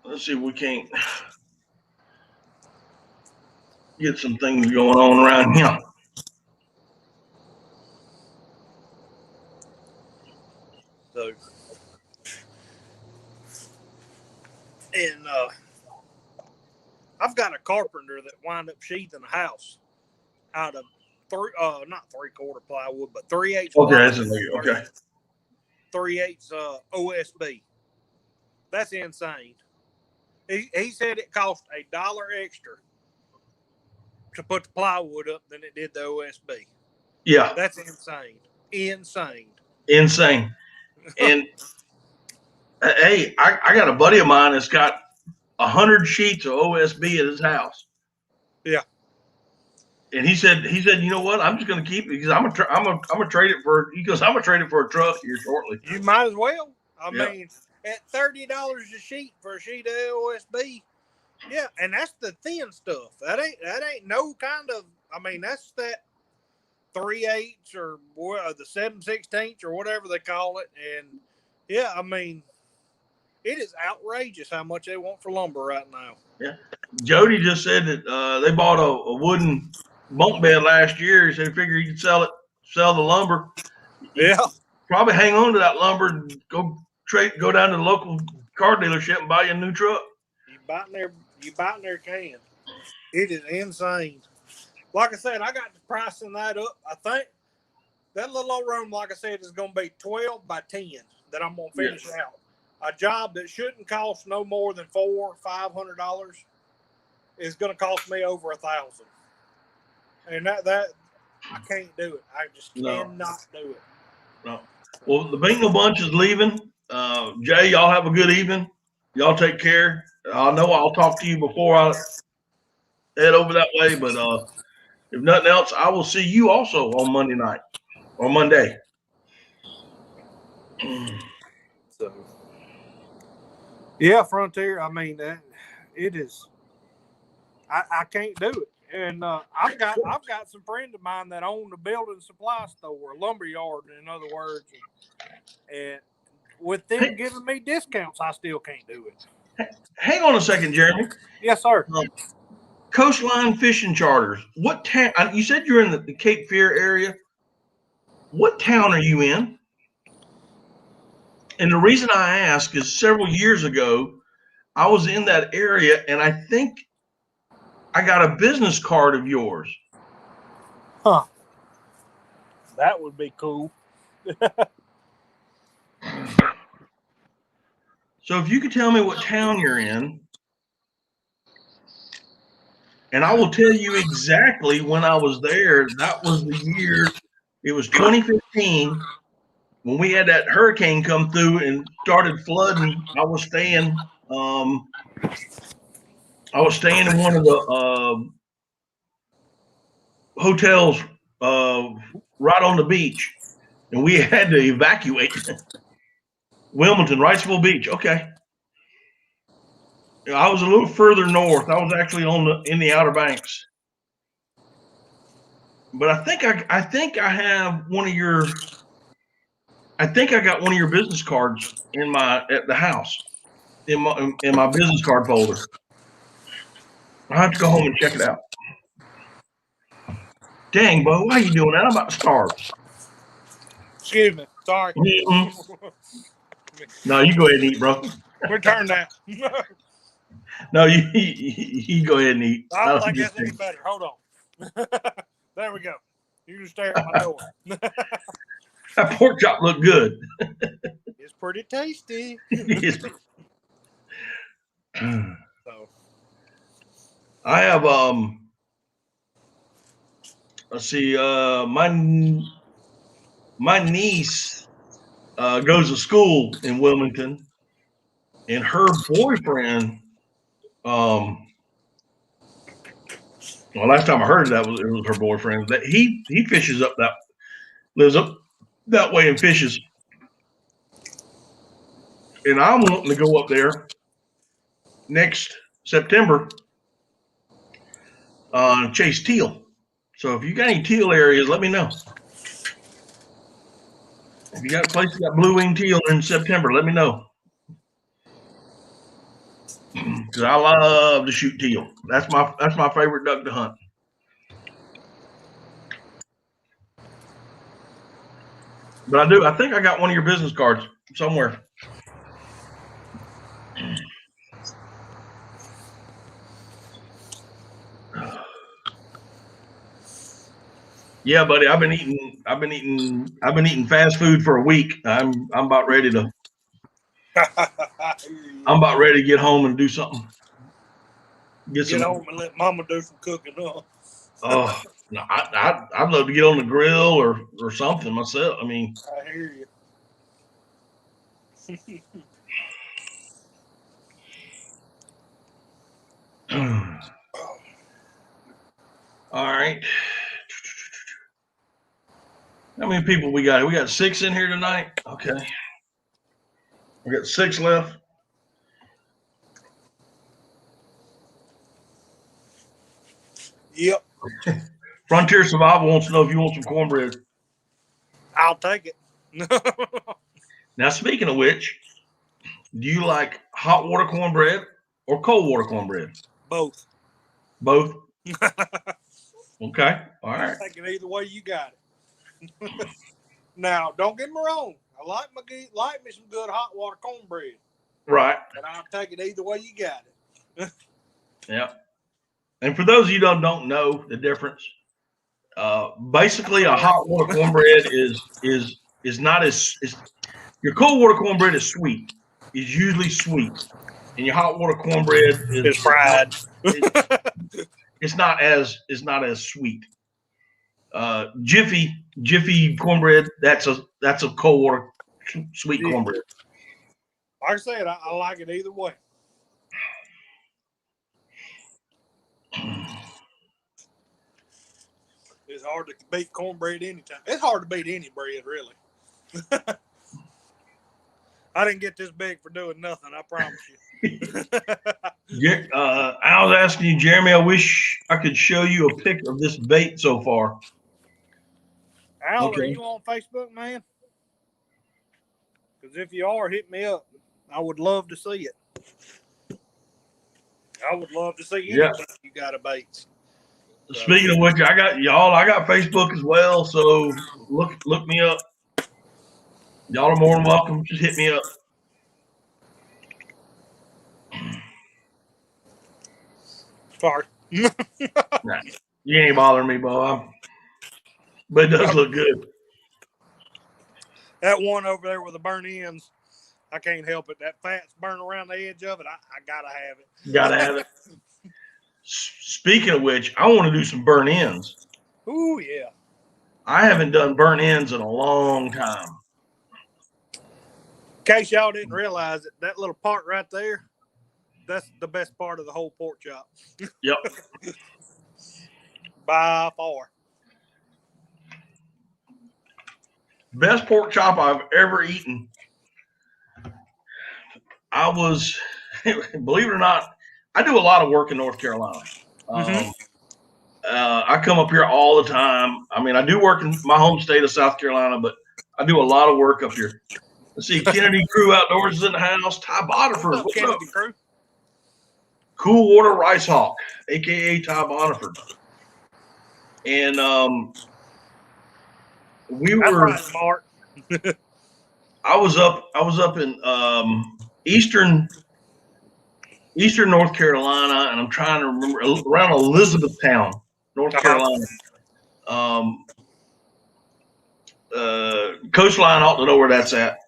let's see if we can't get some things going on around here. So, and I've got a carpenter that wound up sheathing a house out of not 3/4 plywood, but 3/8. Okay, 3/8 OSB. That's insane. He said it cost $1 extra to put the plywood up than it did the OSB. Yeah, that's insane. Insane. And hey, I got a buddy of mine that's got 100 sheets of OSB at his house. Yeah. And he said, you know what? I'm just going to keep it because I'm gonna trade it for. He goes, I'm gonna trade it for a truck here shortly. You might as well. I mean, at $30 a sheet for a sheet of OSB. Yeah, and that's the thin stuff. That ain't no kind of. I mean, that's that 3/8 or the 7/16 or whatever they call it. And yeah, I mean, it is outrageous how much they want for lumber right now. Yeah, Jody just said that they bought a wooden bunk bed last year. He said he figured he could sell the lumber. Yeah, probably hang on to that lumber and go down to the local car dealership and buy you a new truck. You biting their can. It is insane. Like I said, I got the pricing that up. I think that little old room, like I said, is going to be 12 by 10 that I'm going to finish out. A job that shouldn't cost no more than $400 or $500 is going to cost me over $1,000. And that I can't do it. I just cannot do it. No. Well, the Bingo Bunch is leaving. Jay, y'all have a good evening. Y'all take care. I know I'll talk to you before I head over that way, but if nothing else, I will see you also on Monday night or Monday. So, yeah, Frontier. I mean, it is. I can't do it, and I've got some friends of mine that own a building supply store, a lumber yard, in other words, and with them giving me discounts, I still can't do it. Hang on a second, Jeremy. Yes, sir. Coastline Fishing Charters. What town? You said you're in the Cape Fear area. What town are you in? And the reason I ask is several years ago, I was in that area, and I think I got a business card of yours. Huh. That would be cool. So if you could tell me what town you're in, and I will tell you exactly when I was there. That was the year. It was 2015 when we had that hurricane come through and started flooding. I was staying in one of the hotels right on the beach, and we had to evacuate. Wilmington, Wrightsville Beach. Okay. I was a little further north. I was actually in the Outer Banks. But I think I have one of your. I think I got one of your business cards at the house in my business card folder. I have to go home and check it out. Dang, Bo, why are you doing that? I'm about to starve. Excuse me. Sorry. Mm-hmm. No, you go ahead and eat, bro. Return that. No, you go ahead and eat. I don't think that's any better. Hold on. There we go. You can stare at my door. That pork chop looked good. It's pretty tasty. So I have let's see, my niece goes to school in Wilmington, and her boyfriend, well, last time I heard it was her boyfriend, that he lives up that way and fishes. And I'm wanting to go up there next September chase teal. So if you got any teal areas, let me know. If you got a place that got blue-winged teal in September, let me know. Because I love to shoot teal. That's my favorite duck to hunt. But I think I got one of your business cards somewhere. Yeah, buddy, I've been eating fast food for a week. I'm about ready to get home and do something. Get home and let Mama do some cooking, huh? Oh, no, I'd love to get on the grill or something myself. I mean, I hear you. All right. How many people we got? We got 6 in here tonight. Okay. We got 6 left. Yep. Frontier Survival wants to know if you want some cornbread. I'll take it. Now, speaking of which, do you like hot water cornbread or cold water cornbread? Both. Both? Okay. All right. I'll take it either way you got it. Now, don't get me wrong. I like me some good hot water cornbread. Right. But I'll take it either way you got it. Yeah. And for those of you that don't know the difference, basically a hot water cornbread is not as your cold water cornbread is sweet. It's usually sweet, and your hot water cornbread is fried. It's not as sweet. Jiffy cornbread, that's a cold water sweet cornbread. Like I said, I like it either way. It's hard to beat cornbread anytime. It's hard to beat any bread, really. I didn't get this big for doing nothing, I promise you. I was asking you, Jeremy, I wish I could show you a pic of this bait so far. Al, are you on Facebook, man? Because if you are, hit me up. I would love to see it. I would love to see anything you got a bait. So, speaking of which, I got Facebook as well, so look me up. Y'all are more than welcome. Just hit me up. Sorry. Nah, you ain't bothering me, Bo. But it does look good. That one over there with the burnt ends, I can't help it. That fat's burnt around the edge of it. I gotta have it. Gotta have it. Speaking of which, I want to do some burnt ends. Ooh, yeah. I haven't done burnt ends in a long time. In case y'all didn't realize it, that little part right there, that's the best part of the whole pork chop. Yep. By far. Best pork chop I've ever eaten. I was, believe it or not, I do a lot of work in North Carolina. I come up here all the time. I mean, I do work in my home state of South Carolina, but I do a lot of work up here. Let's see, Kennedy Crew Outdoors is in the house. Ty Boniford, what's up? Crew? Cool Water Rice Hawk, aka Ty Boniford. And we were. That's right, Mark. I was up in eastern North Carolina, and I'm trying to remember around Elizabethtown, North Carolina. Coastline, I ought to know where that's at.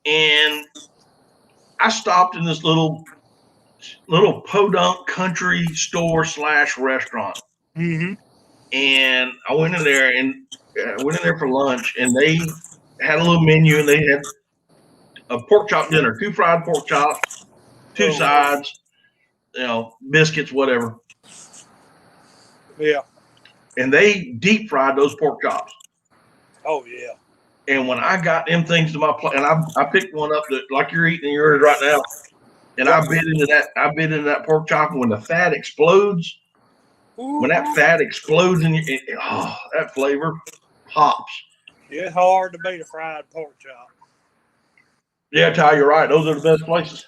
And I stopped in this little podunk country store / restaurant. Mm-hmm. And I went in there for lunch, and they had a little menu, and they had a pork chop dinner, 2 fried pork chops, 2 sides, biscuits, whatever. Yeah. And they deep fried those pork chops. Oh yeah. And when I got them things to my plate, and I picked one up that like you're eating yours right now, and I bit into that pork chop, and when the fat explodes, when that fat explodes in that flavor pops. It's hard to beat a fried pork chop. Yeah, Ty, you're right. Those are the best places.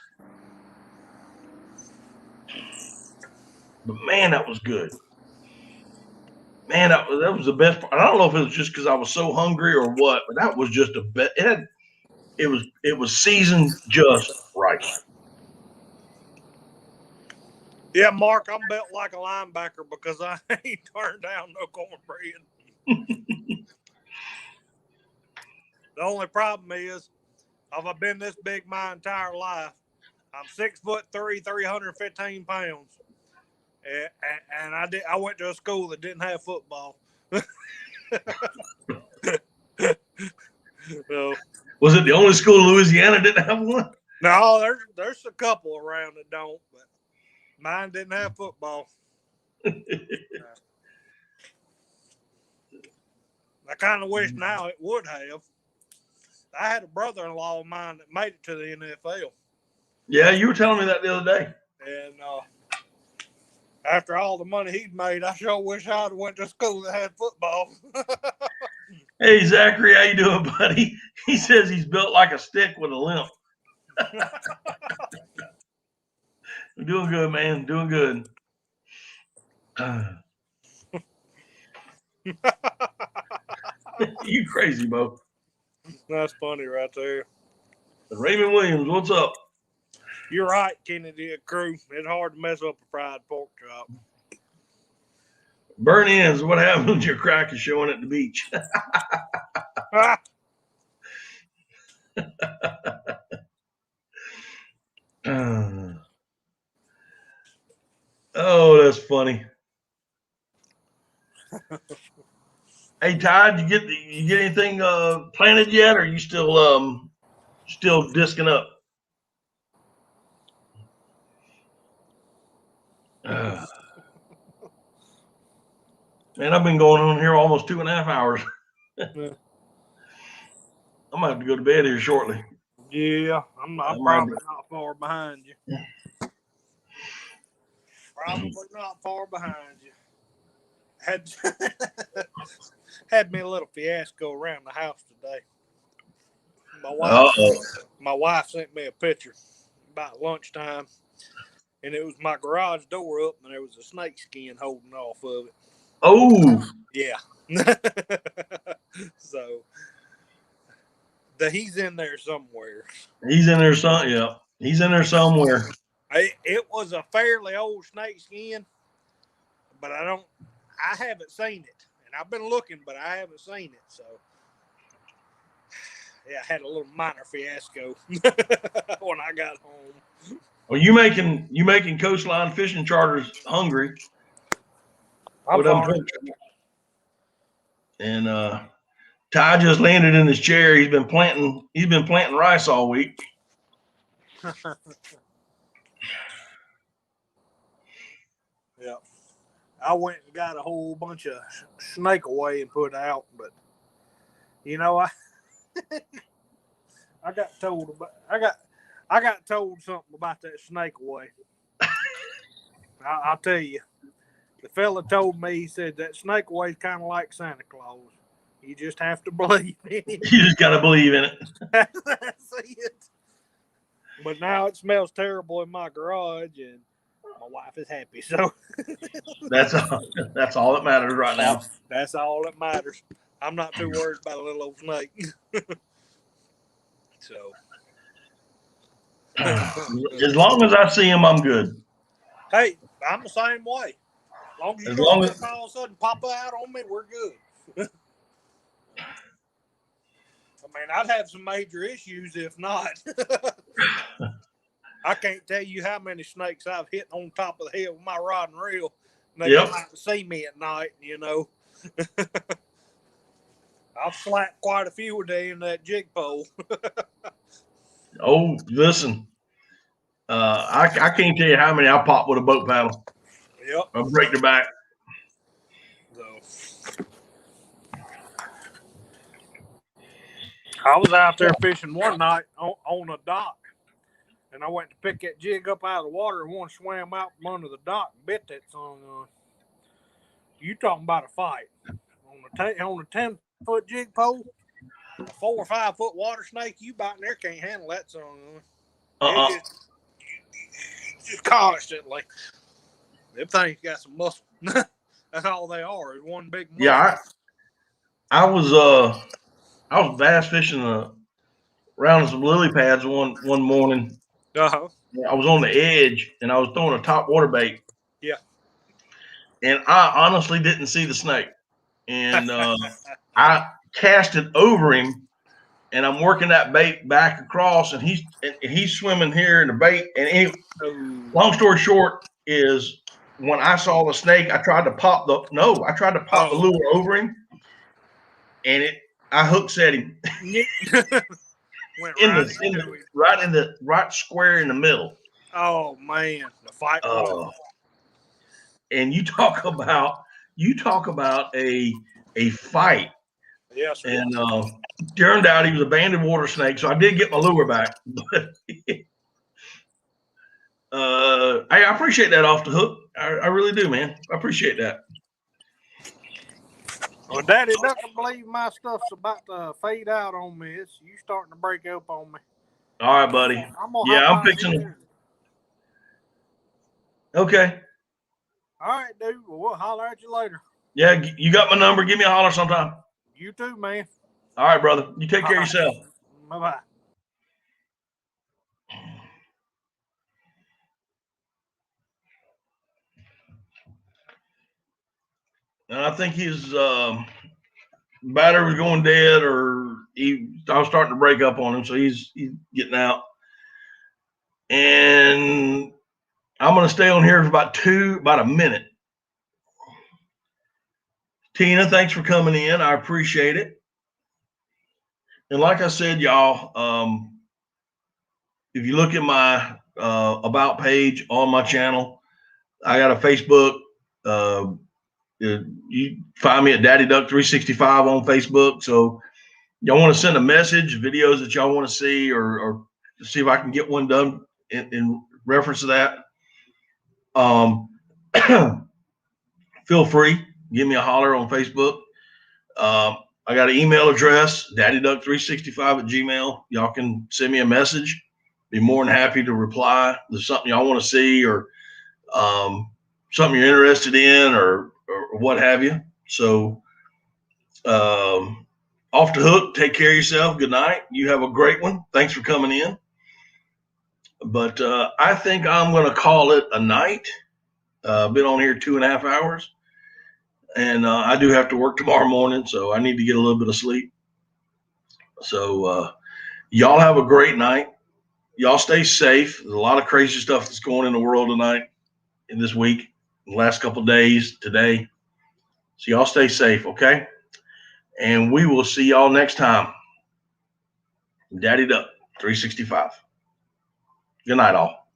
But man, that was good. Man, that was the best part. I don't know if it was just because I was so hungry or what, but that was just it was seasoned just right. Yeah, Mark, I'm built like a linebacker because I ain't turned down no cornbread. The only problem is, I've been this big my entire life. I'm 6'3", 315 pounds, and I went to a school that didn't have football. So, was it the only school in Louisiana didn't have one? No, there's a couple around that don't, but mine didn't have football. I kind of wish now it would have. I had a brother-in-law of mine that made it to the NFL. Yeah, you were telling me that the other day. And after all the money he'd made, I sure wish I'd went to school that had football. Hey, Zachary, how you doing, buddy? He says he's built like a stick with a limp. I'm doing good, man. Doing good. You crazy, Bo. That's funny right there. Raymond Williams, what's up? You're right, Kennedy Crew. It's hard to mess up a fried pork chop. Burn ends. What happens when your crack is showing at the beach? Oh, that's funny. Hey, Ty, did you get anything planted yet, or are you still disking up? Man, I've been going on here almost 2.5 hours. I'm gonna have to go to bed here shortly. Yeah, I'm probably not far behind you. Probably not far behind you. Had me a little fiasco around the house today. My wife sent me a picture about lunchtime, and it was my garage door up, and there was a snake skin holding off of it. Oh, yeah. So he's in there somewhere. He's in there somewhere. It was a fairly old snake skin, but I haven't seen it, and I've been looking, but I haven't seen it. So yeah, I had a little minor fiasco when I got home. Well, you making coastline fishing charters hungry. And Ty just landed in his chair. He's been planting rice all week. Yeah. I went and got a whole bunch of snake away and put out, but you know, I got told something about that snake away. I'll tell you. The fella told me, he said that snake away is kind of like Santa Claus. You just have to believe in it. You just got to believe in it. That's it. But now it smells terrible in my garage, and my wife is happy. So that's all that matters right now. That's all that matters. I'm not too worried about a little old snake. So as long as I see him, I'm good. Hey, I'm the same way. As long as all of a sudden pop out on me, we're good. I mean, I'd have some major issues if not. I can't tell you how many snakes I've hit on top of the head with my rod and reel. And they come out to see me at night, you know. I've slapped quite a few a day in that jig pole. Oh, listen. I can't tell you how many I popped with a boat paddle. Yep. I'll break their back. So, I was out there fishing one night on a dock, and I went to pick that jig up out of the water, and one swam out from under the dock and bit that song on. You talking about a fight on a 10-foot jig pole? A 4 or 5 foot water snake, you biting there can't handle that song on. Just constantly. Them things got some muscle. That's all they are. Is one big muscle. Yeah, I was bass fishing around some lily pads one morning. Uh-huh. I was on the edge and I was throwing a top water bait. Yeah. And I honestly didn't see the snake. And I cast it over him, and I'm working that bait back across, and he's swimming here in the bait. And long story short is, when I saw the snake, I tried to pop the lure over him, and I hook set him. Went right square in the middle. Oh man, the fight. And you talk about a fight. Yes. And turned out he was a banded water snake, so I did get my lure back. But I appreciate that off the hook. I really do, man. I appreciate that. Well, Daddy doesn't believe my stuff's about to fade out on me. It's you starting to break up on me. All right, buddy. I'm fixing it. Okay. All right, dude. Well, we'll holler at you later. Yeah, you got my number. Give me a holler sometime. You too, man. All right, brother. You take care of yourself. Bye-bye. And I think his battery was going dead, or I was starting to break up on him, so he's getting out. And I'm going to stay on here for about a minute. Tina, thanks for coming in. I appreciate it. And like I said, y'all, if you look at my about page on my channel, I got a Facebook. You find me at Daddy Duck 365 on Facebook. So y'all want to send a message, videos that y'all want to see, or see if I can get one done in reference to that. Feel free. Give me a holler on Facebook. I got an email address, daddyduck365@gmail. Y'all can send me a message. Be more than happy to reply. If there's something y'all want to see, or something you're interested in, or what have you. So off the hook. Take care of yourself. Good night. You have a great one. Thanks for coming in. But I think I'm going to call it a night. Been on here 2.5 hours. And I do have to work tomorrow morning, so I need to get a little bit of sleep. So y'all have a great night. Y'all stay safe. There's a lot of crazy stuff that's going in the world tonight, in this week, in the last couple of days, today. So y'all stay safe, okay? And we will see y'all next time. Daddied up 365. Good night, all.